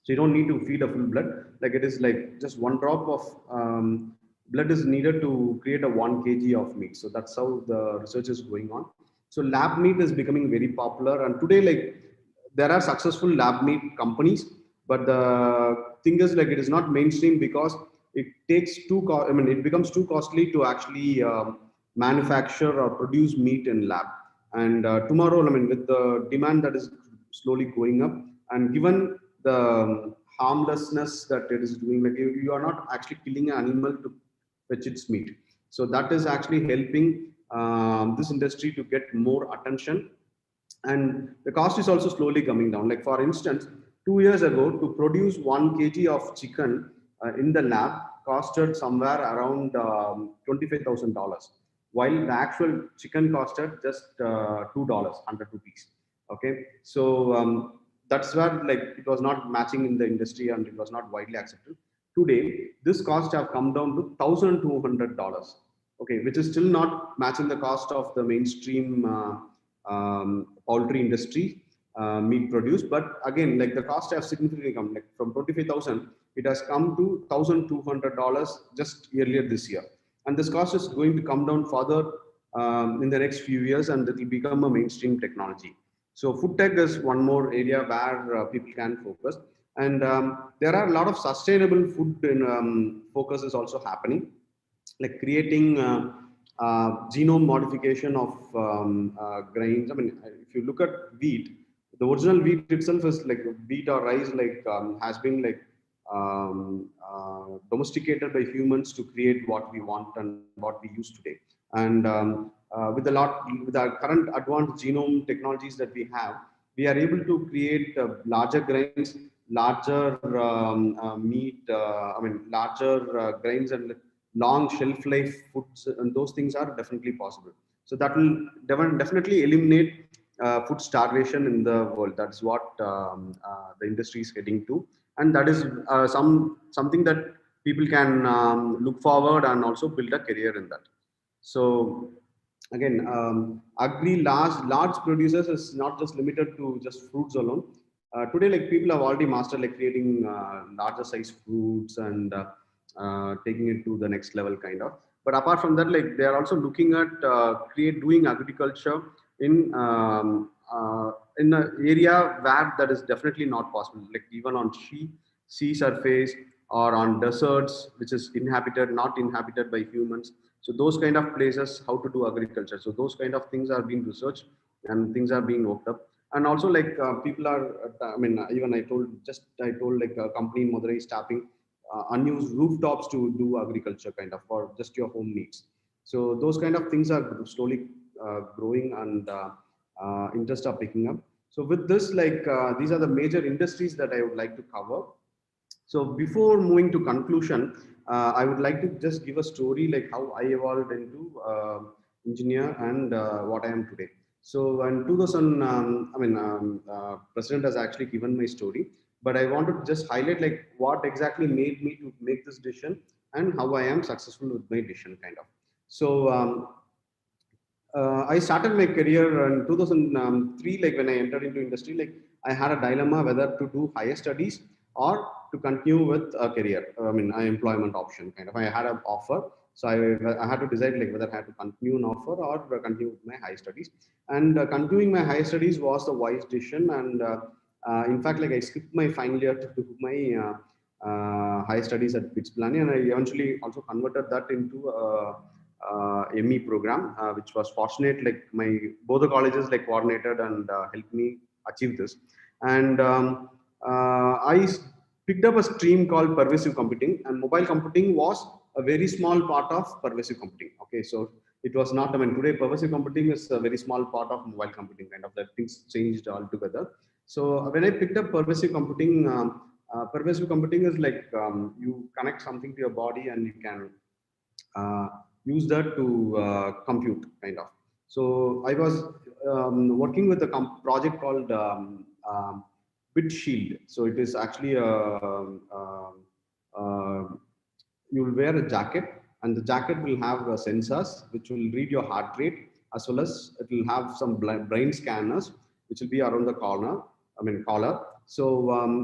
So you don't need to feed a full blood. Like it is like just one drop of blood is needed to create a 1 kg of meat. So that's how the research is going on. So lab meat is becoming very popular, and today like there are successful lab meat companies, but the thing is like it is not mainstream because it takes it becomes too costly to actually manufacture or produce meat in lab. And tomorrow, I mean, with the demand that is slowly going up, and given the harmlessness that it is doing, like you are not actually killing an animal to fetch its meat. So that is actually helping this industry to get more attention, and the cost is also slowly coming down. Like for instance, 2 years ago, to produce 1 kg of chicken in the lab costed somewhere around $25,000, while the actual chicken costed just $2, 100 rupees. Okay, so that's where like it was not matching in the industry, and it was not widely accepted. Today, this cost have come down to $1,200. Okay, which is still not matching the cost of the mainstream poultry industry meat produced. But again, like the cost have significantly come, like from 25,000, it has come to $1,200 just earlier this year. And this cost is going to come down further in the next few years, and it will become a mainstream technology. So food tech is one more area where people can focus. And there are a lot of sustainable food focus is also happening, like creating genome modification of grains. I mean, if you look at wheat, the original wheat itself is like wheat or rice, like has been like domesticated by humans to create what we want and what we use today. And with our current advanced genome technologies that we have, we are able to create larger grains, larger meat. Larger grains and long shelf life foods, and those things are definitely possible. So that will definitely eliminate food starvation in the world. That's what the industry is heading to, and that is something that people can look forward and also build a career in that. So again, large producers is not just limited to just fruits alone. Today, like people have already mastered like creating larger size fruits and taking it to the next level kind of. But apart from that, like they are also looking at doing agriculture in an area where that is definitely not possible, like even on sea surface or on deserts, which is not inhabited by humans. So those kind of places, how to do agriculture. So those kind of things are being researched and things are being worked up. And also like people are, even I told like a company in Madurai is tapping unused rooftops to do agriculture kind of for just your home needs. So those kind of things are slowly growing, and interest are picking up. So with this, like these are the major industries that I would like to cover. So before moving to conclusion, I would like to just give a story like how I evolved into engineer and what I am today. So in 2000, President has actually given my story, but I want to just highlight like what exactly made me to make this decision and how I am successful with my decision kind of. So I started my career in 2003, like when I entered into industry, like I had a dilemma whether to do higher studies or to continue with a career, an employment option kind of. I had an offer, so I had to decide like whether I had to continue an offer or continue with my higher studies. And continuing my higher studies was the wise decision. And in fact, like I skipped my final year to do my higher studies at BITS Pilani, and I eventually also converted that into ME program, which was fortunate. Like both the colleges like coordinated and helped me achieve this. And I picked up a stream called pervasive computing, and mobile computing was a very small part of pervasive computing. Okay, so it was not. I mean, today pervasive computing is a very small part of mobile computing. Kind of that things changed altogether. So when I picked up pervasive computing. Pervasive computing is like you connect something to your body and you can use that to compute, kind of. So I was working with a project called BitShield. So it is actually you'll wear a jacket, and the jacket will have sensors which will read your heart rate, as well as it will have some brain scanners which will be around the collar. So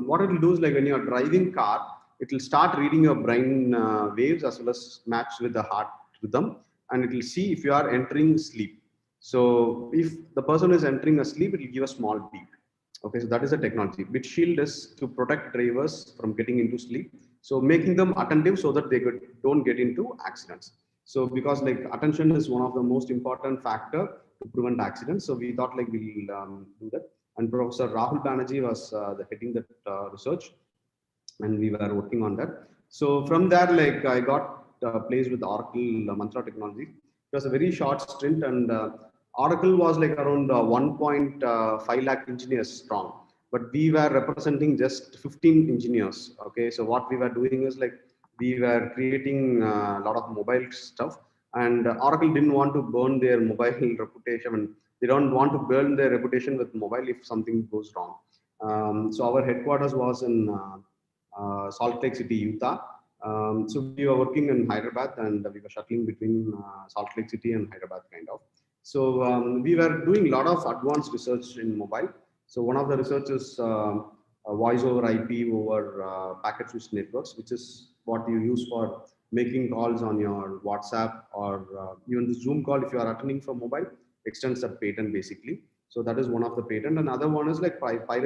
what it will do is, like when you are driving car, it will start reading your brain waves as well as match with the heart rhythm, and it will see if you are entering sleep. So if the person is entering a sleep, it will give a small beep. Okay, so that is the technology. BitShield is to protect drivers from getting into sleep, so making them attentive so that they don't get into accidents. So because like attention is one of the most important factor to prevent accidents, so we thought like we'll do that. And Professor Rahul Banerjee was heading that research, and we were working on that. So from there, like I got placed with Oracle Mantra Technology. It was a very short stint, and Oracle was like around 1.5 lakh engineers strong, but we were representing just 15 engineers. Okay, so what we were doing is like we were creating a lot of mobile stuff, and Oracle didn't want to burn their mobile reputation. And they don't want to burn their reputation with mobile if something goes wrong. So our headquarters was in Salt Lake City, Utah. So we were working in Hyderabad, and we were shuttling between Salt Lake City and Hyderabad, kind of. So we were doing a lot of advanced research in mobile. So one of the research is voice over IP over packet switch networks, which is what you use for making calls on your WhatsApp, or even the Zoom call if you are attending from mobile, extends the patent basically. So that is one of the patent. Another one is like piracy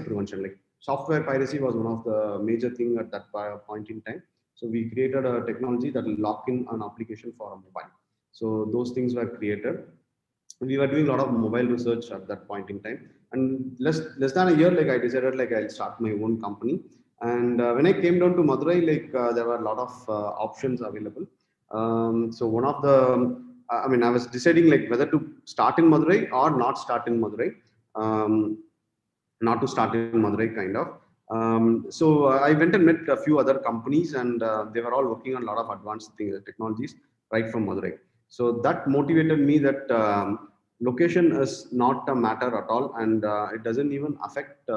prevention. Like software piracy was one of the major thing at that point in time. So we created a technology that will lock in an application for a mobile. So those things were created. We were doing a lot of mobile research at that point in time. And less than a year, like I decided like I'll start my own company. And when I came down to Madurai, like there were a lot of options available. So one of the, I mean, I was deciding like whether to start in Madurai or not start in Madurai. Not to start in Madurai, kind of. So I went and met a few other companies, and they were all working on a lot of advanced technologies right from Madurai. So that motivated me that location is not a matter at all, and it doesn't even affect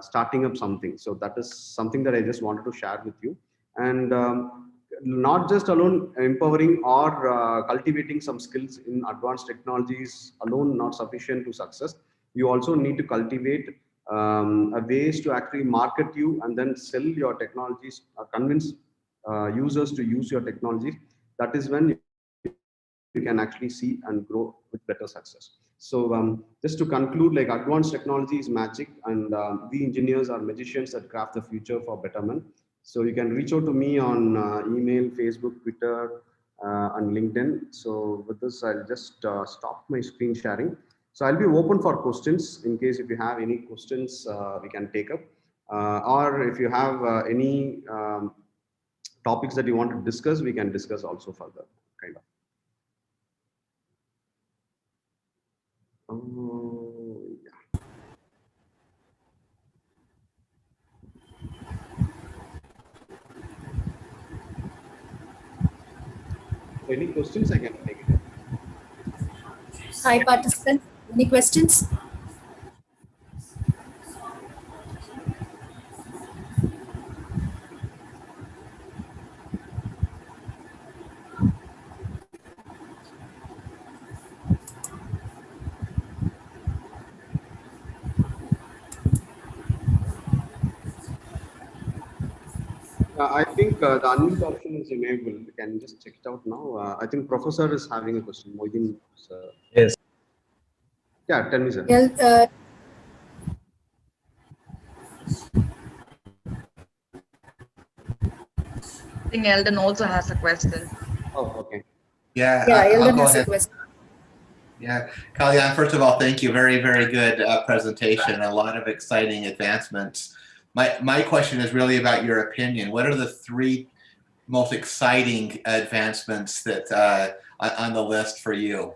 starting up something. So that is something that I just wanted to share with you. And not just alone empowering or cultivating some skills in advanced technologies alone not sufficient to success. You also need to cultivate ways to actually market you and then sell your technologies, convince users to use your technologies. That is when you can actually see and grow with better success. So just to conclude, like advanced technology is magic, and we engineers are magicians that craft the future for betterment. So you can reach out to me on email, Facebook, Twitter, and LinkedIn. So with this, I'll just stop my screen sharing. So I'll be open for questions in case if you have any questions we can take up, or if you have any topics that you want to discuss, we can discuss also further, kind of. Oh, yeah. So any questions, I can take it. Hi, participants. Any questions? I think the unmute option is enabled. You can just check it out now. I think Professor is having a question. Moideen, sir. Yes. Yeah, tell me, sir. Well, I think Eldon also has a question. Oh, okay. Yeah, Yeah, I'll Eldon go has a ahead. question. Yeah, Kalyan, first of all, thank you. Very, very good presentation. A lot of exciting advancements. My question is really about your opinion. What are the three most exciting advancements that on the list for you?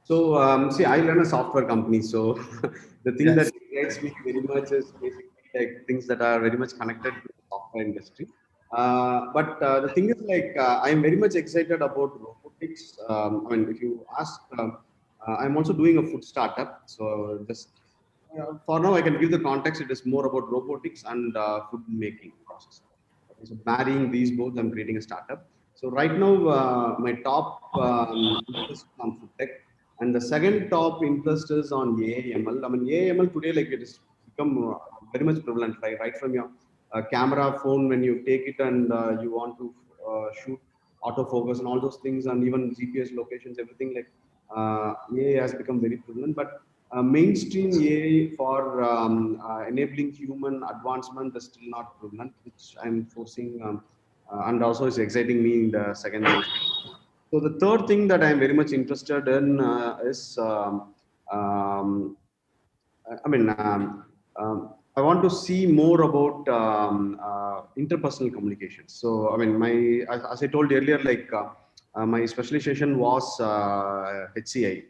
So, see, I run a software company. So, the thing Yes. that excites me very much is basically like things that are very much connected to the software industry. But the thing is, like, I'm very much excited about robotics. I mean, if you ask, I'm also doing a food startup. So, just for now, I can give the context. It is more about robotics and food making process. Okay, so marrying these both, I'm creating a startup. So right now, my top interest is on food tech, and the second top interest is on AIML. I mean, AIML today, like it has become very much prevalent, right? Right from your camera phone, when you take it and you want to shoot autofocus and all those things, and even GPS locations, everything like AI has become very prevalent. But mainstream AI for enabling human advancement is still not prevalent, which I'm forcing, and also is exciting me in the second one. So the third thing that I'm very much interested in is, I mean, I want to see more about interpersonal communications. So, I mean, as I told earlier, like my specialization was HCI,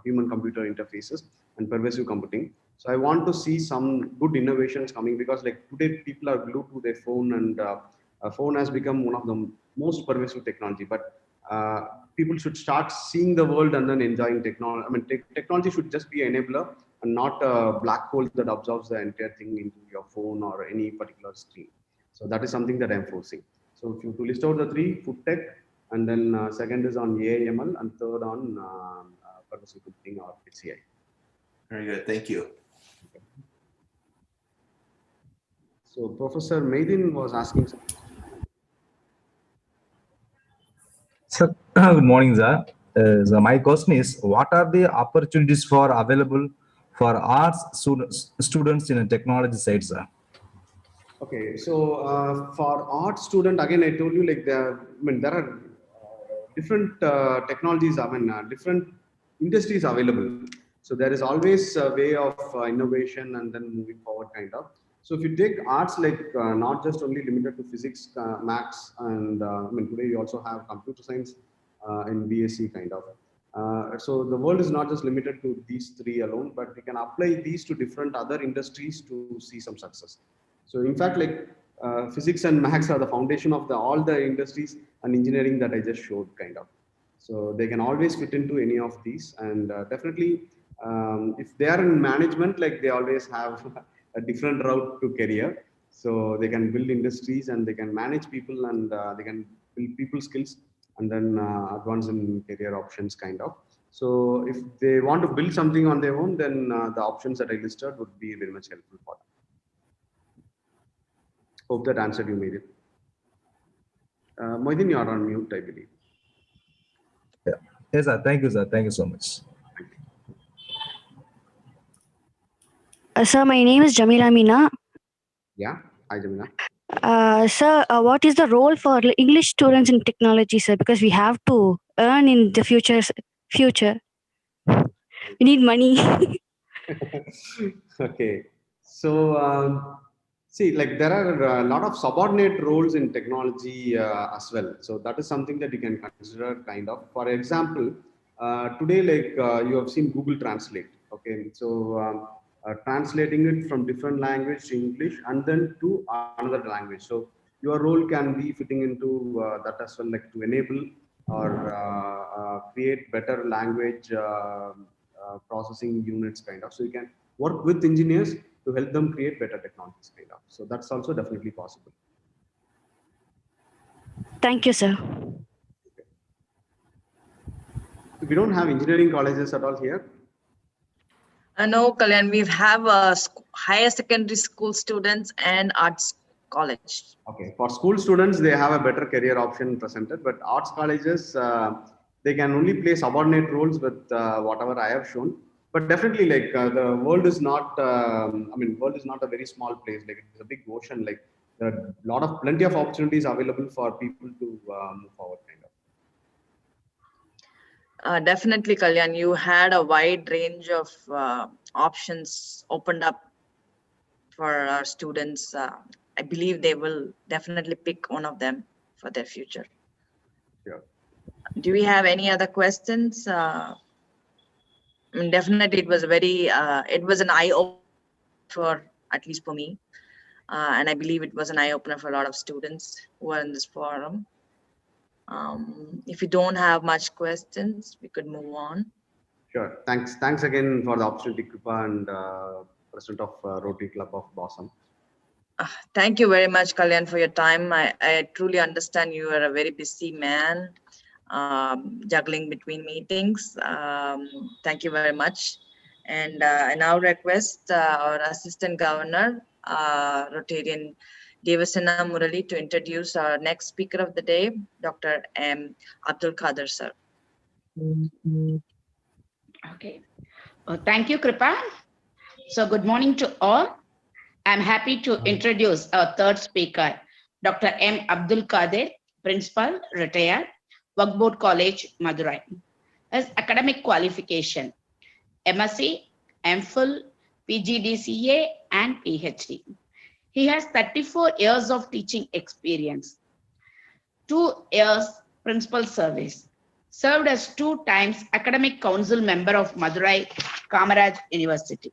human computer interfaces and pervasive computing. So I want to see some good innovations coming, because like today people are glued to their phone, and a phone has become one of the most pervasive technology. But people should start seeing the world and then enjoying technology. I mean, technology should just be an enabler and not a black hole that absorbs the entire thing into your phone or any particular screen. So that is something that I'm forcing. So if you to list out the three: food tech, and then second is on AIML, and third on pervasive computing or HCI. Very good. Thank you. So Professor Maiden was asking something. Sir, good morning, sir. So my question is, what are the opportunities for available for arts students in a technology side, sir? Okay, so for art student, again, I told you like there are different technologies, different industries available. So there is always a way of innovation and then moving forward, kind of. So if you take arts, like not just only limited to physics, maths, and today you also have computer science in BSc, kind of. So the world is not just limited to these three alone, but we can apply these to different other industries to see some success. So in fact, like physics and maths are the foundation of all the industries and engineering that I just showed, kind of. So they can always fit into any of these, and definitely if they are in management, like they always have a different route to career. So they can build industries and they can manage people, and they can build people skills, and then advance in career options, kind of. So if they want to build something on their own, then the options that I listed would be very much helpful for them. Hope that answered you, Mary. Moidin, you are on mute, I believe. Yeah. Yes, sir. Thank you, sir. Thank you so much. Sir, my name is Jamila Mina. Yeah, hi, Jamila. Sir, what is the role for English students in technology, sir? Because we have to earn in the future. We need money. Okay. So, see, like there are a lot of subordinate roles in technology as well. So that is something that you can consider, kind of. For example, today, like you have seen Google Translate. Okay. So translating it from different language to English and then to another language. So your role can be fitting into that as well, like to enable or create better language processing units, kind of. So you can work with engineers to help them create better technologies, kind of. So that's also definitely possible. Thank you, sir. We don't have engineering colleges at all here. No, Kalyan, we have higher secondary school students and arts college. Okay, for school students, they have a better career option presented, but arts colleges, they can only play subordinate roles with whatever I have shown. But definitely, like the world is not, world is not a very small place. Like it's a big ocean. Like there are plenty of opportunities available for people to move forward, kind of. Definitely, Kalyan, you had a wide range of options opened up for our students. I believe they will definitely pick one of them for their future. Sure. Do we have any other questions? I mean, definitely, it was it was an eye opener for, at least for me, and I believe it was an eye opener for a lot of students who are in this forum. If you don't have much questions, we could move on. Sure. Thanks again for the opportunity, Kripa, and President of Rotary Club of Blossom. Thank you very much, Kalyan, for your time. I truly understand you are a very busy man, juggling between meetings. Thank you very much. And I now request our Assistant Governor, Rotarian Devasena Murali, to introduce our next speaker of the day, Dr. M. Abdul Kader, sir. Okay. Thank you, Kripa. So good morning to all. I'm happy to introduce our third speaker, Dr. M. Abdul Kader, Principal, retired, Waqf Board College, Madurai. His academic qualification, MSc, MPhil, PGDCA, and PhD. He has 34 years of teaching experience, 2 years principal service, served as 2 times Academic Council member of Madurai Kamaraj University,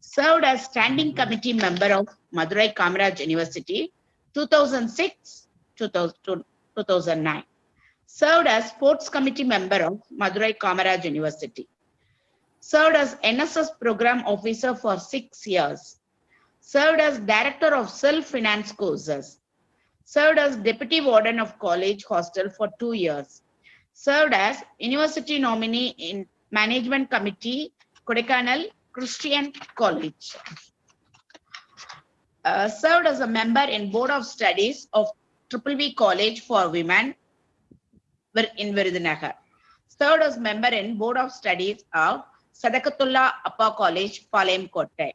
served as Standing Committee member of Madurai Kamaraj University 2006 to 2009, served as Sports Committee member of Madurai Kamaraj University, served as NSS Program Officer for 6 years, served as Director of Self-Finance Courses, served as Deputy Warden of College Hostel for 2 years, served as University Nominee in Management Committee, Kodaikanal Christian College, served as a member in Board of Studies of VVV College for Women in Virudhunagar, served as member in Board of Studies of Sadakatullah Upper College, Palayam Kottai.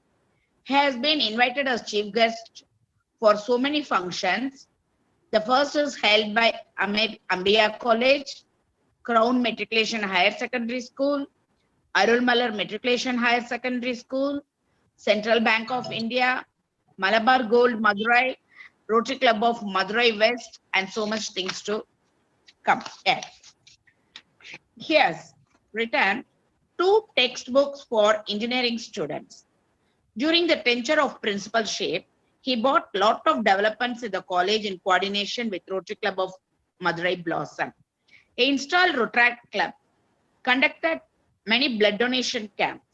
He has been invited as chief guest for so many functions. The first is held by Ahmed Ambiya College, Crown Matriculation Higher Secondary School, Arul Malar Matriculation Higher Secondary School, Central Bank of India, Malabar Gold Madurai, Rotary Club of Madurai West, and so much things to come. Yes. He has written 2 textbooks for engineering students. During the tenure of principalship, he brought a lot of developments in the college in coordination with Rotary Club of Madurai Blossom. He installed Rotary Club, conducted many blood donation camps,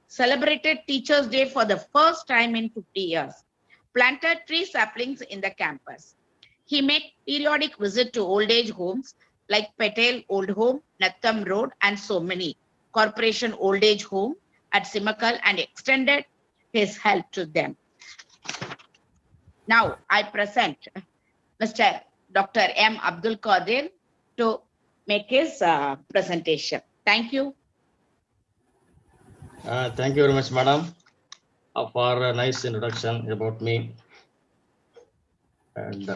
celebrated Teachers' Day for the first time in 50 years, planted tree saplings in the campus. He made periodic visit to old age homes like Patel Old Home, Natham Road, and so many, Corporation Old Age Home at Simakal, and extended his help to them. Now I present Mr. Dr. M. Abdul Kader to make his presentation. Thank you. Thank you very much, madam, for a nice introduction about me. And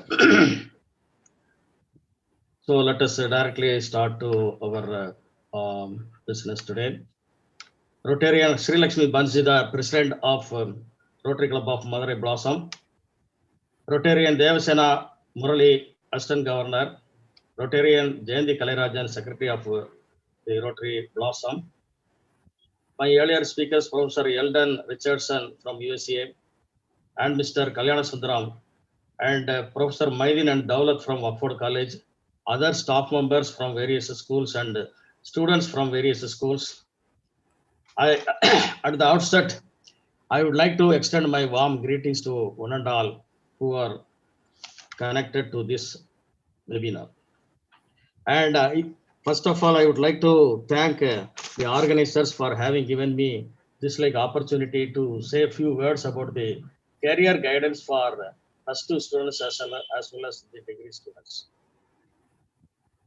so let us directly start to our business today. Rotarian Sri Lakshmi Bansida, President of Rotary Club of Madurai Blossom. Rotarian Devasena Murali, Assistant Governor. Rotarian Jayanti Kalirajan, Secretary of the Rotary Blossom. My earlier speakers, Professor Eldon Richardson from USA, and Mr. Kalyana Sundaram, and Professor Maidin and Dawlat from Oxford College, other staff members from various schools and students from various schools. At the outset, I would like to extend my warm greetings to one and all who are connected to this webinar. And first of all, I would like to thank the organizers for having given me this opportunity to say a few words about the career guidance for +2 students as well as the degree students.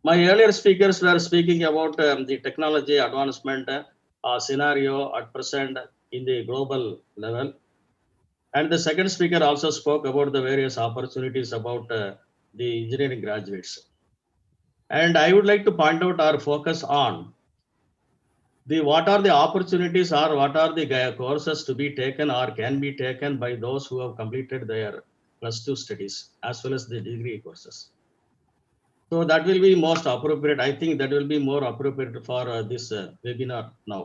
My earlier speakers were speaking about the technology advancement scenario at present in the global level. And the second speaker also spoke about the various opportunities about the engineering graduates. And I would like to point out our focus on what are the opportunities or what are the courses to be taken or can be taken by those who have completed their +2 studies as well as the degree courses. So that will be most appropriate. I think that will be more appropriate for this webinar now.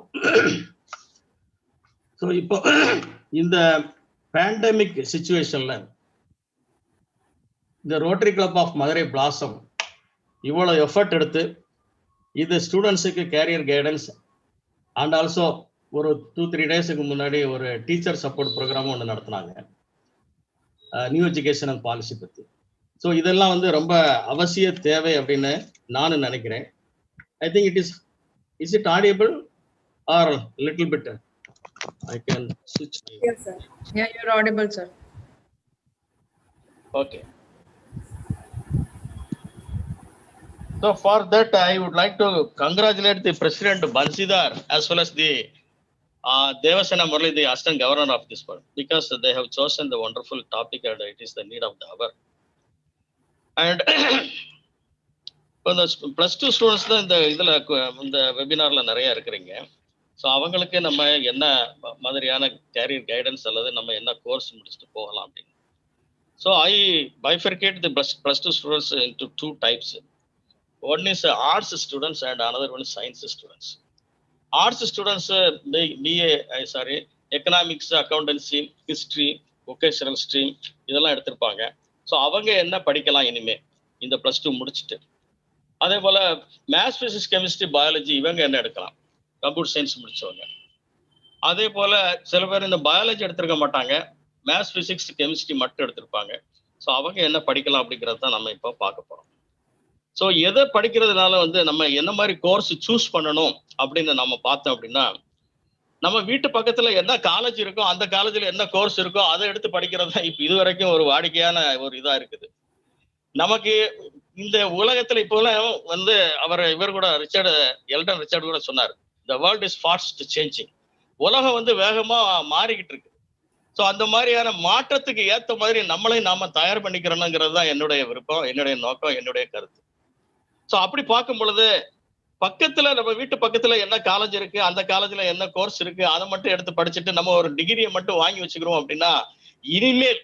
So in the pandemic situation, the Rotary Club of Madurai Blossom, இவ்வளவு effort எடுத்து இது ஸ்டூடெண்ட்ஸுக்கு carrier guidance and also ஒரு 2-3 டேஸுக்கு முன்னாடி ஒரு teacher support ப்ரோக்ராமும் ஒன்று நடத்தினாங்க நியூ எஜுகேஷன் அண்ட் பாலிசி பற்றி. ஸோ இதெல்லாம் வந்து ரொம்ப அவசிய தேவை அப்படின்னு நானும் நினைக்கிறேன். I think is it audible or little bit I can ஸ்விட்ச். Yes, sir. Yeah, you're audible, sir. Okay. So for that, I would like to congratulate the President Bansidhar as well as the Devasena Murali, the Assistant Governor of this world, because they have chosen the wonderful topic and it is the need of the hour. And for the +2 students, இந்த வெபினார்ல நிறைய இருக்கிறீங்க. So அவங்களுக்கு நம்ம என்ன மாதிரியான carrier guidance அல்லது நம்ம என்ன கோர்ஸ் முடிச்சுட்டு போகலாம் அப்படின்னு. So I bifurcate the +2 students into 2 types. One is arts students and another one is science students. Arts students economics, accountancy, history, vocational stream இதெல்லாம் எடுத்திருப்பாங்க. ஸோ அவங்க என்ன படிக்கலாம் இனிமே இந்த +2 முடிச்சுட்டு. அதே போல மேத்ஸ், பிசிக்ஸ், கெமிஸ்ட்ரி, பயாலஜி இவங்க என்ன எடுக்கலாம், கம்ப்யூட்டர் சயின்ஸ் முடிச்சவங்க. அதே போல சில பேர் இந்த பயாலஜி எடுத்திருக்க மாட்டாங்க, மேத்ஸ், பிசிக்ஸ், கெமிஸ்ட்ரி மட்டும் எடுத்திருப்பாங்க. ஸோ அவங்க என்ன படிக்கலாம் அப்படிங்கிறது தான் நம்ம இப்போ பார்க்க போறோம். ஸோ எதை படிக்கிறதுனால வந்து நம்ம என்ன மாதிரி கோர்ஸ் சூஸ் பண்ணணும் அப்படின்னு நம்ம பார்த்தோம் அப்படின்னா, நம்ம வீட்டு பக்கத்துல என்ன காலேஜ் இருக்கோ அந்த காலேஜ்ல என்ன கோர்ஸ் இருக்கோ அதை எடுத்து படிக்கிறது தான் இப்போ இது வரைக்கும் ஒரு வாடிக்கையான ஒரு இதா இருக்குது. நமக்கு இந்த உலகத்துல இப்போ வந்து இவர் கூட எல்டன் ரிச்சர்ட் கூட சொன்னார், the world is fast changing. உலகம் வந்து வேகமா மாறிக்கிட்டு இருக்கு. ஸோ அந்த மாதிரியான மாற்றத்துக்கு ஏற்ற மாதிரி நம்மளையும் நாம தயார் பண்ணிக்கிறோம்ங்கிறது தான் என்னுடைய விருப்பம், என்னுடைய நோக்கம், என்னுடைய கருத்து. ஸோ அப்படி பார்க்கும் பொழுது பக்கத்துல நம்ம வீட்டு பக்கத்துல என்ன காலேஜ் இருக்கு, அந்த காலேஜ்ல என்ன கோர்ஸ் இருக்கு, அதை மட்டும் எடுத்து படிச்சுட்டு நம்ம ஒரு டிகிரியை மட்டும் வாங்கி வச்சுக்கிறோம் அப்படின்னா இனிமேல்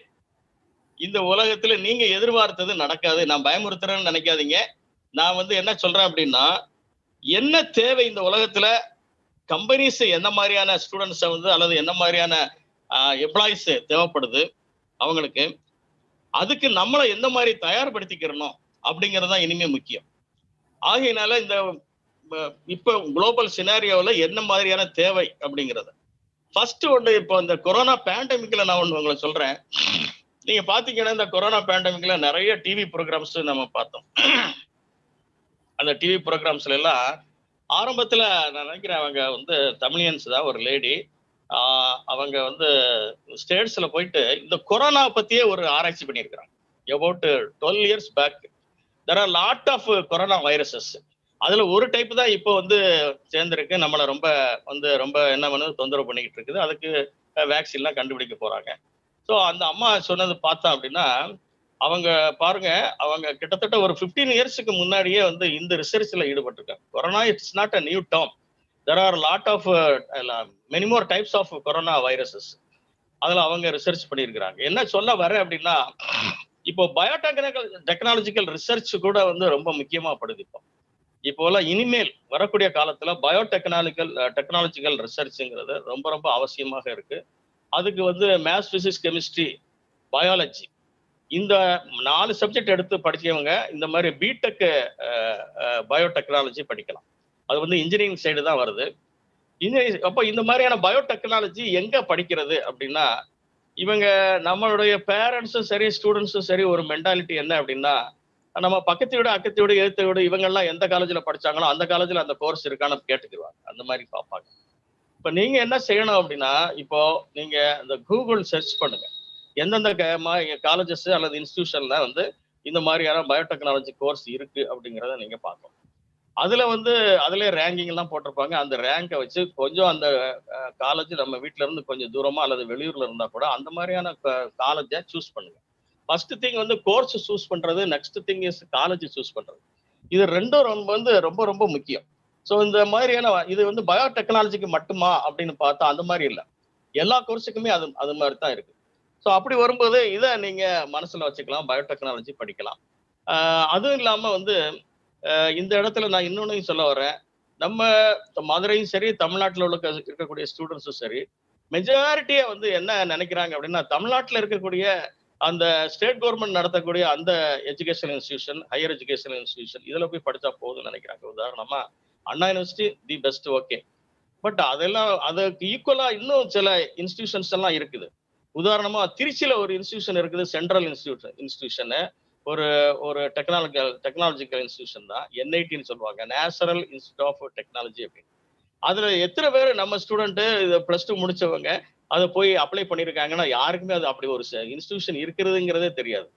இந்த உலகத்துல நீங்க எதிர்பார்த்தது நடக்காது. நான் பயமுறுத்துறேன்னு நினைக்காதீங்க. நான் வந்து என்ன சொல்றேன் அப்படின்னா, என்ன தேவை இந்த உலகத்துல, கம்பெனிஸ் என்ன மாதிரியான ஸ்டூடெண்ட்ஸை வந்து அல்லது என்ன மாதிரியான எம்ப்ளாயிஸ் தேவைப்படுது அவங்களுக்கு, அதுக்கு நம்மளை எந்த மாதிரி தயார்படுத்திக்கிறணும் அப்படிங்கிறது தான் இனிமே முக்கியம். ஆகையினால இந்த இப்போ குளோபல் சினாரியோவில் என்ன மாதிரியான தேவை அப்படிங்கிறத ஃபர்ஸ்ட் ஒன்று, இப்போ இந்த கொரோனா பேண்டமிக்ல நான் ஒன்று உங்களை சொல்றேன். நீங்க பாத்தீங்கன்னா இந்த கொரோனா பேண்டமிக்ல நிறைய டிவி ப்ரோக்ராம்ஸ் நம்ம பார்த்தோம். அந்த டிவி ப்ரோக்ராம்ஸ்ல எல்லாம் ஆரம்பத்துல நான் நினைக்கிறேன் அவங்க வந்து தமிழியன்ஸ் தான், ஒரு லேடி, அவங்க வந்து ஸ்டேட்ஸ்ல போயிட்டு இந்த கொரோனா பத்தியே ஒரு ஆராய்ச்சி பண்ணியிருக்கிறாங்க. About 12 years back there are lot of corona viruses. அதுல ஒரு டைப் தான் இப்போ வந்து சேர்ந்திருக்கு, நம்மளை ரொம்ப என்ன பண்ணுது, தொந்தரவு பண்ணிக்கிட்டு இருக்குது. அதுக்கு வேக்சின்லாம் கண்டுபிடிக்க போறாங்க. ஸோ அந்த அம்மா சொன்னது பார்த்தா அப்படின்னா, அவங்க பாருங்க, அவங்க கிட்டத்தட்ட ஒரு 15 yearsக்கு முன்னாடியே வந்து இந்த ரிசர்ச்ல ஈடுபட்டிருக்காங்க. Corona it's not a new term. there are lot of many more types of corona viruses. அதுல அவங்க ரிசர்ச் பண்ணியிருக்கிறாங்க. என்ன சொல்ல வரேன் அப்படின்னா, இப்போ டெக்னாலஜிக்கல் ரிசர்ச் கூட வந்து ரொம்ப முக்கியமா படுது. இப்போ இனிமேல் வரக்கூடிய காலத்துல டெக்னாலஜிக்கல் ரிசர்ச்ங்கிறது ரொம்ப ரொம்ப அவசியமாக இருக்கு. அதுக்கு வந்து மேத்ஸ், பிசிக்ஸ், கெமிஸ்ட்ரி, பயாலஜி இந்த 4 சப்ஜெக்ட் எடுத்து படிச்சவங்க இந்த மாதிரி பிடெக் பயோடெக்னாலஜி படிக்கலாம். அது வந்து இன்ஜினியரிங் சைடு தான் வருது. அப்போ இந்த மாதிரியான பயோடெக்னாலஜி எங்க படிக்கிறது அப்படின்னா, இவங்க நம்மளுடைய பேரண்ட்ஸும் சரி, ஸ்டூடெண்ட்ஸும் சரி, ஒரு மென்டாலிட்டி என்ன அப்படின்னா, நம்ம பக்கத்தை விட அக்கத்தை விட எழுத்தை விட இவங்கெல்லாம் எந்த காலேஜ்ல படிச்சாங்களோ அந்த காலேஜ்ல அந்த கோர்ஸ் இருக்கான்னு கேட்டுக்குவாங்க. அந்த மாதிரி பார்ப்பாங்க. இப்போ நீங்க என்ன செய்யணும் அப்படின்னா, இப்போ நீங்க இந்த கூகுள் சர்ச் பண்ணுங்க, எந்தெந்த காலேஜஸ் அல்லது இன்ஸ்டிடியூஷன்ல வந்து இந்த மாதிரியான பயோடெக்னாலஜி கோர்ஸ் இருக்கு அப்படிங்கிறத நீங்க பார்க்கணும். அதுல ரேங்கிங் எல்லாம் போட்டிருப்பாங்க. அந்த ரேங்கை வச்சு கொஞ்சம் அந்த காலேஜ் நம்ம வீட்ல இருந்து கொஞ்சம் தூரமா அல்லது வெளியூர்ல இருந்தா கூட அந்த மாதிரியான காலேஜை சூஸ் பண்ணுங்க. ஃபர்ஸ்ட் திங் கோர்ஸ் சூஸ் பண்றது, next thing is college choose பண்றது. இது ரெண்டும் ரொம்ப ரொம்ப முக்கியம். ஸோ இந்த மாதிரியான இது பயோடெக்னாலஜிக்கு மட்டுமா அப்படின்னு பார்த்தா அந்த மாதிரி இல்லை. எல்லா கோர்ஸுக்குமே அது மாதிரி தான் இருக்கு. ஸோ அப்படி வரும்போது இதை நீங்க மனசுல வச்சுக்கலாம், பயோடெக்னாலஜி படிக்கலாம். அதுவும் இல்லாம இந்த இடத்துல நான் இன்னொன்னையும் சொல்ல வரேன். நம்ம மதுரையும் சரி, தமிழ்நாட்டில் இருக்கக்கூடிய ஸ்டூடெண்ட்ஸும் சரி, மெஜாரிட்டியா என்ன நினைக்கிறாங்க அப்படின்னா, தமிழ்நாட்டில் இருக்கக்கூடிய அந்த ஸ்டேட் கவர்மெண்ட் நடத்தக்கூடிய அந்த education institution, higher education institution இதுல போய் படிச்சா போதும்னு நினைக்கிறாங்க. உதாரணமா Anna university the best, okay. But அதெல்லாம் அதுக்கு ஈக்குவலா இன்னும் சில இன்ஸ்டிடியூஷன்ஸ் எல்லாம் இருக்குது. உதாரணமா திருச்சியில ஒரு இன்ஸ்டிடியூஷன் இருக்குது, சென்ட்ரல் இன்ஸ்டிடியூஷன். ஒரு டெக்னாலஜிக்கல் இன்ஸ்டிடியூஷன் தான், NITன்னு சொல்லுவாங்க, நேஷனல் இன்ஸ்டிடியூட் ஆஃப் டெக்னாலஜி அப்படின்னு. அதுல எத்தனை பேர் நம்ம ஸ்டூடெண்ட் இதை +2 முடிச்சவங்க அதை போய் அப்ளை பண்ணியிருக்காங்கன்னா யாருக்குமே அது அப்படி ஒரு இன்ஸ்டிடியூஷன் இருக்கிறதுங்கிறதே தெரியாது.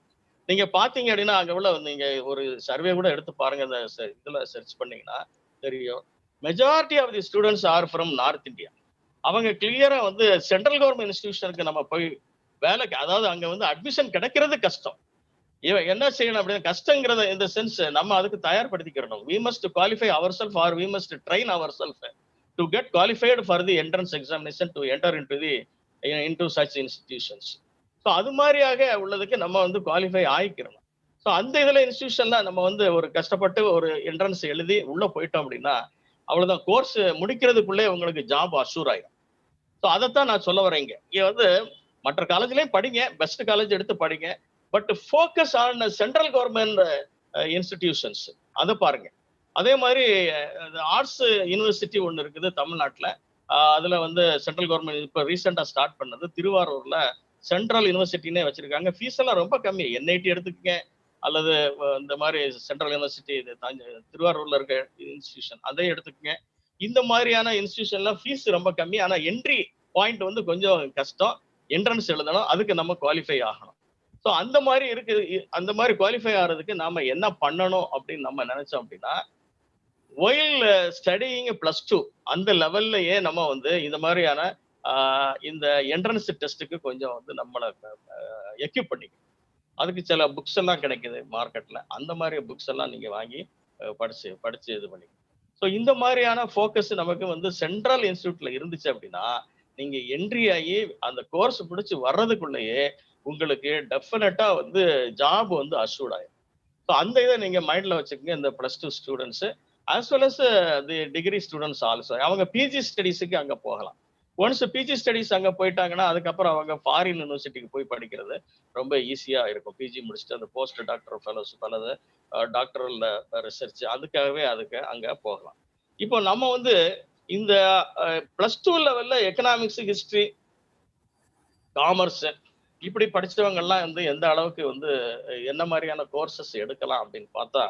நீங்க பாத்தீங்க அப்படின்னா அங்க உள்ள நீங்க ஒரு சர்வே கூட எடுத்து பாருங்க, இந்த இதுல சர்ச் பண்ணீங்கன்னா தெரியும். Majority of the students are from North India. அவங்க கிளியரா சென்ட்ரல் கவர்மெண்ட் இன்ஸ்டிடியூஷனுக்கு நம்ம போய் வேலைக்கு, அதாவது அங்க அட்மிஷன் கிடைக்கிறது கஷ்டம். என்ன செய்யணும் அப்படின்னா, கஷ்டங்கிறத இந்த சென்ஸ் நம்ம அதுக்கு தயார்படுத்திக்கிறோம். we must qualify ourselves or we must train ourselves to get qualified for the entrance examination to enter into such institutions. So அது மாதிரியாக உள்ளதுக்கு நம்ம குவாலிஃபை ஆகிக்கிறோம். ஸோ அந்த இதுல இன்ஸ்டிடியூஷன்ல நம்ம ஒரு கஷ்டப்பட்டு ஒரு என்ட்ரன்ஸ் எழுதி உள்ள போயிட்டோம் அப்படின்னா அவ்வளவுதான், கோர்ஸ் முடிக்கிறதுக்குள்ளே உங்களுக்கு ஜாப் அஷூர் ஆயிடும். ஸோ அதைத்தான் நான் சொல்ல வரேங்க. இங்க மற்ற காலேஜ்லயும் படிங்க, பெஸ்ட் காலேஜ் எடுத்து படிங்க, but focus on central government institutions அதை பாருங்க. அதே மாதிரி ஆர்ட்ஸ் யூனிவர்சிட்டி ஒன்று இருக்குது தமிழ்நாட்டில். அதுல சென்ட்ரல் கவர்மெண்ட் இப்போ ரீசெண்டா ஸ்டார்ட் பண்ணது திருவாரூர்ல சென்ட்ரல் யூனிவர்சிட்டினே வச்சிருக்காங்க. ஃபீஸ் எல்லாம் ரொம்ப கம்மி. NIT எடுத்துக்கங்க அல்லது இந்த மாதிரி சென்ட்ரல் யூனிவர்சிட்டி திருவாரூர்ல இருக்க இன்ஸ்டிடியூஷன் அதை எடுத்துக்கங்க. இந்த மாதிரியான இன்ஸ்டிடியூஷன்ல ஃபீஸ் ரொம்ப கம்மி, ஆனா என்ட்ரி பாயிண்ட் கொஞ்சம் கஷ்டம். என்ட்ரன்ஸ் எழுதணும், அதுக்கு நம்ம குவாலிஃபை ஆகணும். ஸோ அந்த மாதிரி இருக்குது. அந்த மாதிரி குவாலிஃபை ஆகிறதுக்கு நாம என்ன பண்ணணும் அப்படின்னு நம்ம நினைச்சோம் அப்படின்னா, ஒயில் ஸ்டடியிங் +2 அந்த லெவல்லையே நம்ம இந்த மாதிரியான இந்த என்ட்ரன்ஸ் டெஸ்ட்டுக்கு கொஞ்சம் நம்மளை எக்யூப் பண்ணிக்கணும். அதுக்கு சில புக்ஸ் எல்லாம் கிடைக்குது மார்க்கெட்ல, அந்த மாதிரி புக்ஸ் எல்லாம் நீங்க வாங்கி படிச்சு இது பண்ணிக்கணும். ஸோ இந்த மாதிரியான ஃபோக்கஸ் நமக்கு சென்ட்ரல் இன்ஸ்டிடியூட்ல இருந்துச்சு அப்படின்னா, நீங்க என்ட்ரி ஆகி அந்த கோர்ஸ் பிடிச்சி வர்றதுக்குள்ளேயே உங்களுக்கு டெஃபினட்டா ஜாப் அஷ்யூர்ட் ஆயிடும். ஸோ அந்த இதை நீங்க மைண்ட்ல வச்சுக்கோங்க. இந்த +2 students as well as the degree students also, அவங்க பிஜி ஸ்டடிஸுக்கு அங்க போகலாம். ஒன்ஸ் பிஜி ஸ்டடிஸ் அங்க போயிட்டாங்கன்னா அதுக்கப்புறம் அவங்க ஃபாரின் யூனிவர்சிட்டிக்கு போய் படிக்கிறது ரொம்ப ஈஸியா இருக்கும். பிஜி முடிச்சுட்டு அந்த போஸ்ட் டாக்டர் ஃபெலோஷிப் அல்லது டாக்டரல் ரிசர்ச் அதுக்காகவே அங்க போகலாம். இப்போ நம்ம இந்த +2 லெவல்ல எக்கனாமிக்ஸ், ஹிஸ்டரி, காமர்ஸ் இப்படி படிச்சவங்க எல்லாம் எந்த அளவுக்கு என்ன மாதிரியான கோர்சஸ் எடுக்கலாம் அப்படின்னு பார்த்தா,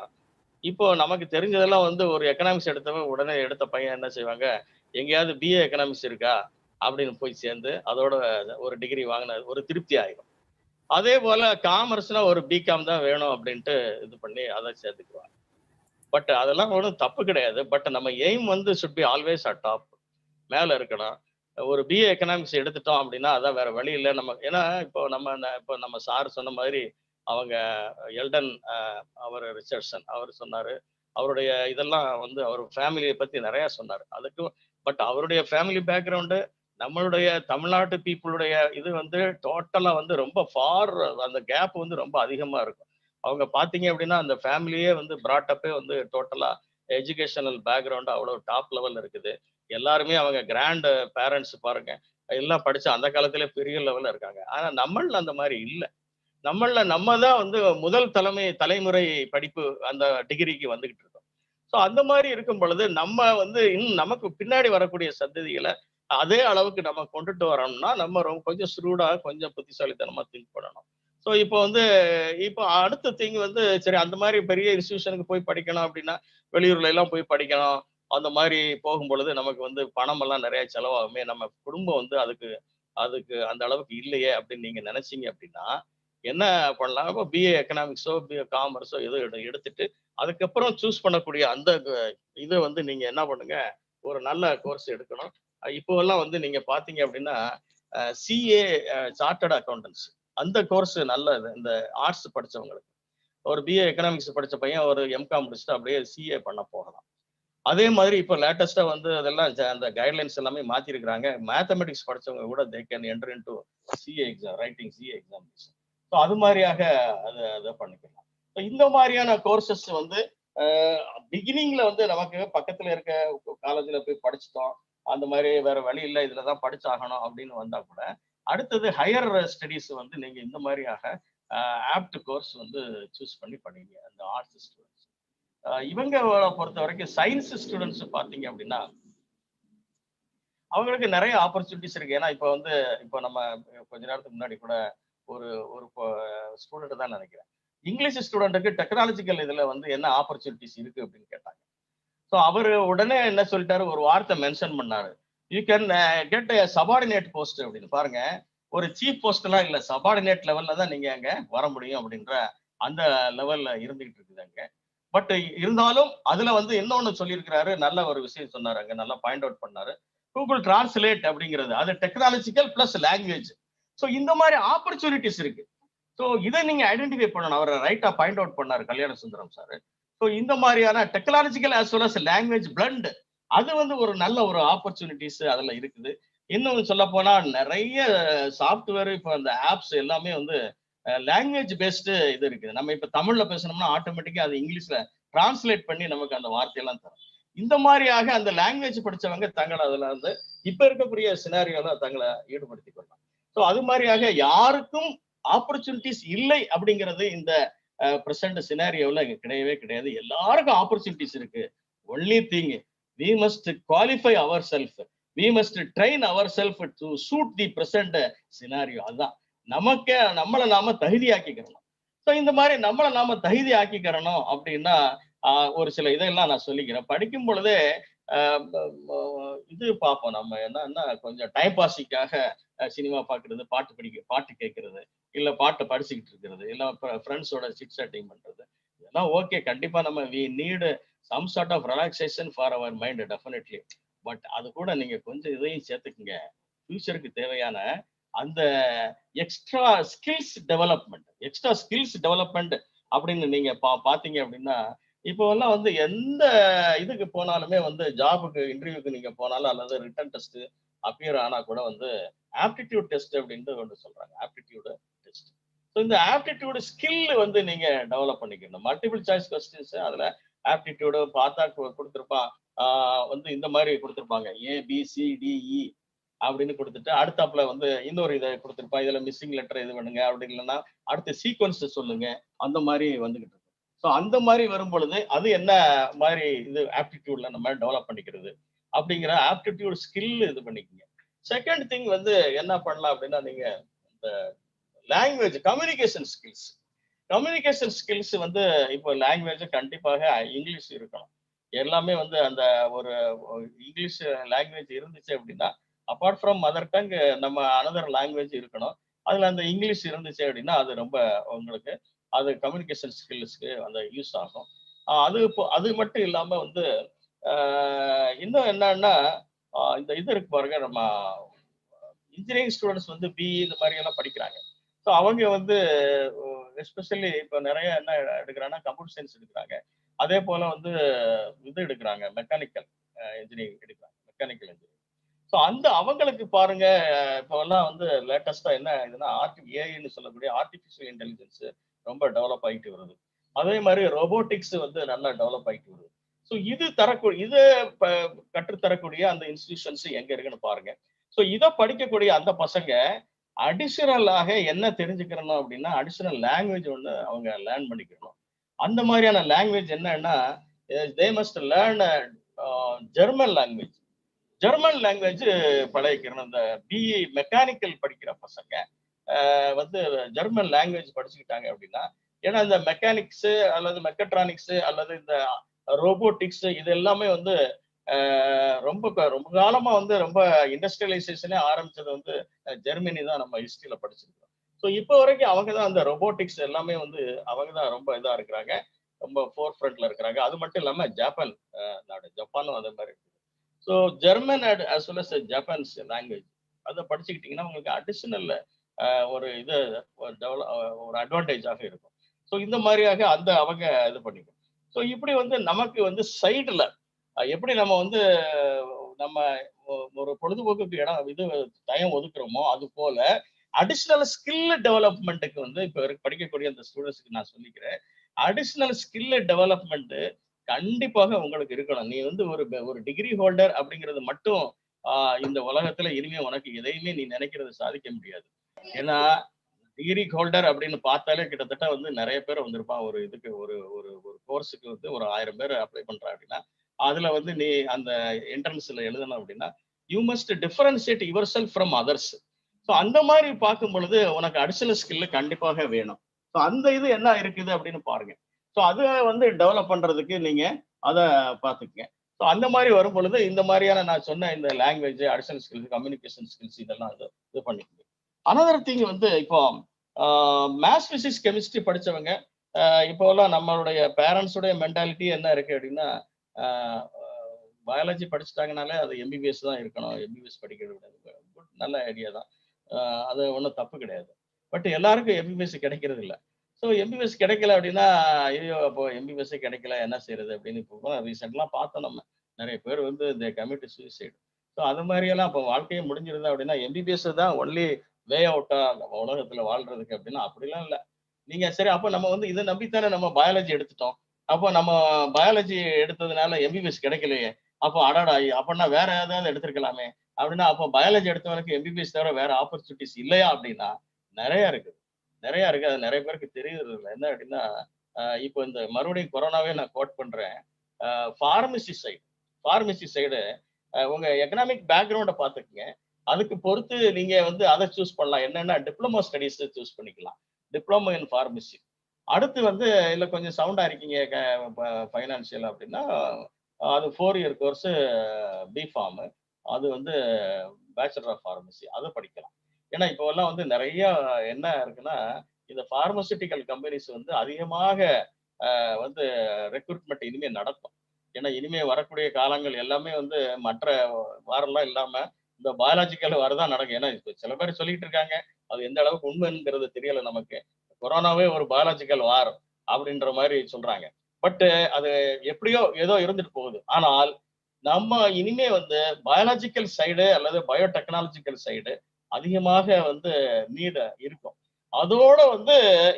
இப்போ நமக்கு தெரிஞ்சதெல்லாம் ஒரு எக்கனாமிக்ஸ் எடுத்தவங்க உடனே எடுத்த பையன் என்ன செய்வாங்க, எங்கேயாவது BA எக்கனாமிக்ஸ் இருக்கா அப்படின்னு போய் சேர்ந்து அதோட ஒரு டிகிரி வாங்கின ஒரு திருப்தி ஆயிடும். அதே போல காமர்ஸ்னா ஒரு BCom தான் வேணும் அப்படின்ட்டு இது பண்ணி அதை சேர்த்துக்குவாங்க. பட் அதெல்லாம் ஒன்றும் தப்பு கிடையாது. பட் நம்ம aim should be always at top, மேல இருக்கணும். ஒரு BA எக்கனாமிக்ஸ் எடுத்துட்டோம் அப்படின்னா அதான் வேற வழி இல்லை நம்ம. ஏன்னா இப்போ நம்ம சார் சொன்ன மாதிரி அவங்க எல்டன் அவர் ரிச்சர்ட்சன் அவர் சொன்னாரு, அவருடைய இதெல்லாம் அவர் ஃபேமிலியை பத்தி நிறைய சொன்னார். அதுக்கு பட் அவருடைய ஃபேமிலி பேக்ரவுண்டு நம்மளுடைய தமிழ்நாட்டு பீப்புளுடைய இது டோட்டலா ரொம்ப ஃபார், அந்த கேப் ரொம்ப அதிகமா இருக்கும். அவங்க பாத்தீங்க அப்படின்னா அந்த ஃபேமிலியே பிராட்டப்பே டோட்டலா எஜுகேஷனல் பேக்ரவுண்ட் அவ்வளவு டாப் லெவல்ல இருக்குது. எல்லாருமே அவங்க கிராண்ட் பேரண்ட்ஸ் பாருங்க, எல்லாம் படிச்சு அந்த காலத்திலே பெரிய லெவல்ல இருக்காங்க. ஆனா நம்மள அந்த மாதிரி இல்லை. நம்ம தான் முதல் தலைமுறை படிப்பு அந்த டிகிரிக்கு வந்துகிட்டு இருக்கோம். ஸோ அந்த மாதிரி இருக்கும் பொழுது நம்ம இன்னும் நமக்கு பின்னாடி வரக்கூடிய சந்ததிகளை அதே அளவுக்கு நம்ம கொண்டுட்டு வரணும்னா நம்ம கொஞ்சம் ஸ்ரூடா கொஞ்சம் புத்திசாலித்தனமா திங்க் பண்ணணும். ஸோ இப்போ அடுத்த திங் சரி அந்த மாதிரி பெரிய இன்ஸ்டிடியூஷனுக்கு போய் படிக்கணும் அப்படின்னா வெளியூர்ல எல்லாம் போய் படிக்கணும். அந்த மாதிரி போகும் பொழுது நமக்கு பணம் எல்லாம் நிறைய செலவாகுமே, நம்ம குடும்பம் அதுக்கு அந்த அளவுக்கு இல்லையே அப்படின்னு நீங்க நினைச்சீங்க அப்படின்னா, என்ன பண்ணலாம், இப்போ பிஏ எக்கனாமிக்ஸோ பிஏ காமர்ஸோ ஏதோ எடுத்துட்டு அதுக்கப்புறம் சூஸ் பண்ணக்கூடிய அந்த இதை வந்து நீங்க என்ன பண்ணுங்க, ஒரு நல்ல கோர்ஸ் எடுக்கணும். இப்போ எல்லாம் வந்து நீங்க பாத்தீங்க அப்படின்னா சிஏ சார்ட்டர்ட் அக்கௌண்டன்ஸ் அந்த கோர்ஸ் நல்லது. இந்த ஆர்ட்ஸ் படிச்சவங்களுக்கு ஒரு பிஏ எக்கனாமிக்ஸ் படிச்ச பையன் ஒரு எம்காம் முடிச்சுட்டு அப்படியே சிஏ பண்ண போகலாம். அதே மாதிரி இப்போ லேட்டஸ்டா வந்து அதெல்லாம் அந்த கைட்லைன்ஸ் எல்லாமே மாத்திருக்கிறாங்க. மேத்தமெட்டிக்ஸ் படிச்சவங்க கூட they can enter into CA exam, writing CA examination. So அது மாதிரியாக அதை பண்ணிக்கலாம். ஸோ இந்த மாதிரியான கோர்சஸ் வந்து பிகினிங்ல வந்து நமக்கு பக்கத்துல இருக்க காலேஜ்ல போய் படிச்சுட்டோம், அந்த மாதிரி வேற வழி இல்லை, இதுலதான் படிச்சாகணும் அப்படின்னு வந்தா கூட அடுத்தது ஹையர் ஸ்டடீஸ் வந்து நீங்க இந்த மாதிரியாக ஆப்ட் கோர்ஸ் வந்து சூஸ் பண்ணி பண்ணீங்க. அந்த ஆர்ட்ஸ் ஸ்டூடெண்ட்ஸ் இவங்க பொறுத்த வரைக்கும் சயின்ஸ் ஸ்டூடெண்ட்ஸ் பாத்தீங்க அப்படின்னா அவங்களுக்கு நிறைய ஆப்பர்ச்சுனிட்டிஸ் இருக்கு. ஏன்னா இப்போ வந்து இப்போ நம்ம கொஞ்ச நேரத்துக்கு முன்னாடி கூட ஒரு ஒரு ஸ்டூடெண்ட் தான் நினைக்கிறேன், இங்கிலீஷ் ஸ்டூடெண்ட்டுக்கு டெக்னாலஜிக்கல் இதுல வந்து என்ன ஆப்பர்ச்சுனிட்டிஸ் இருக்கு அப்படின்னு கேட்டாங்க. ஸோ அவர் உடனே என்ன சொல்லிட்டாரு, ஒரு வார்த்தை மென்ஷன் பண்ணாரு, you can get subordinate post அப்படின்னு. பாருங்க, ஒரு சீஃப் போஸ்ட் எல்லாம் இல்ல, சபார்டினேட் லெவல்ல தான் நீங்க அங்க வர முடியும் அப்படின்ற அந்த லெவல்ல இருந்துகிட்டு இருக்குது அங்க. பட் இருந்தாலும் அதுல வந்து இன்னொன்னு சொல்லியிருக்கிறாரு, நல்ல ஒரு விஷயம் சொன்னாரு அங்க, நல்லா பாயிண்ட் அவுட் பண்ணாரு. கூகுள் டிரான்ஸ்லேட் அப்படிங்கிறது அது டெக்னாலஜிக்கல் பிளஸ் லாங்குவேஜ். ஸோ இந்த மாதிரி ஆப்பர்ச்சுனிட்டிஸ் இருக்கு. ஸோ இதை நீங்க ஐடென்டிஃபை பண்ணணும். அவர் ரைட்டா பாயிண்ட் அவுட் பண்ணாரு கல்யாண சுந்தரம் சார். ஸோ இந்த மாதிரியான technological as well as language blend அது வந்து ஒரு நல்ல ஒரு ஆப்பர்ச்சுனிட்டிஸ் அதுல இருக்குது. இன்னும் சொல்ல போனா நிறைய சாஃப்ட்வேர் இப்போ அந்த ஆப்ஸ் எல்லாமே வந்து லாங்குவேஜ் பேஸ்டு இது இருக்குது. நம்ம இப்ப தமிழ்ல பேசணும்னா ஆட்டோமேட்டிக்கா அது இங்கிலீஷ்ல டிரான்ஸ்லேட் பண்ணி நமக்கு அந்த வார்த்தையெல்லாம் தரும். இந்த மாதிரியாக அந்த லாங்குவேஜ் படிச்சவங்க தங்களை அதுல வந்து இப்ப இருக்கக்கூடிய சினாரியோல தங்களை ஈடுபடுத்திக் கொள்ளலாம். ஸோ அது மாதிரியாக யாருக்கும் ஆப்பர்ச்சுனிட்டிஸ் இல்லை அப்படிங்கிறது இந்த பிரசன்ட் சினாரியோல கிடையவே கிடையாது. எல்லாருக்கும் ஆப்பர்ச்சுனிட்டிஸ் இருக்கு. Only thing we must qualify ourselves, we must train ourselves to suit the present scenario. அதான் நமக்கு நம்மளை நாம தகுதியாக்கிக்கிறணும். ஸோ இந்த மாதிரி நம்மளை நாம தகுதி ஆக்கிக்கிறணும் அப்படின்னா ஒரு சில இதெல்லாம் நான் சொல்லிக்கிறேன். படிக்கும் பொழுதே இது பார்ப்போம் நம்ம என்னன்னா, கொஞ்சம் டைம் பாஸிக்காக சினிமா பார்க்கறது, பாட்டு கேட்கறது, இல்ல பாட்டை படிச்சுக்கிட்டு இருக்கிறது, இல்ல ஃப்ரெண்ட்ஸோட சிட் சாட்டிங் பண்றது, இதெல்லாம் ஓகே. கண்டிப்பா நம்ம we need some sort of relaxation for our mind definitely. But அது கூட நீங்க கொஞ்சம் இதையும் சேர்த்துக்குங்க. ஃபியூச்சருக்கு தேவையான அந்த எக்ஸ்ட்ரா ஸ்கில்ஸ் டெவலப்மெண்ட் அப்படின்னு நீங்க பாத்தீங்க அப்படின்னா, இப்போ எல்லாம் வந்து எந்த இதுக்கு போனாலுமே வந்து ஜாபுக்கு இன்டர்வியூக்கு நீங்க போனாலும் அல்லது ரிட்டன் டெஸ்ட் அப்பியர் ஆனா கூட வந்து ஆப்டிடியூட் டெஸ்ட் அப்படின்ட்டு ஒன்று சொல்றாங்க, ஆப்டிடியூட் டெஸ்ட். ஸோ இந்த ஆப்டிடியூட் ஸ்கில் வந்து நீங்க டெவலப் பண்ணிக்கணும். மல்டிபிள் சாய்ஸ் கொஸ்டின்ஸ் அதுல ஆப்டிடியூடு பார்த்தா கொடுத்துருப்பான் வந்து இந்த மாதிரி கொடுத்துருப்பாங்க, ABCDE அப்படின்னு கொடுத்துட்டு அடுத்தாப்புல வந்து இன்னொரு இதை கொடுத்துருப்பான், இதுல மிஸ்ஸிங் லெட்டர் இது பண்ணுங்க, அப்படி இல்லைன்னா அடுத்த சீக்வன்ஸ் சொல்லுங்க, அந்த மாதிரி வந்துகிட்டு இருக்கு. ஸோ அந்த மாதிரி வரும் பொழுது அது என்ன மாதிரி இது ஆப்டிடியூட்ல நம்ம டெவலப் பண்ணிக்கிறது அப்படிங்கிற ஆப்டிடியூட் ஸ்கில் இது பண்ணிக்கோங்க. செகண்ட் திங் வந்து என்ன பண்ணலாம் அப்படின்னா, நீங்க இந்த லாங்குவேஜ் கம்யூனிகேஷன் ஸ்கில்ஸ் வந்து இப்போ லாங்குவேஜ் கண்டிப்பாக இங்கிலீஷ் இருக்கணும். எல்லாமே வந்து அந்த ஒரு இங்கிலீஷ் லாங்குவேஜ் இருந்துச்சு அப்படின்னா, அப்பார்ட் ஃப்ரம் மதர் டங் நம்ம அனதர் லாங்குவேஜ் இருக்கணும். அதுல அந்த இங்கிலீஷ் இருந்துச்சு அப்படின்னா அது ரொம்ப உங்களுக்கு அது கம்யூனிகேஷன் ஸ்கில்ஸ்க்கு அந்த யூஸ் ஆகும். அது மட்டும் இல்லாம வந்து இன்னும் என்னன்னா, இந்த இது இருக்கு பாருங்க, நம்ம இன்ஜினியரிங் ஸ்டூடெண்ட்ஸ் வந்து பிஇ இந்த மாதிரி எல்லாம் படிக்கிறாங்க. ஸோ அவங்க வந்து எஸ்பெஷலி இப்போ நிறைய என்ன எடுக்கிறாங்கன்னா கம்ப்யூட்டர் சயின்ஸ் எடுக்கிறாங்க. அதே போல வந்து இது எடுக்கிறாங்க, மெக்கானிக்கல் இன்ஜினியரிங் எடுக்கிறாங்க, மெக்கானிக்கல் இன்ஜினியரிங். ஸோ அந்த அவங்களுக்கு பாருங்க இப்போ எல்லாம் வந்து லேட்டஸ்டா என்ன இதுன்னா ஏஐன்னு சொல்லக்கூடிய ஆர்டிஃபிஷியல் இன்டெலிஜென்ஸ் ரொம்ப டெவலப் ஆகிட்டு வருது. அதே மாதிரி ரோபோட்டிக்ஸ் வந்து நல்லா டெவலப் ஆகிட்டு வருது. ஸோ இது கற்றுத்தரக்கூடிய அந்த இன்ஸ்டிடியூஷன்ஸ் எங்க இருக்குன்னு பாருங்க. ஸோ இதை படிக்கக்கூடிய அந்த பசங்க அடிஷனலாக என்ன தெரிஞ்சுக்கிறணும் அப்படின்னா, அடிஷனல் லாங்குவேஜ் ஒன்று அவங்க லேர்ன் பண்ணிக்கணும். அந்த மாதிரியான லாங்குவேஜ் என்னன்னா, they must learn German language பழகிக்கிறணும். இந்த பிஇ மெக்கானிக்கல் படிக்கிற பசங்க வந்து ஜெர்மன் லாங்குவேஜ் படிச்சுக்கிட்டாங்க அப்படின்னா, ஏன்னா இந்த மெக்கானிக்ஸ் அல்லது மெக்கட்ரானிக்ஸ் அல்லது இந்த ரோபோட்டிக்ஸ் இது எல்லாமே வந்து ரொம்ப காலமா வந்து ரொம்ப இண்டஸ்ட்ரியலைசேஷனே ஆரம்பிச்சது வந்து ஜெர்மனி தான் நம்ம ஹிஸ்டரியில படிச்சிருக்கோம். ஸோ இப்போ வரைக்கும் அவங்க தான் அந்த ரொபோட்டிக்ஸ் எல்லாமே வந்து அவங்க தான் ரொம்ப இதாக இருக்கிறாங்க, ரொம்ப ஃபோர் ஃப்ரண்ட்ல இருக்கிறாங்க. அது மட்டும் இல்லாமல் ஜப்பான் நாடு, ஜப்பானும் அதே மாதிரி இருக்குது. So German as well as Japanese language அதை படிச்சுக்கிட்டிங்கன்னா உங்களுக்கு அடிஷனல் ஒரு இது ஒரு அட்வான்டேஜாக இருக்கும். ஸோ இந்த மாதிரியாக அந்த அவங்க இது பண்ணிக்கும். ஸோ இப்படி வந்து நமக்கு வந்து சைடில் எப்படி நம்ம வந்து நம்ம ஒரு பொழுதுபோக்குக்கு இடம் இது டைம் ஒதுக்குறோமோ அது போல அடிஷ்னல் ஸ்கில் டெவலப்மெண்ட்டுக்கு வந்து இப்போ படிக்கக்கூடிய அந்த ஸ்டூடெண்ட்ஸ்க்கு நான் சொல்லிக்கிறேன், அடிஷ்னல் ஸ்கில் டெவலப்மெண்ட் கண்டிப்பாக உங்களுக்கு இருக்கணும். நீ வந்து ஒரு டிகிரி ஹோல்டர் அப்படிங்கிறது மட்டும் இந்த உலகத்துல இனிமே உனக்கு எதையுமே நீ நினைக்கிறது சாதிக்க முடியாது. ஏன்னா டிகிரி ஹோல்டர் அப்படின்னு பார்த்தாலே கிட்டத்தட்ட வந்து நிறைய பேர் வந்திருப்பான். ஒரு இதுக்கு ஒரு ஒரு ஒரு கோர்ஸுக்கு வந்து ஒரு 1000 பேர் அப்ளை பண்றா அப்படின்னா அதுல வந்து நீ அந்த என்ட்ரன்ஸ்ல எழுதணும் அப்படின்னா you must differentiate your self from others. So அந்த மாதிரி பார்க்கும் பொழுது உனக்கு அடிஷனல் ஸ்கில் கண்டிப்பாக வேணும். ஸோ அந்த இது என்ன இருக்குது அப்படின்னு பாருங்க. ஸோ அதை வந்து டெவலப் பண்றதுக்கு நீங்க அதை பார்த்துக்குங்க. ஸோ அந்த மாதிரி வரும் பொழுது இந்த மாதிரியான நான் சொன்ன இந்த language, additional skills, communication skills இதெல்லாம் இது பண்ணிக்கோங்க. அனதர் திங் வந்து இப்போ மேத்ஸ், பிசிக்ஸ், கெமிஸ்ட்ரி படிச்சவங்க இப்போலாம் நம்மளுடைய பேரண்ட்ஸுடைய மென்டாலிட்டி என்ன இருக்கு அப்படின்னா பயாலஜி படிச்சுட்டாங்கனாலே அது எம்பிபிஎஸ் தான் இருக்கணும், எம்பிபிஎஸ் படிக்கிறது கிடையாது. குட், நல்ல ஐடியா தான், அது ஒன்றும் தப்பு கிடையாது. பட் எல்லாருக்கும் எம்பிபிஎஸ் கிடைக்கிறது இல்லை. ஸோ எம்பிபிஎஸ் கிடைக்கல அப்படின்னா ஐயோ அப்போ எம்பிபிஎஸ் கிடைக்கல என்ன செய்யறது அப்படின்னு இப்போ ரீசெண்ட்லாம் பார்த்தோம். நம்ம நிறைய பேர் வந்து இந்த கமிட் சூசைடு. ஸோ அது மாதிரியெல்லாம் இப்போ வாழ்க்கையை முடிஞ்சிருந்தா அப்படின்னா எம்பிபிஎஸ் தான் ஒன்லி வே அவுட்டா நம்ம உலகத்துல வாழ்றதுக்கு அப்படின்னா அப்படிலாம் இல்லை. நீங்க சரி அப்போ நம்ம வந்து இதை நம்பித்தானே நம்ம பயாலஜி எடுத்துட்டோம். அப்போ நம்ம பயாலஜி எடுத்ததுனால எம்பிபிஎஸ் கிடைக்கலையே, அப்போ அடாடா அப்படின்னா வேற ஏதாவது எடுத்திருக்கலாமே அப்படின்னா அப்போ பயாலஜி எடுத்தவனுக்கு எம்பிபிஎஸ் தவிர வேற ஆப்பர்ச்சுனிட்டிஸ் இல்லையா அப்படின்னா நிறைய இருக்குது. அது நிறைய பேருக்கு தெரியுறது இல்லை. என்ன அப்படின்னா இப்போ இந்த மறுபடியும் கொரோனாவே நான் கோட் பண்றேன். ஃபார்மசி சைடு உங்க எக்கனாமிக் பேக்ரவுண்டை பார்த்துக்குங்க. அதுக்கு பொறுத்து நீங்க வந்து அதை சூஸ் பண்ணலாம். என்னன்னா டிப்ளமோ ஸ்டடீஸ் சூஸ் பண்ணிக்கலாம், டிப்ளமோ இன் ஃபார்மசி. அடுத்து வந்து இல்லை கொஞ்சம் சவுண்டா இருக்கீங்க ஃபைனான்சியல் அப்படின்னா அது 4 இயர் கோர்ஸ் பிஃபார்ம், அது வந்து பேச்சுலர் ஆஃப் ஃபார்மசி, அதை படிக்கலாம். ஏன்னா இப்போ எல்லாம் வந்து நிறைய என்ன இருக்குன்னா இந்த பார்மசூட்டிக்கல் கம்பெனிஸ் வந்து அதிகமாக வந்து ரெக்ரூட்மெண்ட் இனிமே நடக்கும். ஏன்னா இனிமே வரக்கூடிய காலங்கள் எல்லாமே வந்து மற்ற வாரெல்லாம் இல்லாம இந்த பயாலஜிக்கல் வாரம் நடக்கும். ஏன்னா இப்போ சில பேர் சொல்லிட்டு இருக்காங்க, அது எந்த அளவுக்கு உண்மைங்கிறது தெரியல நமக்கு. கொரோனாவே ஒரு பயாலஜிக்கல் வார் அப்படின்ற மாதிரி சொல்றாங்க. பட் அது எப்படியோ ஏதோ இருந்துட்டு போகுது. ஆனால் நம்ம இனிமே வந்து பயாலஜிக்கல் சைடு அல்லது பயோடெக்னாலஜிக்கல் சைடு அதிகமாக வந்து நீட் இருக்கும். அதோட வந்து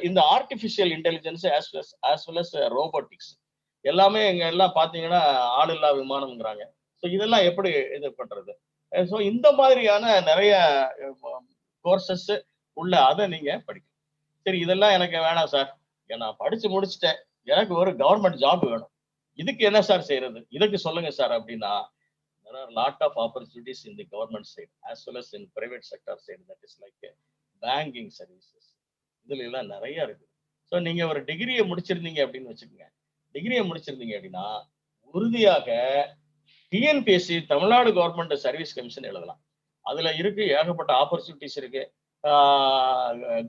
இந்த artificial intelligence as well as robotics எல்லாமே இங்க எல்லாம் பாத்தீங்கன்னா ஆளில்லா விமானம்ங்கிறாங்க. ஸோ இதெல்லாம் எப்படி இது பண்றது? ஸோ இந்த மாதிரியான நிறைய கோர்சஸ் உள்ள அதை நீங்க படிக்கணும். சரி இதெல்லாம் எனக்கு வேணாம் சார், நான் படிச்சு முடிச்சுட்டேன், எனக்கு ஒரு கவர்மெண்ட் ஜாப் வேணும், இதுக்கு என்ன சார் செய்யறது, இதுக்கு சொல்லுங்க சார் அப்படின்னா there are lot of opportunities in the government side as well as in private sector side, that is like banking services. இதுல எல்லாம் நிறைய இருக்கு. ஸோ நீங்க ஒரு டிகிரியை முடிச்சிருந்தீங்க அப்படின்னு வச்சுக்கோங்க. டிகிரியை முடிச்சிருந்தீங்க அப்படின்னா உறுதியாக TNPSC, Tamil Nadu government service commission எழுதலாம். அதுல இருக்கு ஏகப்பட்ட ஆப்பர்ச்சுனிட்டிஸ் இருக்கு.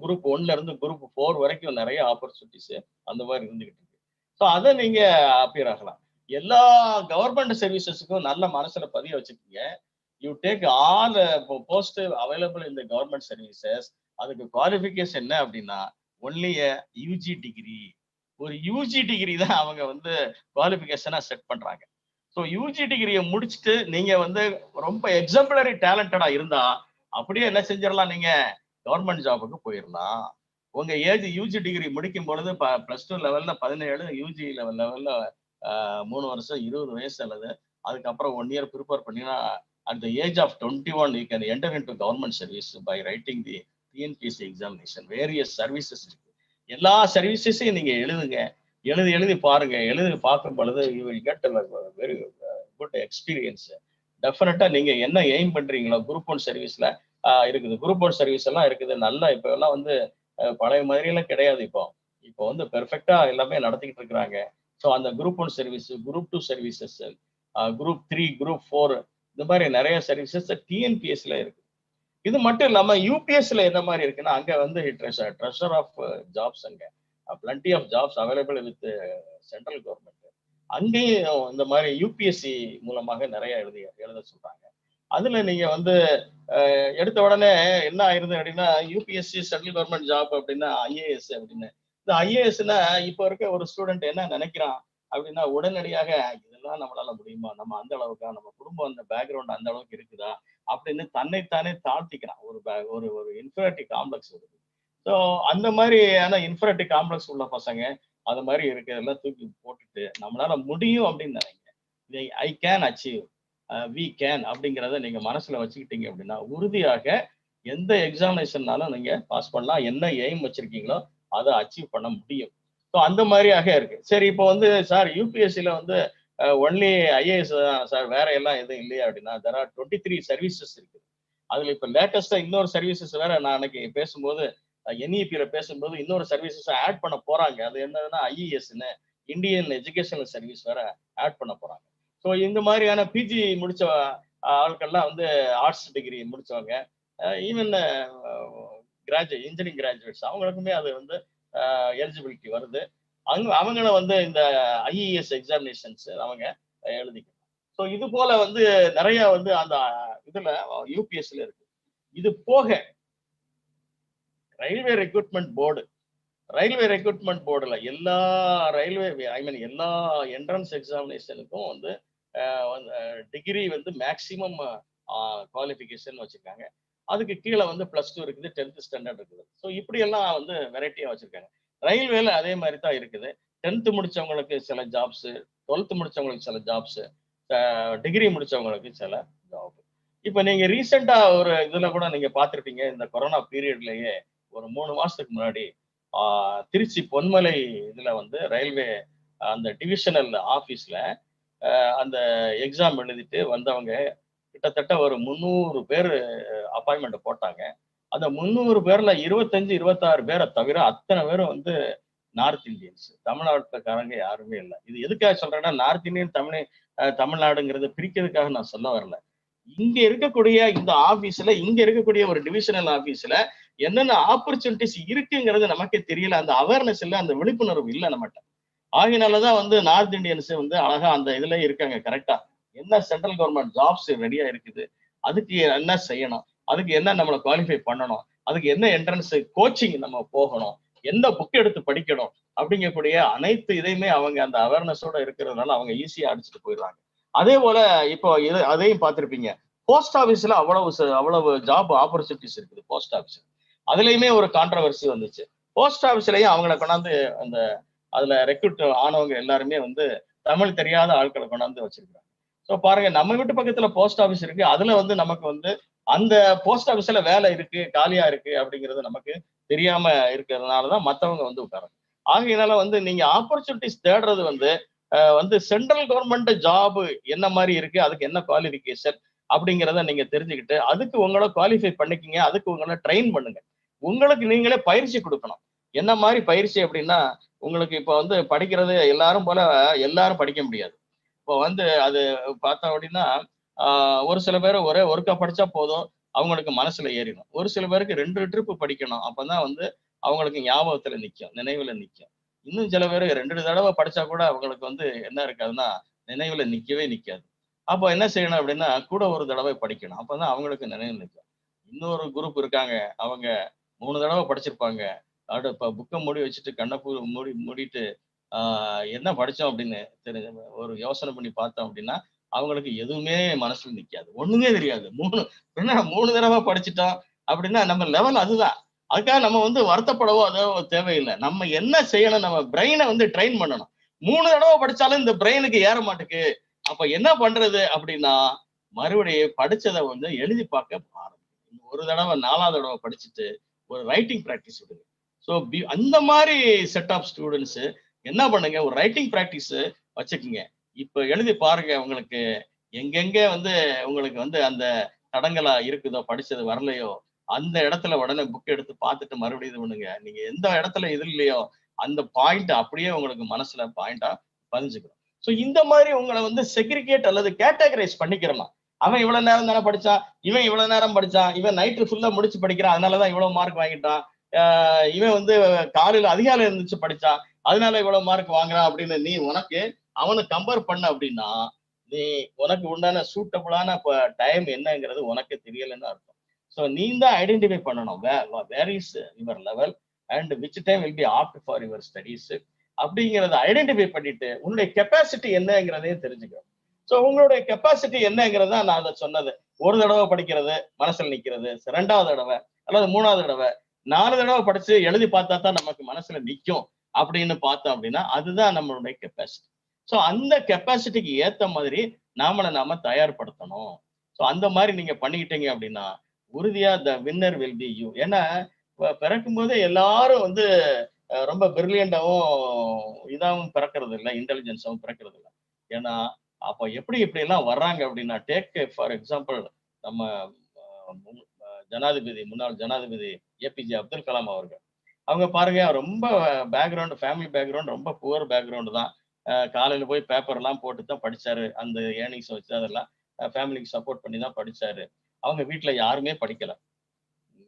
குரூப் 1ல இருந்து குரூப் 4 வரைக்கும் நிறைய ஆப்பர்ச்சுனிட்டிஸ் அந்த மாதிரி இருந்துகிட்டு இருக்கு. ஸோ அதை நீங்க அப்பியர் ஆகலாம். எல்லா கவர்மெண்ட் சர்வீசஸுக்கும் நல்ல மனசுல பதிய வச்சுக்கோங்க. You take all post available in the government services. அதுக்கு குவாலிஃபிகேஷன் என்ன அப்படின்னா ஒன்லி யூஜி டிகிரி. ஒரு யூஜி டிகிரி தான் அவங்க வந்து குவாலிஃபிகேஷனா செட் பண்றாங்க. ஸோ யூஜி டிகிரியை முடிச்சுட்டு நீங்க வந்து ரொம்ப எக்ஸாம்பிளரி டேலண்டடா இருந்தா அப்படியே என்ன செஞ்சிடலாம், நீங்க கவர்மெண்ட் ஜாபுக்கு போயிடலாம். உங்க ஏஜ் யூஜி டிகிரி முடிக்கும் பொழுது +2 லெவல்ல 17, யூஜி லெவல்ல 3 வருஷம் 20 வயசு அல்லது அதுக்கப்புறம் 1 இயர் ப்ரிப்பேர் பண்ணினா at the age of 21 you can enter into government service by writing the TNPSC examination. Various services இருக்கு. எல்லா சர்வீசஸையும் நீங்க எழுதி பாருங்க. எழுதி பார்க்கும் பொழுது you will get very good experience. டெஃபினட்டா நீங்க என்ன எய்ம் பண்றீங்களோ குரூப் 1 சர்வீஸ்ல இருக்குது. குரூப் 1 சர்வீஸ் எல்லாம் இருக்குது. நல்லா இப்போ எல்லாம் வந்து பழைய மாதிரியெல்லாம் கிடையாது. இப்போ வந்து பெர்ஃபெக்டா எல்லாமே நடத்திக்கிட்டு இருக்கிறாங்க. ஸோ அந்த group 1 service, group 2 services, group 3, group 4 இந்த மாதிரி நிறைய சர்வீசஸ் டிஎன்பிஎஸ்ல இருக்கு. இது மட்டும் இல்லாம யூபிஎஸ்ல என்ன மாதிரி இருக்குன்னா, அங்க வந்து ட்ரெஷர் ஆஃப் ஜாப்ஸ், அங்க plenty of jobs available with central government. அங்கேயும் இந்த மாதிரி யூபிஎஸ்சி மூலமாக நிறைய எழுத சொல்றாங்க. அதுல நீங்க வந்து எடுத்த உடனே என்ன ஆயிருது அப்படின்னா, யூபிஎஸ்சி சென்ட்ரல் கவர்மெண்ட் ஜாப் அப்படின்னா ஐஏஎஸ் அப்படின்னு. இந்த ஐஏஎஸ்னா இப்போ இருக்க ஒரு ஸ்டூடெண்ட் என்ன நினைக்கிறான் அப்படின்னா, உடனடியாக இதெல்லாம் நம்மளால முடியுமா, நம்ம அந்த அளவுக்கா, நம்ம குடும்பம் அந்த பேக்ரவுண்ட் அந்த அளவுக்கு இருக்குதா அப்படின்னு தன்னைத்தானே தாழ்த்திக்கிறான். ஒரு ஒரு இன்ஃபீரியாரிட்டி காம்ப்ளெக்ஸ் வருது. ஸோ அந்த மாதிரியான இன்ஃபீரியாரிட்டி காம்ப்ளெக்ஸ் உள்ள பசங்க அது மாதிரி இருக்கிறதெல்லாம் தூக்கி போட்டுட்டு நம்மளால முடியும் அப்படின்னு நினைங்க. இதை I can achieve, we can அப்படிங்கிறத நீங்க மனசுல வச்சுக்கிட்டீங்க அப்படின்னா உறுதியாக எந்த எக்ஸாமினேஷன்னாலும் நீங்க பாஸ் பண்ணலாம். என்ன எய்ம் வச்சிருக்கீங்களோ அதை அச்சீவ் பண்ண முடியும். ஸோ அந்த மாதிரியாக இருக்கு. சரி, இப்போ வந்து சார் யூபிஎஸ்சியில வந்து ஒன்லி ஐஏஎஸ் தான் சார், வேற எல்லாம் எதுவும் இல்லையா அப்படின்னா, there are 23 சர்வீசஸ் இருக்கு. அதுல இப்ப லேட்டஸ்டா இன்னொரு சர்வீசஸ் வேற நான் அன்னைக்கு பேசும்போது என்இபியில பேசும்போது இன்னொரு சர்வீசஸ் ஆட் பண்ண போறாங்க. அது என்னன்னா ஐஇஎஸ்ன்னு, இந்தியன் எஜுகேஷனல் சர்வீஸ் வேற ஆட் பண்ண போறாங்க. ஸோ இந்த மாதிரியான பிஜி முடிச்ச ஆட்கள்லாம் வந்து ஆர்ட்ஸ் டிகிரி முடிச்சவங்க, ஈவன் இன்ஜினியரிங் கிராஜுவேட்ஸ் அவங்களுக்குமே அது வந்து எலிஜிபிலிட்டி வருது. அவங்கள வந்து இந்த ஐஇஎஸ் எக்ஸாமினேஷன்ஸ் அவங்க எழுதிக்கணும். ஸோ இது போல வந்து நிறைய வந்து அந்த இதுல யூபிஎஸ்ல இருக்கு. இது போக ரயில்வே ரெக்ரூட்மெண்ட் போர்டுல எல்லா எல்லா என்ட்ரன்ஸ் எக்ஸாமினேஷனுக்கும் வந்து டிகிரி வந்து மேக்சிமம் குவாலிஃபிகேஷன் வச்சிருக்காங்க. அதுக்கு கீழே வந்து +2 இருக்குது, 10th ஸ்டாண்டர்ட் இருக்குது. ஸோ இப்படி எல்லாம் வந்து வெரைட்டியா வச்சிருக்காங்க. ரயில்வேல அதே மாதிரி தான் இருக்குது. 10th முடிச்சவங்களுக்கு சில ஜாப்ஸ், 12th முடிச்சவங்களுக்கு சில ஜாப்ஸ், டிகிரி முடிச்சவங்களுக்கு சில ஜாப். இப்ப நீங்க ரீசெண்டா ஒரு இதுல கூட நீங்க பார்த்திருப்பீங்க, இந்த கொரோனா பீரியட்லயே ஒரு 3 மாசத்துக்கு முன்னாடி திருச்சி பொன்மலை இதுல வந்து ரயில்வே அந்த டிவிஷனல் ஆபீஸ்ல அந்த எக்ஸாம் எழுதிட்டு வந்தவங்க கிட்டத்தட்ட ஒரு 300 பேர் அப்பாயின்மெண்ட் போட்டாங்க. அந்த 300 பேர்ல 25-26 பேரை தவிர அத்தனை பேரும் வந்து நார்த் இந்தியன்ஸ், தமிழ்நாட்டுக்காரங்க யாருமே இல்லை. இது எதுக்காக சொல்றேன்னா, நார்த் இந்தியன் தமிழ்நாடுங்கிறத பிரிக்கிறதுக்காக நான் சொல்ல வரல. இங்க இருக்கக்கூடிய இந்த ஆபீஸ்ல, இங்க இருக்கக்கூடிய ஒரு டிவிஷனல் ஆபீஸ்ல என்னென்ன ஆப்பர்ச்சுனிட்டிஸ் இருக்குங்கிறது நமக்கே தெரியல. அந்த அவேர்னஸ் இல்லை, அந்த விழிப்புணர்வு இல்லை நம்மகிட்ட. ஆகினாலதான் வந்து நார்த் இந்தியன்ஸ் வந்து அழகா அந்த இதுல இருக்காங்க. கரெக்டா என்ன சென்ட்ரல் கவர்மெண்ட் ஜாப்ஸ் ரெடியா இருக்குது, அதுக்கு என்ன செய்யணும், அதுக்கு என்ன நம்மளை குவாலிஃபை பண்ணணும், அதுக்கு என்ன என்ட்ரன்ஸ் கோச்சிங் நம்ம போகணும், எந்த புக் எடுத்து படிக்கணும் அப்படிங்கக்கூடிய அனைத்து இதையுமே அவங்க அந்த அவேர்னஸோட இருக்கிறதுனால அவங்க ஈஸியா அடிச்சுட்டு போயிடுறாங்க. அதே போல இப்போ அதையும் பார்த்திருப்பீங்க, போஸ்ட் ஆபீஸ்ல அவ்வளவு ஜாப் ஆப்பர்ச்சுனிட்டிஸ் இருக்குது. போஸ்ட் ஆபீஸ் அதுலயுமே ஒரு கான்ட்ரவர்சி வந்துச்சு. போஸ்ட் ஆபீஸ்லயும் அவங்களை கொண்டாந்து அந்த அதுல ரெக்ரூட் ஆனவங்க எல்லாருமே வந்து தமிழ் தெரியாத ஆட்களை கொண்டாந்து வச்சிருக்காங்க. ஸோ பாருங்க, நம்ம வீட்டு பக்கத்துல போஸ்ட் ஆபீஸ் இருக்கு, அதுல வந்து நமக்கு வந்து அந்த போஸ்ட் ஆபீஸ்ல வேலை இருக்கு, காலியா இருக்கு அப்படிங்கிறது நமக்கு தெரியாம இருக்கிறதுனாலதான் மத்தவங்க வந்து உட்காராங்க. ஆகையினால வந்து நீங்க ஆப்பர்ச்சுனிட்டிஸ் தேடுறது வந்து சென்ட்ரல் கவர்மெண்ட் ஜாப் என்ன மாதிரி இருக்கு, அதுக்கு என்ன குவாலிஃபிகேஷன் அப்படிங்கிறத நீங்க தெரிஞ்சுக்கிட்டு அதுக்கு உங்களை குவாலிஃபை பண்ணிக்கிங்க, அதுக்கு உங்களை ட்ரெயின் பண்ணுங்க. உங்களுக்கு நீங்களே பயிற்சி கொடுக்கணும். என்ன மாதிரி பயிற்சி அப்படின்னா, உங்களுக்கு இப்போ வந்து படிக்கிறது எல்லாரும் போல எல்லாரும் படிக்க முடியாது. இப்போ வந்து அது பார்த்தோம் அப்படின்னா ஒரு சில பேர் ஒரே ஒருக்கா படிச்சா போதும், அவங்களுக்கு மனசுல ஏறிடும். ஒரு சில பேருக்கு 2 ட்ரிப்பு படிக்கணும், அப்பதான் வந்து அவங்களுக்கு ஞாபகத்துல நிற்கும், நினைவுல நிற்கும். இன்னும் சில பேர் 2 தடவை படிச்சா கூட அவங்களுக்கு வந்து என்ன இருக்காதுன்னா நினைவுல நிற்கவே நிற்காது. அப்போ என்ன செய்யணும் அப்படின்னா, கூட ஒரு தடவை படிக்கணும், அப்பதான் அவங்களுக்கு நினைவு நிற்கும். இன்னொரு குரூப் இருக்காங்க, அவங்க 3 தடவை படிச்சிருப்பாங்க, இப்போ புக்கை மூடி வச்சுட்டு கண்ணை மூடிட்டு என்ன படிச்சோம் அப்படின்னு ஒரு யோசனை பண்ணி பார்த்தோம் அப்படின்னா அவங்களுக்கு எதுவுமே மனசுல நிக்காது, ஒண்ணுமே தெரியாது. 3 தடவை படிச்சுட்டோம் அப்படின்னா நம்ம லெவல் அதுதான். அதுக்காக நம்ம வந்து வருத்தப்படவோ அதோ தேவையில்லை. நம்ம என்ன செய்யணும், நம்ம பிரெயினை வந்து ட்ரெயின் பண்ணணும். 3 தடவை படிச்சாலும் இந்த பிரெயினுக்கு ஏற மாட்டேக்கு. அப்ப என்ன பண்றது அப்படின்னா, மறுபடியும் படிச்சதை வந்து எழுதி பார்க்க ஆரம்பிக்கும். ஒரு தடவை 4ஆவது தடவை படிச்சுட்டு ஒரு ரைட்டிங் ப்ராக்டிஸ் விடுங்க. ஸோ அந்த மாதிரி செட் ஆஃப் ஸ்டூடெண்ட்ஸ் என்ன பண்ணுங்க, ஒரு ரைட்டிங் ப்ராக்டிஸ் வச்சுக்கோங்க. இப்ப எழுதி பாருங்க, உங்களுக்கு எங்கெங்க வந்து உங்களுக்கு வந்து அந்த தடங்களா இருக்குதோ, படிச்சது வரலையோ, அந்த இடத்துல உடனே புக் எடுத்து பார்த்துட்டு மறுபடியும் இது பண்ணுங்க. நீங்க எந்த இடத்துல இது இல்லையோ அந்த பாயிண்ட் அப்படியே உங்களுக்கு மனசுல பாயிண்டா பதிஞ்சுக்கணும். ஸோ இந்த மாதிரி உங்களை வந்து செக்ரிகேட் அல்லது கேட்டகரைஸ் பண்ணிக்கிறலாம். அவன் இவ்வளவு நேரம் தானே படிச்சான், இவன் இவ்வளவு நேரம் படிச்சான், இவன் நைட்டு ஃபுல்லா முடிச்சு படிக்கிறான் அதனாலதான் இவ்வளவு மார்க் வாங்கிட்டான், இவன் வந்து காலையில அதிகாலை இருந்துச்சு படிச்சான் அதனால இவ்வளவு மார்க் வாங்குறான் அப்படின்னு நீ உனக்கு அவனை கம்பேர் பண்ண அப்படின்னா நீ உனக்கு உண்டான சூட்டபிளான டைம் என்னங்கிறது உனக்கு தெரியலன்னு அர்த்தம். ஸோ நீ தான் ஐடென்டிஃபை பண்ணணும் where is your level and which time will be apt for your studies அப்படிங்கிறத ஐடென்டிஃபை பண்ணிட்டு உன்னுடைய கெப்பாசிட்டி என்னங்கிறதையும் தெரிஞ்சுக்கணும். ஸோ உங்களுடைய கெப்பாசிட்டி என்னங்கிறத நான் அதை சொன்னது. ஒரு தடவை படிக்கிறது மனசுல நிக்கிறது, 2வது தடவை அல்லது 3வது தடவை 4 தடவை படிச்சு எழுதி பார்த்தா தான் நமக்கு மனசுல நிற்கும் அப்படின்னு பார்த்தோம் அப்படின்னா அதுதான் நம்மளுடைய கெப்பாசிட்டி. ஸோ அந்த கெப்பாசிட்டிக்கு ஏத்த மாதிரி நாம தயார்படுத்தணும். ஸோ அந்த மாதிரி நீங்க பண்ணிக்கிட்டீங்க அப்படின்னா உறுதியா the winner will be you. ஏன்னா பிறக்கும் போதே எல்லாரும் வந்து ரொம்ப பிரில்லியண்டாவும் இதாகவும் பிறக்கிறது இல்லை, இன்டெலிஜென்ஸாவும் பிறக்கிறது இல்லை. ஏன்னா அப்போ எப்படி இப்படி எல்லாம் வர்றாங்க அப்படின்னா டேக் ஃபார் எக்ஸாம்பிள் நம்ம முன்னாள் ஜனாதிபதி ஏபிஜே அப்துல் கலாம் அவர்கள். அவங்க பாருங்க ரொம்ப பேக்ரவுண்ட், ஃபேமிலி பேக்ரவுண்ட் ரொம்ப புவர் பேக்ரவுண்டு தான். காலையில போய் பேப்பர் எல்லாம் போட்டு தான் படிச்சாரு, அந்த ஏர்னிங்ஸ் வச்சு அதெல்லாம் ஃபேமிலிக்கு சப்போர்ட் பண்ணி தான் படிச்சாரு. அவங்க வீட்டுல யாருமே படிக்கல,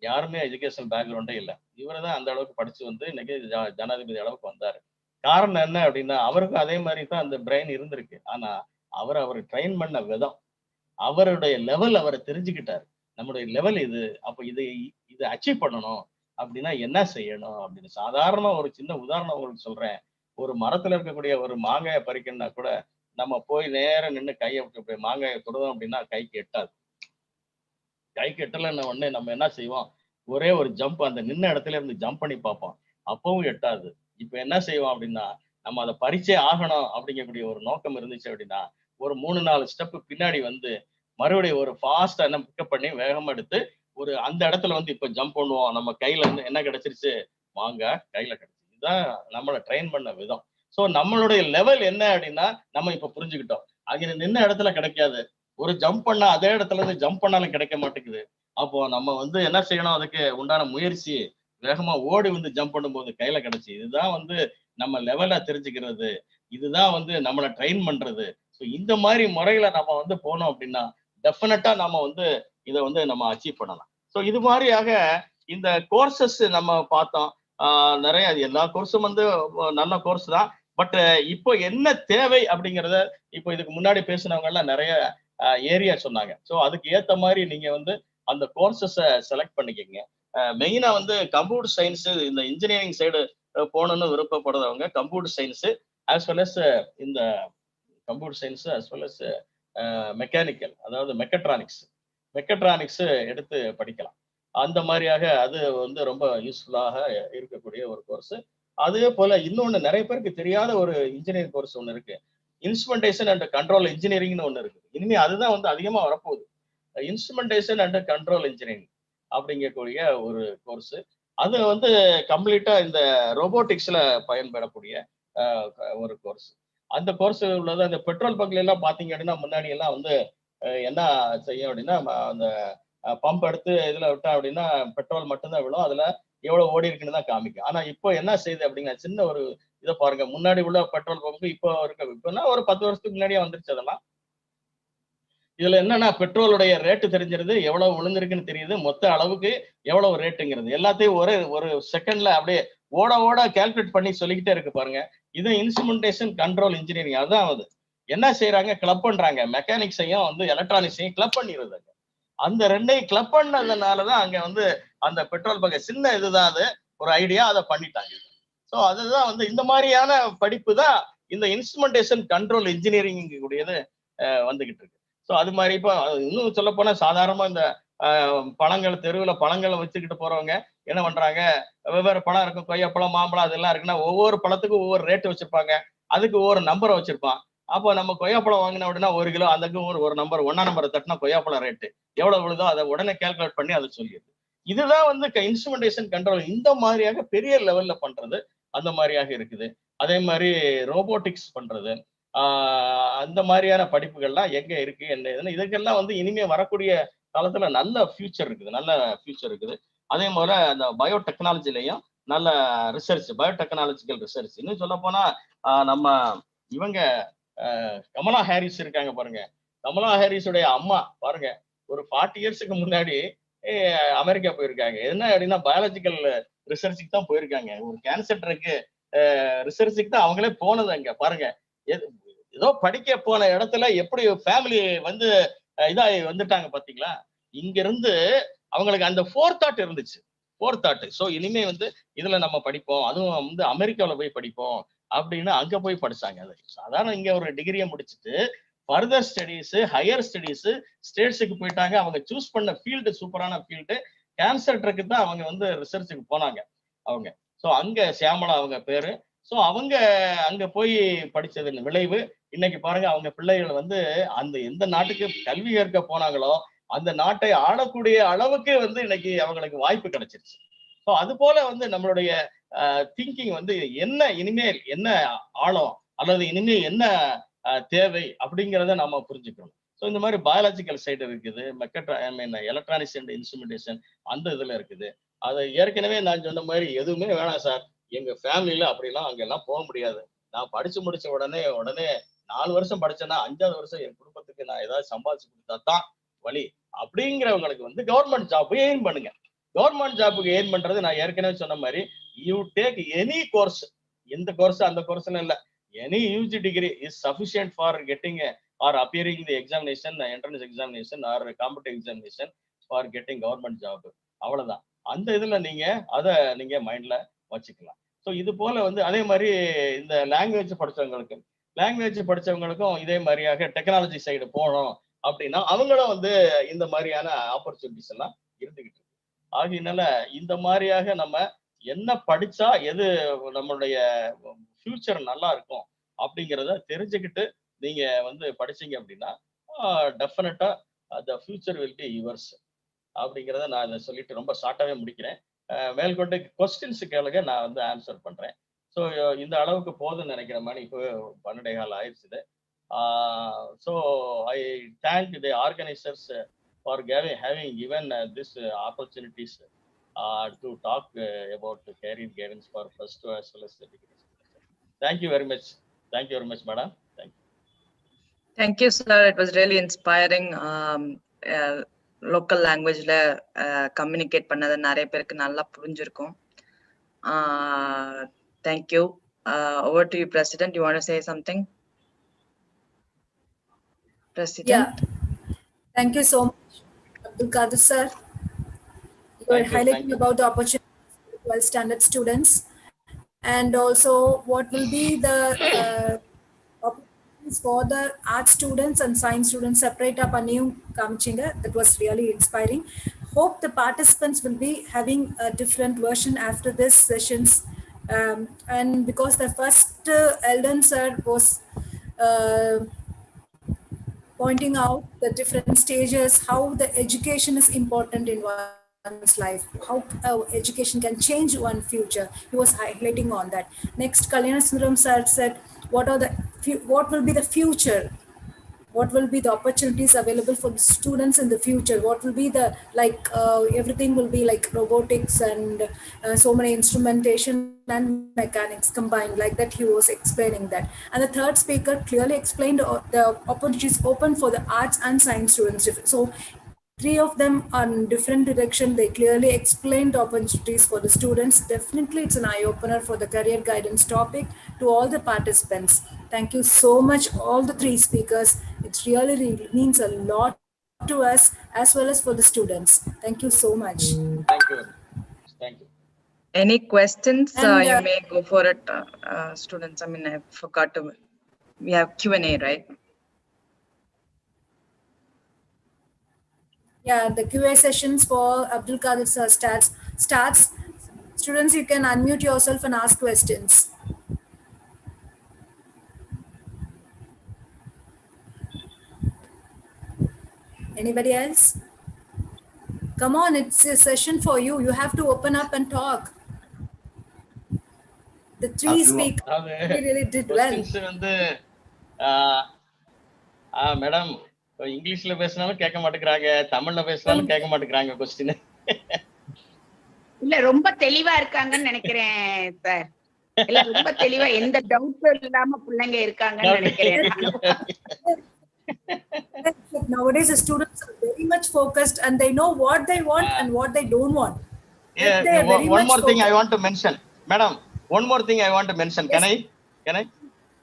யாருமே எஜுகேஷன் பேக்ரவுண்டே இல்லை. இவரை தான் அந்த அளவுக்கு படிச்சு வந்து இன்னைக்கு ஜனாதிபதி அளவுக்கு வந்தாரு. காரணம் என்ன அப்படின்னா அவருக்கும் அதே மாதிரி தான் அந்த பிரெயின் இருந்திருக்கு. ஆனா அவர் ட்ரெயின் பண்ண விதம், அவருடைய லெவல் அவரை தெரிஞ்சுக்கிட்டாரு. நம்முடைய லெவல் இது, அப்ப இதை அச்சீவ் பண்ணணும் அப்படின்னா என்ன செய்யணும் அப்படின்னு சாதாரண ஒரு சின்ன உதாரணம் உங்களுக்கு சொல்றேன். ஒரு மரத்துல இருக்கக்கூடிய ஒரு மாங்காயை பறிக்கணும்னா கூட நம்ம போய் நேரம் நின்று கையை விட்டு மாங்காயை தொடுவோம் அப்படின்னா கைக்கு எட்டாது. கைக்கு எட்டலைன்ன உடனே நம்ம என்ன செய்வோம், ஒரே ஒரு ஜம்ப், அந்த நின்ன இடத்துல இருந்து ஜம்ப் பண்ணி பார்ப்போம், அப்பவும் எட்டாது. இப்ப என்ன செய்வோம் அப்படின்னா நம்ம அதை பறிச்சே ஆகணும் அப்படிங்கக்கூடிய ஒரு நோக்கம் இருந்துச்சு அப்படின்னா ஒரு 3-4 ஸ்டெப் பின்னாடி வந்து மறுபடியும் ஒரு ஃபாஸ்டா என்ன பிக்கப் பண்ணி வேகமா எடுத்து ஒரு அந்த இடத்துல வந்து இப்ப ஜம்ப் பண்ணுவோம். நம்ம கையில இருந்து என்ன கிடைச்சிருச்சு, மாங்காய் கையில கிடைச்சிருச்சு. இதுதான் நம்மளை ட்ரெயின் பண்ண விதம். ஸோ நம்மளுடைய லெவல் என்ன அப்படின்னா நம்ம இப்ப புரிஞ்சுக்கிட்டோம். அங்க நின்ன இடத்துல கிடைக்காது, ஒரு ஜம்ப் பண்ணா அதே இடத்துல இருந்து ஜம்ப் பண்ணாலும் கிடைக்க மாட்டேங்குது. அப்போ நம்ம வந்து என்ன செய்யணும், அதுக்கு உண்டான முயற்சி, வேகமா ஓடி வந்து ஜம்ப் பண்ணும்போது கையில கிடைச்சி. இதுதான் வந்து நம்ம லெவலா தெரிஞ்சுக்கிறது, இதுதான் வந்து நம்மளை ட்ரெயின் பண்றது. ஸோ இந்த மாதிரி முறையில நம்ம வந்து போனோம் அப்படின்னா டெஃபினட்டா நம்ம வந்து இதை வந்து நம்ம அச்சீவ் பண்ணலாம். ஸோ இது மாதிரியாக இந்த கோர்சஸ் நம்ம பார்த்தோம். நிறைய எல்லா கோர்ஸும் வந்து நல்ல கோர்ஸ் தான். பட் இப்போ என்ன தேவை அப்படிங்கிறத இப்போ இதுக்கு முன்னாடி பேசினவங்க எல்லாம் நிறைய ஏரியா சொன்னாங்க. ஸோ அதுக்கு ஏற்ற மாதிரி நீங்க வந்து அந்த கோர்சஸை செலக்ட் பண்ணிக்கோங்க. மெயினா வந்து கம்ப்யூட்டர் சயின்ஸ், இந்த இன்ஜினியரிங் சைடு போகணும்னு விருப்பப்படுறவங்க computer science as well as இந்த computer science as well as mechanical, அதாவது மெக்கட்ரானிக்ஸ் எடுத்து படிக்கலாம். அந்த மாதிரியாக அது வந்து ரொம்ப யூஸ்ஃபுல்லாக இருக்கக்கூடிய ஒரு கோர்ஸ். அதே போல இன்னொன்னு நிறைய பேருக்கு தெரியாத ஒரு இன்ஜினியரிங் கோர்ஸ் ஒன்று இருக்கு, இன்ஸ்ட்ருமெண்டேஷன் அண்ட் கண்ட்ரோல் இன்ஜினியரிங்னு ஒன்று இருக்கு. இனிமே அதுதான் வந்து அதிகமா வரப்போகுது, இன்ஸ்ட்ருமெண்டேஷன் அண்ட் கண்ட்ரோல் இன்ஜினியரிங் அப்படிங்கக்கூடிய ஒரு கோர்ஸ். அது வந்து கம்ப்ளீட்டா இந்த ரோபோட்டிக்ஸ்ல பயன்படக்கூடிய ஒரு கோர்ஸ். அந்த கோர்ஸ் உள்ளது அந்த பெட்ரோல் பங்க்ல எல்லாம் பாத்தீங்க அப்படின்னா முன்னாடி எல்லாம் வந்து என்ன செய்யும் அப்படின்னா அந்த பம்ப் எடுத்து இதுல விட்டா அப்படின்னா பெட்ரோல் மட்டும்தான் விழும், அதுல எவ்வளவு ஓடி இருக்குன்னு தான் காமிக்கும். ஆனா இப்போ என்ன செய்யுது அப்படின்னா சின்ன ஒரு இதை பாருங்க, முன்னாடி உள்ள பெட்ரோல் பம்பு இப்போ இப்போன்னா ஒரு 10 வருஷத்துக்கு முன்னாடியே வந்துருச்சு அதெல்லாம். இதுல என்னன்னா பெட்ரோலுடைய ரேட்டு தெரிஞ்சிருது, எவ்வளவு விழுந்திருக்குன்னு தெரியுது, மொத்த அளவுக்கு எவ்வளவு ரேட்டுங்கிறது எல்லாத்தையும் ஒரு செகண்ட்ல அப்படியே ஓட கால்குலேட் பண்ணி சொல்லிக்கிட்டே இருக்கு பாருங்க. இது இன்ஸ்ட்ருமெண்டேஷன் கண்ட்ரோல் இன்ஜினியரிங். அதான் அது என்ன செய்யறாங்க, கிளப் பண்றாங்க, மெக்கானிக்ஸையும் வந்து எலக்ட்ரானிக்ஸையும் கிளப் பண்ணிடுறாங்க. அந்த ரெண்டையும் கிளப் பண்ணதுனாலதான் அங்க வந்து அந்த பெட்ரோல் பங்க் சின்ன இதுதான், அது ஒரு ஐடியா அதை பண்ணிட்டாங்க. ஸோ அதுதான் வந்து இந்த மாதிரியான படிப்பு தான் இந்த இன்ஸ்ட்ருமெண்டேஷன் கண்ட்ரோல் இன்ஜினியரிங் கூடியது வந்துகிட்டு இருக்கு. ஸோ அது மாதிரி இப்போ இன்னும் சொல்ல போனா சாதாரணமா இந்த பழங்கள், தெருவில் பழங்களை வச்சுக்கிட்டு போறவங்க என்ன பண்றாங்க, வெவ்வேறு பழம் இருக்கும், கொய்யாப்பழம், மாம்பழம் அதெல்லாம் இருக்குன்னா ஒவ்வொரு பழத்துக்கும் ஒவ்வொரு ரேட்டு வச்சிருப்பாங்க, அதுக்கு ஒவ்வொரு நம்பரை வச்சிருப்பான். அப்போ நம்ம கொய்யாப்பழம் வாங்கின அப்படின்னா 1 கிலோ, அதுக்கு ஒரு நம்பர், 1ஆம் நம்பரை தட்டினா கொய்யாப்பழம் ரேட்டு எவ்வளவு விழுதோ அதை உடனே கால்குலேட் பண்ணி அதை சொல்லிடுது. இதுதான் வந்து இன்ஸ்ட்ருமெண்டேஷன் கண்ட்ரோல். இந்த மாதிரியாக பெரிய லெவல்ல பண்றது அந்த மாதிரியாக இருக்குது. அதே மாதிரி ரோபோட்டிக்ஸ் பண்றது, அந்த மாதிரியான படிப்புகள்லாம் எங்க இருக்கு என்ன இதுன்னு இதுக்கெல்லாம் வந்து இனிமே வரக்கூடிய காலத்துல நல்ல ஃபியூச்சர் இருக்குது. அதே போல அந்த பயோடெக்னாலஜிலையும் நல்ல ரிசர்ச், பயோடெக்னாலஜிக்கல் ரிசர்ச். இன்னும் சொல்ல போனா நம்ம இவங்க கமலா ஹாரிஸ் இருக்காங்க பாருங்க, கமலா ஹாரிஸுடைய அம்மா பாருங்க, ஒரு 40 இயர்ஸ்க்கு முன்னாடி அமெரிக்கா போயிருக்காங்க. என்ன அப்படின்னா பயாலஜிக்கல் ரிசர்ச்சுக்கு தான் போயிருக்காங்க. ஒரு கேன்சர் ட்ரக் ரிசர்ச்சுக்கு தான் அவங்களே போனது. அங்க பாருங்க, ஏதோ படிக்க போன இடத்துல எப்படி ஃபேமிலி வந்து இதா வந்துட்டாங்க பாத்தீங்களா. இங்க இருந்து அவங்களுக்கு அந்த ஃபோர்தாட் இருந்துச்சு. ஸோ இனிமே வந்து இதுல நம்ம படிப்போம், அதுவும் வந்து அமெரிக்காவில் போய் படிப்போம் அப்படின்னு அங்க போய் படிச்சாங்க. அது சாதாரண இங்க ஒரு டிகிரியை முடிச்சுட்டு ஃபர்தர் ஸ்டடீஸ், ஹையர் ஸ்டடீஸ் ஸ்டேட்ஸுக்கு போயிட்டாங்க. அவங்க சூஸ் பண்ண ஃபீல்டு சூப்பரான ஃபீல்டு. கேன்சர் ட்ரக்கு தான் அவங்க வந்து ரிசர்ச்சுக்கு போனாங்க அவங்க. ஸோ அங்க சியாமலா அவங்க பேரு. ஸோ அவங்க அங்க போய் படிச்சதன் விளைவு இன்னைக்கு பாருங்க, அவங்க பிள்ளைகள் வந்து அந்த எந்த நாட்டுக்கு கல்வி கற்க போனாங்களோ அந்த நாட்டை ஆளக்கூடிய அளவுக்கு வந்து இன்னைக்கு அவங்களுக்கு வாய்ப்பு கிடைச்சிருச்சு. ஸோ அது போல வந்து நம்மளுடைய திங்கிங் வந்து என்ன இனிமேல் என்ன ஆழம் அல்லது இனிமேல் என்ன தேவை அப்படிங்கிறத நாம புரிஞ்சுக்கணும். ஸோ இந்த மாதிரி பயாலஜிக்கல் சைடு இருக்குது, எலக்ட்ரானிக்ஸ் அண்ட் இன்ஸ்ட்ருமெண்டேஷன் அந்த இதுல இருக்குது. அதை ஏற்கனவே நான் சொன்ன மாதிரி எதுவுமே வேணாம் சார், எங்க ஃபேமிலியில அப்படிலாம் அங்கெல்லாம் போக முடியாது. நான் படிச்சு முடிச்ச உடனே 4 வருஷம் படிச்சேன்னா 5வது வருஷம் என் குடும்பத்துக்கு நான் ஏதாவது சம்பாதிச்சு கொடுத்தா தான் வழி அப்படிங்கிறவங்களுக்கு வந்து கவர்மெண்ட் ஜாப் எய்ம் பண்ணுங்க. கவர்மெண்ட் ஜாப்புக்கு எய்ம் பண்றது நான் ஏற்கனவே சொன்ன மாதிரி யூ டேக் எனி கோர்ஸ், எந்த கோர்ஸ் அந்த கோர்ஸ்ல இல்ல, any UG degree is sufficient for getting or appearing the examination, entrance examination or competitive examination for getting government job. அவ்வளவுதான். அந்த இதுல நீங்க அதை நீங்க மைண்ட்ல வச்சுக்கலாம். ஸோ இது போல வந்து அதே மாதிரி இந்த லாங்குவேஜ் படிச்சவங்களுக்கும் இதே மாதிரியாக டெக்னாலஜி சைடு போகணும் அப்படின்னா அவங்களும் வந்து இந்த மாதிரியான ஆப்பர்ச்சுனிட்டிஸ் எல்லாம் இருந்துகிட்டு இருக்கு. ஆகையினால இந்த மாதிரியாக நம்ம என்ன படிச்சா எது நம்மளுடைய ஃபியூச்சர் நல்லா இருக்கும் அப்படிங்கிறத தெரிஞ்சுக்கிட்டு நீங்க வந்து படிச்சீங்க அப்படின்னா டெஃபினட்டா the future will be yours அப்படிங்கிறத நான் இதை சொல்லிட்டு ரொம்ப ஷார்ட்டாவே முடிக்கிறேன். மேல்கொண்டு கொஸ்டின்ஸ் கேளுங்க, நான் வந்து ஆன்சர் பண்றேன். ஸோ இந்த அளவுக்கு போதும்னு நினைக்கிற மாதிரி இப்போ 12:15 ஆயிடுச்சு. So I thank the organizers for having given this opportunities to talk about career guidance for first as well as the degree. Thank you very much. Thank you very much, madam. Thank you. Thank you, sir. It was really inspiring. Local language la communicate பண்ணது நிறைய பேருக்கு நல்லா புரிஞ்சிருக்கும். Thank you. Over to you, President. You want to say something? President? Yeah. Thank you so much, Abdul Qadir sir. You were highlighting about the opportunities for 12 standard students and also what will be the opportunities for the art students and science students. Separate up a new Kamchinga. That was really inspiring. Hope the participants will be having a different version after this sessions. And because the first Eldon sir was pointing out the different stages, how the education is important in one's life, how education can change one's future. He was highlighting on that. Next, Kalyana Sundaram sir said, what will be the future? What will be the opportunities available for the students in the future? What will be the, everything will be like robotics and so many instrumentation and mechanics combined, like that he was explaining that. And the third speaker clearly explained the opportunities open for the arts and science students. So 3 of them are in different direction. They clearly explained opportunities for the students. Definitely it's an eye-opener for the career guidance topic to all the participants. Thank you so much, all the 3 speakers. It really means a lot to us as well as for the students. Thank you so much. Thank you. Thank you. Any questions? You may go for it, students. I mean, I forgot to, we have Q&A, right? Yeah, the QA sessions for Abdul Qadir sir starts. Students, you can unmute yourself and ask questions. Anybody else? Come on, it's a session for you. You have to open up and talk. The 3 speakers really did well. வந்து madam இங்கிலீஷ்ல பேசினாலும் கேட்க மாட்டேங்கிறாங்க, தமிழ்ல பேசினாலும் கேட்க மாட்டேங்கிறாங்க question. இல்ல ரொம்ப தெளிவா இருக்காங்கன்னு நினைக்கிறேன் சார். இல்ல ரொம்ப தெளிவா எந்த டவுட்டும் இல்லாம பிள்ளைங்க இருக்காங்கன்னு நினைக்கிறேன். Nowadays, the students are very much focused and they know what they want and what they don't want. Yeah, They are very one much more thing I focused. want to mention, madam. One more thing I want to mention. Yes. Can I?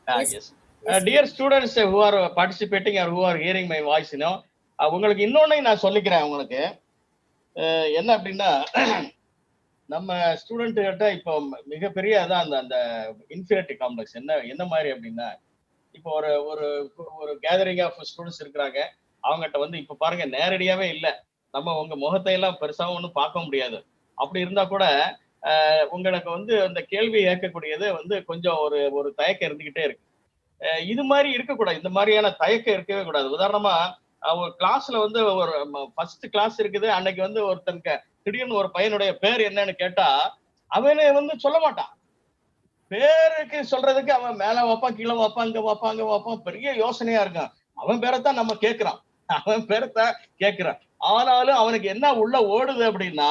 Yes. Yes. Yes. Dear students who are participating or who are hearing my voice, உங்களுக்கு இன்னொன்னு நான் சொல்லிக்கிறேன் உங்களுக்கு. என்ன அப்படின்னா, நம்ம student கிட்ட இப்போ மிகப்பெரிய அதான் அந்த இன்ஃபீரியாரிட்டி காம்ப்ளெக்ஸ் என்ன மாதிரி அப்படின்னா, இப்போ ஒரு கேதரிங் ஆஃப் ஸ்டூடெண்ட்ஸ் இருக்கிறாங்க. அவங்ககிட்ட வந்து இப்ப பாருங்க நேரடியாவே இல்லை, நம்ம உங்க முகத்தை எல்லாம் பெருசாவும் ஒன்றும் பார்க்க முடியாது. அப்படி இருந்தா கூட உங்களுக்கு வந்து அந்த கேள்வி கேட்கக்கூடியது வந்து கொஞ்சம் ஒரு தயக்கம் இருந்துகிட்டே இருக்கு. இது மாதிரி இருக்கக்கூடாது, இந்த மாதிரியான தயக்கம் இருக்கவே கூடாது. உதாரணமா ஒரு கிளாஸ்ல வந்து ஒரு ஃபர்ஸ்ட் கிளாஸ் இருக்குது, அன்னைக்கு வந்து ஒருத்தனுக்கு திடீர்னு ஒரு பையனுடைய பேர் என்னன்னு கேட்டா அவனே வந்து சொல்ல மாட்டான். பேருக்கு சொல்றதுக்கு அவன் மேல வைப்பான், கீழே வைப்பான், இங்க வைப்பான், அங்க வைப்பான், பெரிய யோசனையா இருக்கான். அவன் பேரைத்தான் நம்ம கேட்கிறான், அவன் பேரைத்தான் கேட்கிறான். ஆனாலும் அவனுக்கு என்ன உள்ள ஓடுது அப்படின்னா,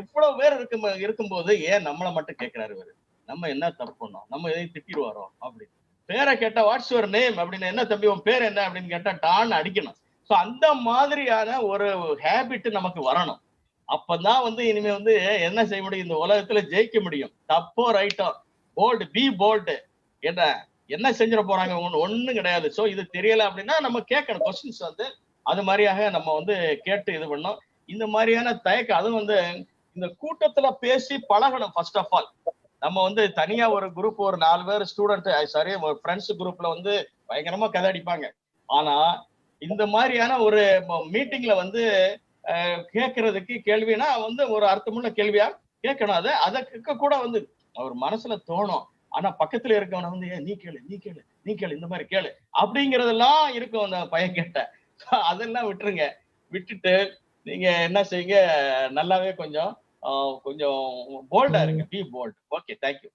எவ்வளவு பேர் இருக்கும்போது ஏன் நம்மளை மட்டும் கேட்கிறாரு இவரு, நம்ம என்ன தப்பு பண்ணோம், நம்ம எதையும் திட்டிடுவாரோ அப்படின்னு. பேரை கேட்டா வாட்ஸ் யுவர் நேம் அப்படின்னு, என்ன தம்பி உன் பேர் என்ன அப்படின்னு கேட்டா டான்னு அடிக்கணும். ஸோ அந்த மாதிரியான ஒரு ஹேபிட் நமக்கு வரணும். அப்பதான் வந்து இனிமே வந்து என்ன செய்ய முடியும், இந்த உலகத்துல ஜெயிக்க முடியும். தப்போ ரைட்டோ, போல்டு பி போல்டு, என்ன செஞ்சிட போறாங்க ஒண்ணும் கிடையாது. ஸோ இது தெரியல அப்படின்னா நம்ம கேட்கணும் கொஸ்டின்ஸ் வந்து அது மாதிரியாக நம்ம வந்து கேட்டு இது பண்ணோம். இந்த மாதிரியான தயக்கம், அதுவும் வந்து இந்த கூட்டத்துல பேசி பழகணும். ஃபர்ஸ்ட் ஆஃப் ஆல் நம்ம வந்து தனியா ஒரு குரூப் ஒரு 4 பேர் ஸ்டூடெண்ட் சாரி ஒரு ஃப்ரெண்ட்ஸ் குரூப்ல வந்து பயங்கரமா கதை அடிப்பாங்க. ஆனா இந்த மாதிரியான ஒரு மீட்டிங்ல வந்து கேட்கறதுக்கு கேள்வினா வந்து ஒரு அர்த்தமுள்ள கேள்வியா கேட்கணும். அதை கேட்க கூட வந்து அவர் மனசுல தோணும். ஆனா பக்கத்துல இருக்கவன வந்து நீ கேளு இந்த மாதிரி கேளு அப்படிங்கறதெல்லாம் இருக்கும் அந்த பையன் கேட்ட. அதெல்லாம் விட்டுருங்க. விட்டுட்டு நீங்க என்ன செய்யுங்க, நல்லாவே கொஞ்சம் போல்டா இருங்க. B bolt. Okay, thank you.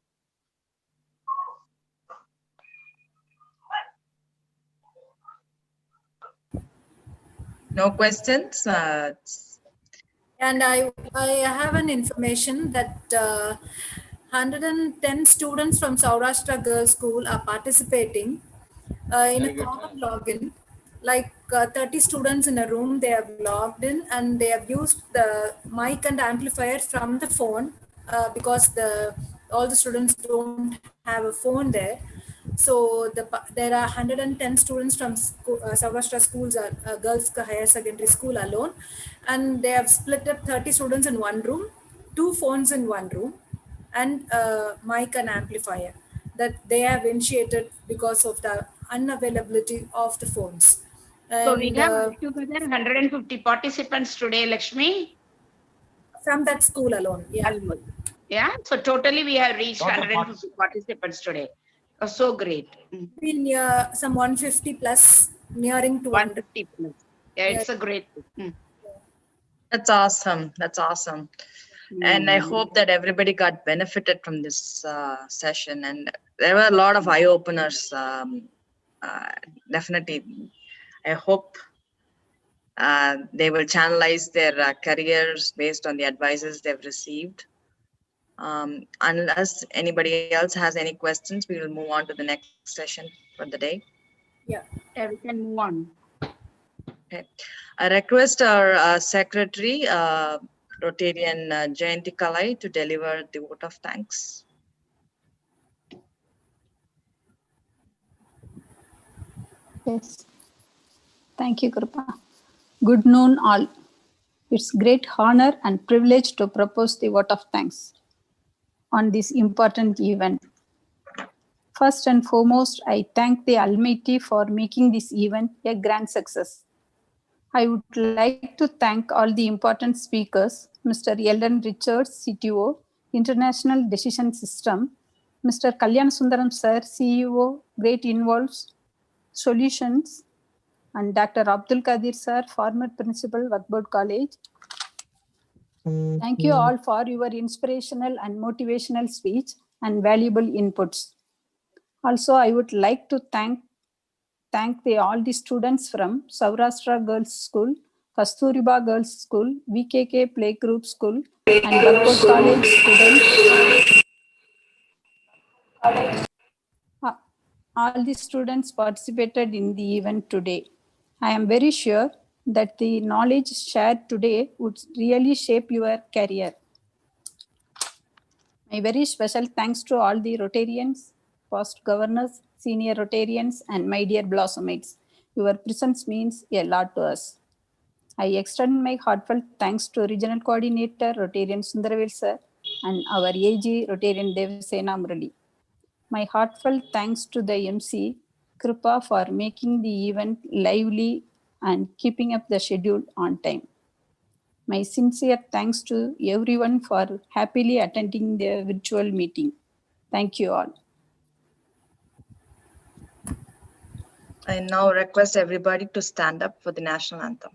No questions. And I have an information that 110 students from Saurashtra Girls School are participating in a common login. Like 30 students in a room, they have logged in and they have used the mic and amplifier from the phone because all the students don't have a phone there. So there are 110 students from Saurashtra schools, girls higher secondary school alone, and they have split up 30 students in one room, 2 phones in one room, and mic and amplifier that they have initiated because of the unavailability of the phones. So we have together 150 participants today, Lakshmi? From that school alone, yeah. Yeah, so totally we have reached 150 participants today. Oh, so great. Been near some 150 plus, nearing to 150 plus. Yeah, it's a great thing. That's awesome. That's awesome. And I hope that everybody got benefited from this session. And there were a lot of eye openers. Definitely. I hope they will channelize their careers based on the advices they've received. Unless anybody else has any questions, we will move on to the next session for the day. Yeah, we can move on. Okay. I request our secretary, Rotarian Jayanti Kalai, to deliver the vote of thanks. Yes. Thank you, Kripa. Good noon, all. It's great honor and privilege to propose the vote of thanks on this important event. First and foremost, I thank the Almighty for making this event a grand success. I would like to thank all the important speakers, Mr. Eldon Richards, CTO, International Decision System, Mr. Kalyan Sundaram Sir, CEO, Great Involves Solutions, and Dr. Abdul Qadir Sir, former Principal, Wakboard College. Thank you all for your inspirational and motivational speech and valuable inputs. Also, I would like to thank all the students from Saurashtra Girls School, Kasturiba Girls School, VKK Playgroup School, and Wakboard College students. all the students participated in the event today. I am very sure that the knowledge shared today would really shape your career. My very special thanks to all the Rotarians, past governors, senior Rotarians, and my dear Blossomites. Your presence means a lot to us. I extend my heartfelt thanks to Regional Coordinator Rotarian Sundaravil sir and our AG Rotarian Devasena Murali. My heartfelt thanks to the MC Kripa for making the event lively and keeping up the schedule on time. My sincere thanks to everyone for happily attending the virtual meeting. Thank you all. I now request everybody to stand up for the national anthem.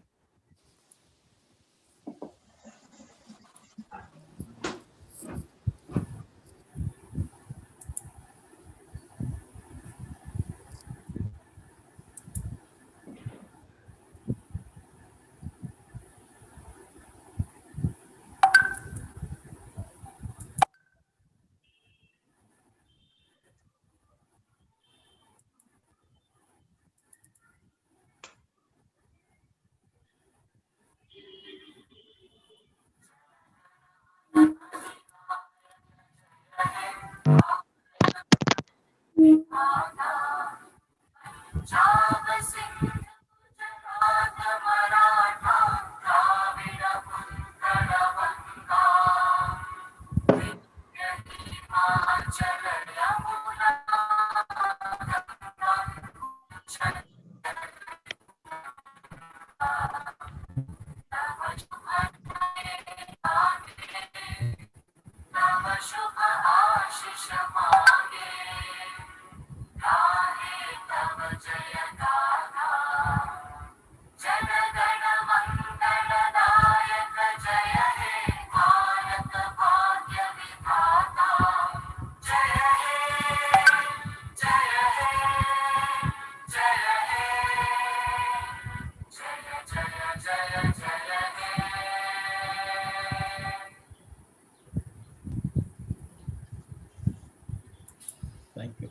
Thank you.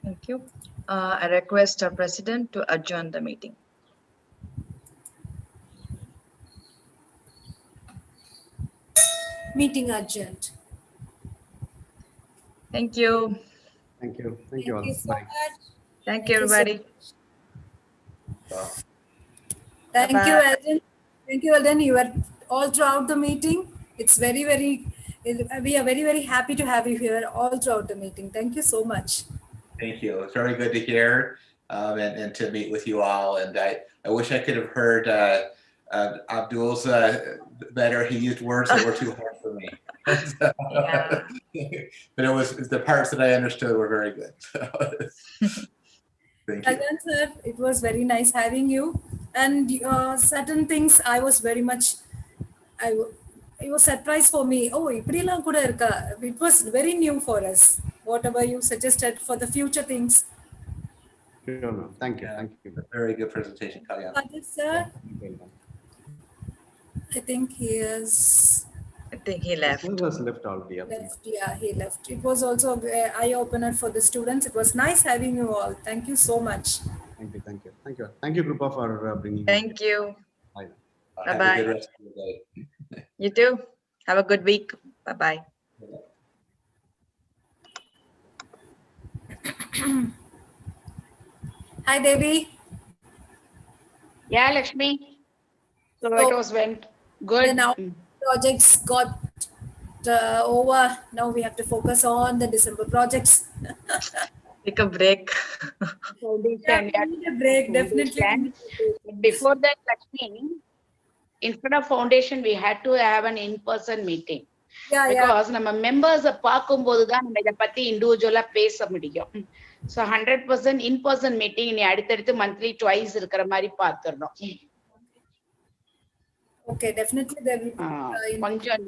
Thank you. I request our president to adjourn the meeting. Meeting adjourned. Thank you. Thank you. Thank you all. Thank you so Bye. much. Thank you, you so everybody. Thank you, Bye-bye. Eldon. Thank you, Eldon. You were all throughout the meeting. It's we are very, very happy to have you here all throughout the meeting. Thank you so much. Thank you. It's very good to hear and to meet with you all. And I wish I could have heard Abdul's better. He used words that were too hard for me. Yeah. But it was the parts that I understood were very good. Thank you. Eldon, sir, it was very nice having you. And certain things I was very much, it was surprise for me. Oh, ipdilam kuda irka. It was very new for us. Whatever you suggested for the future things. Sure, ma'am. Thank you. Thank you. Very good presentation, Kalyan. Kadir, sir, I think he is I think he left. This was left already. left. Yeah, he left. It was also an eye-opener for the students. It was nice having you all. Thank you so much. Thank you. Thank you. Thank you. Thank you, Krupa, for bringing. Thank you. Bye. Have a Bye-bye. good rest of the day. You too. Have a good week. Bye-bye. Hi, Devi. Yeah, Lakshmi. So So- it was went good. Then our projects got over. Now we have to focus on the December projects. Take a break. Foundation, Yeah, we need a break. Definitely. we need a break. But before that, Lakshmi, instead of foundation, we had to have an in-person meeting. Yeah, yeah. Because நம்ம மெம்பர்ஸை பார்க்கும்போது தான் நம்ம இதை பத்தி இண்டிவிஜுவலா பேச முடியும். So 100% இன்-பர்சன் meeting இனி அடுத்தடுத்து மந்த்லி ட்வைஸ் இருக்கிற மாதிரி பார்த்துடணும். Okay, definitely there will be, கொஞ்சம்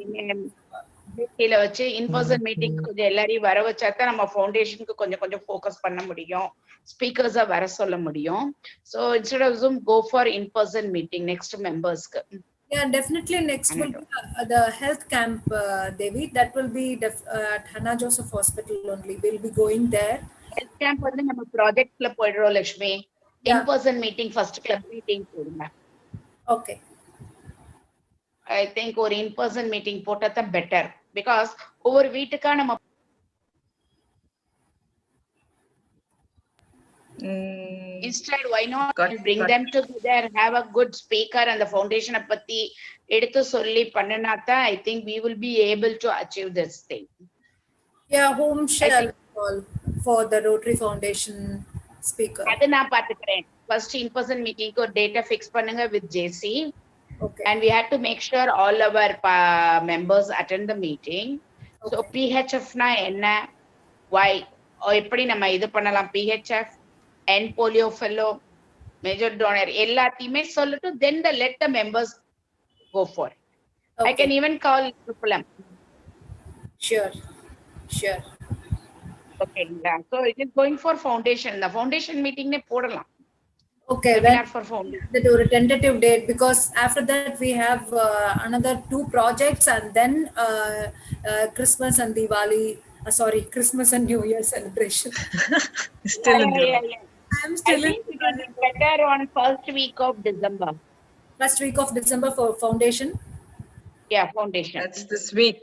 கீழ வச்சு இன்-பர்சன் மீட்டிங் கொஞ்சம் எல்லாரையும் வர வச்சா தான் நம்ம ஃபவுண்டேஷனுக்கு கொஞ்சம் கொஞ்சம் ஃபோக்கஸ் பண்ண முடியும், ஸ்பீக்கர்ஸா வர சொல்ல முடியும். So instead of Zoom go for in person meeting next மெம்பர்ஸ்க்கு. Yeah, definitely next will be the health camp, Devi. That will be at Hannah Joseph Hospital only. We'll be going there health camp வந்து நம்ம ப்ராஜெக்ட்ல போயிடுறோம் Lakshmi. Yeah. In-person meeting first club meeting போடுங்க. Okay. I think ஒரு in-person meeting போட்டா தான் better because ஒவ்வொரு வீட்டுக்கா நம்ம instead why not bring them together, have a good speaker and the foundation பத்தி எடுத்து சொல்லி பண்ணனாதான் I think we will be able to achieve this thing. Yeah, whom shall we call for the Rotary Foundation speaker? அது நான் பாத்துக்கிறேன். First in-person meeting ஒரு data fix பண்ணுங்க with JC. Okay. And we have to make sure all our members attend the meeting. So PHF na enna, why, எப்படி நம்ம இது பண்ணலாம், PHF and polio fellow, major donor எல்லாத்தையுமே சொல்லிட்டு then let the members go for it. I can even call Triple M. Sure. Okay, so it is going for foundation. The foundation meeting ne போடலாம். Okay, Webinar for foundation. that or a tentative date, because after that we have another 2 projects and then Christmas and Diwali, Christmas and New Year celebration. Still in Yeah. I'm still I think it will be better on first week of December. First week of December for foundation. Yeah, foundation. That's this week.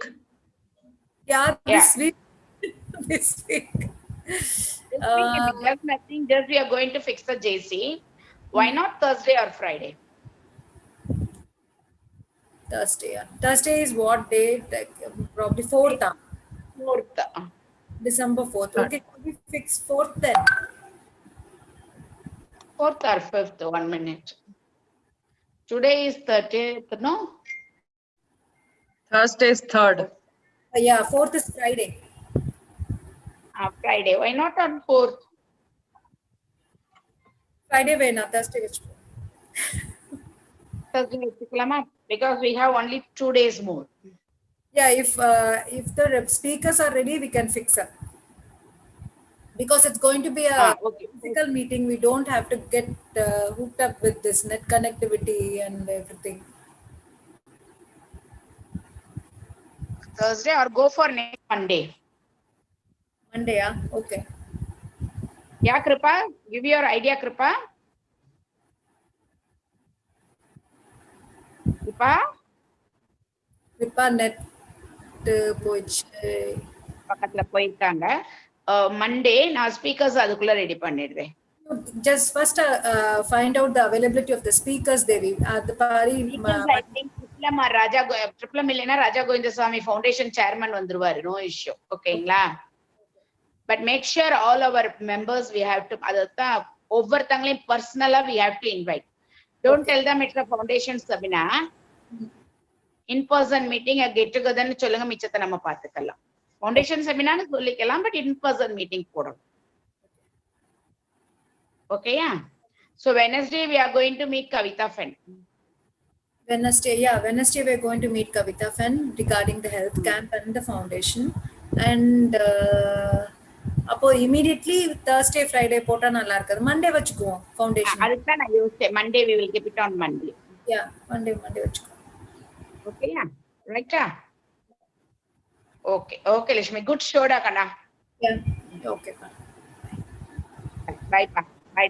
Yeah, this week. This week. Just nothing, just we are going to fix the JC. Why not Thursday or Friday? Thursday. Yeah. Thursday is what date? Like, probably 4th. 4th. December 4th. Okay, could we fix 4th then? 4th or 5th, 1 minute. Today is 30th, no? Thursday is 3rd. Yeah, 4th is Friday. Friday. Why not on 4th? Friday way na Thursday which? Thursday because we have only 2 days more. Yeah, if the speakers are ready, we can fix up. Because it's going to be a physical meeting, we don't have to get hooked up with this net connectivity and everything. Thursday or go for next Monday. Monday, yeah, okay. Yeah, Kripa, give your idea, Kripa. Kripa net போயிடுச்சு பக்கத்துல போயிருக்காங்க. Monday நான் speakers அதுக்குள்ள ready பண்ணிடுறேன். Just first find out the availability of the speakers, Devi. The pari I think Triple M இல்லனா ராஜா Govindasamy foundation chairman வந்துருவாரு. No issue. ஓகேங்களா? But make sure all our members we have to adha overthangale personally we have to invite. Don't tell them it's a foundation seminar. In person meeting a get together nu solunga michata nama paathukalam. Foundation seminar nu sollikalam but in person meeting podum. Okay, yeah. So Wednesday we are going to meet Kavita Fen. Wednesday we are going to meet Kavita Fen regarding the health camp and the foundation. And அப்போ immediately Thursday Friday போட்டா நல்லா இருக்காது. Monday வச்சுக்குவோம் foundation. அதுக்கு தான் நான் யோசிச்சேன். Monday we will keep it on Monday. Yeah, Monday வச்சுக்குவோம். Okay, yeah. Right? Okay, Lashmi. Good show da kana. Yeah. Okay. Bye. Bye.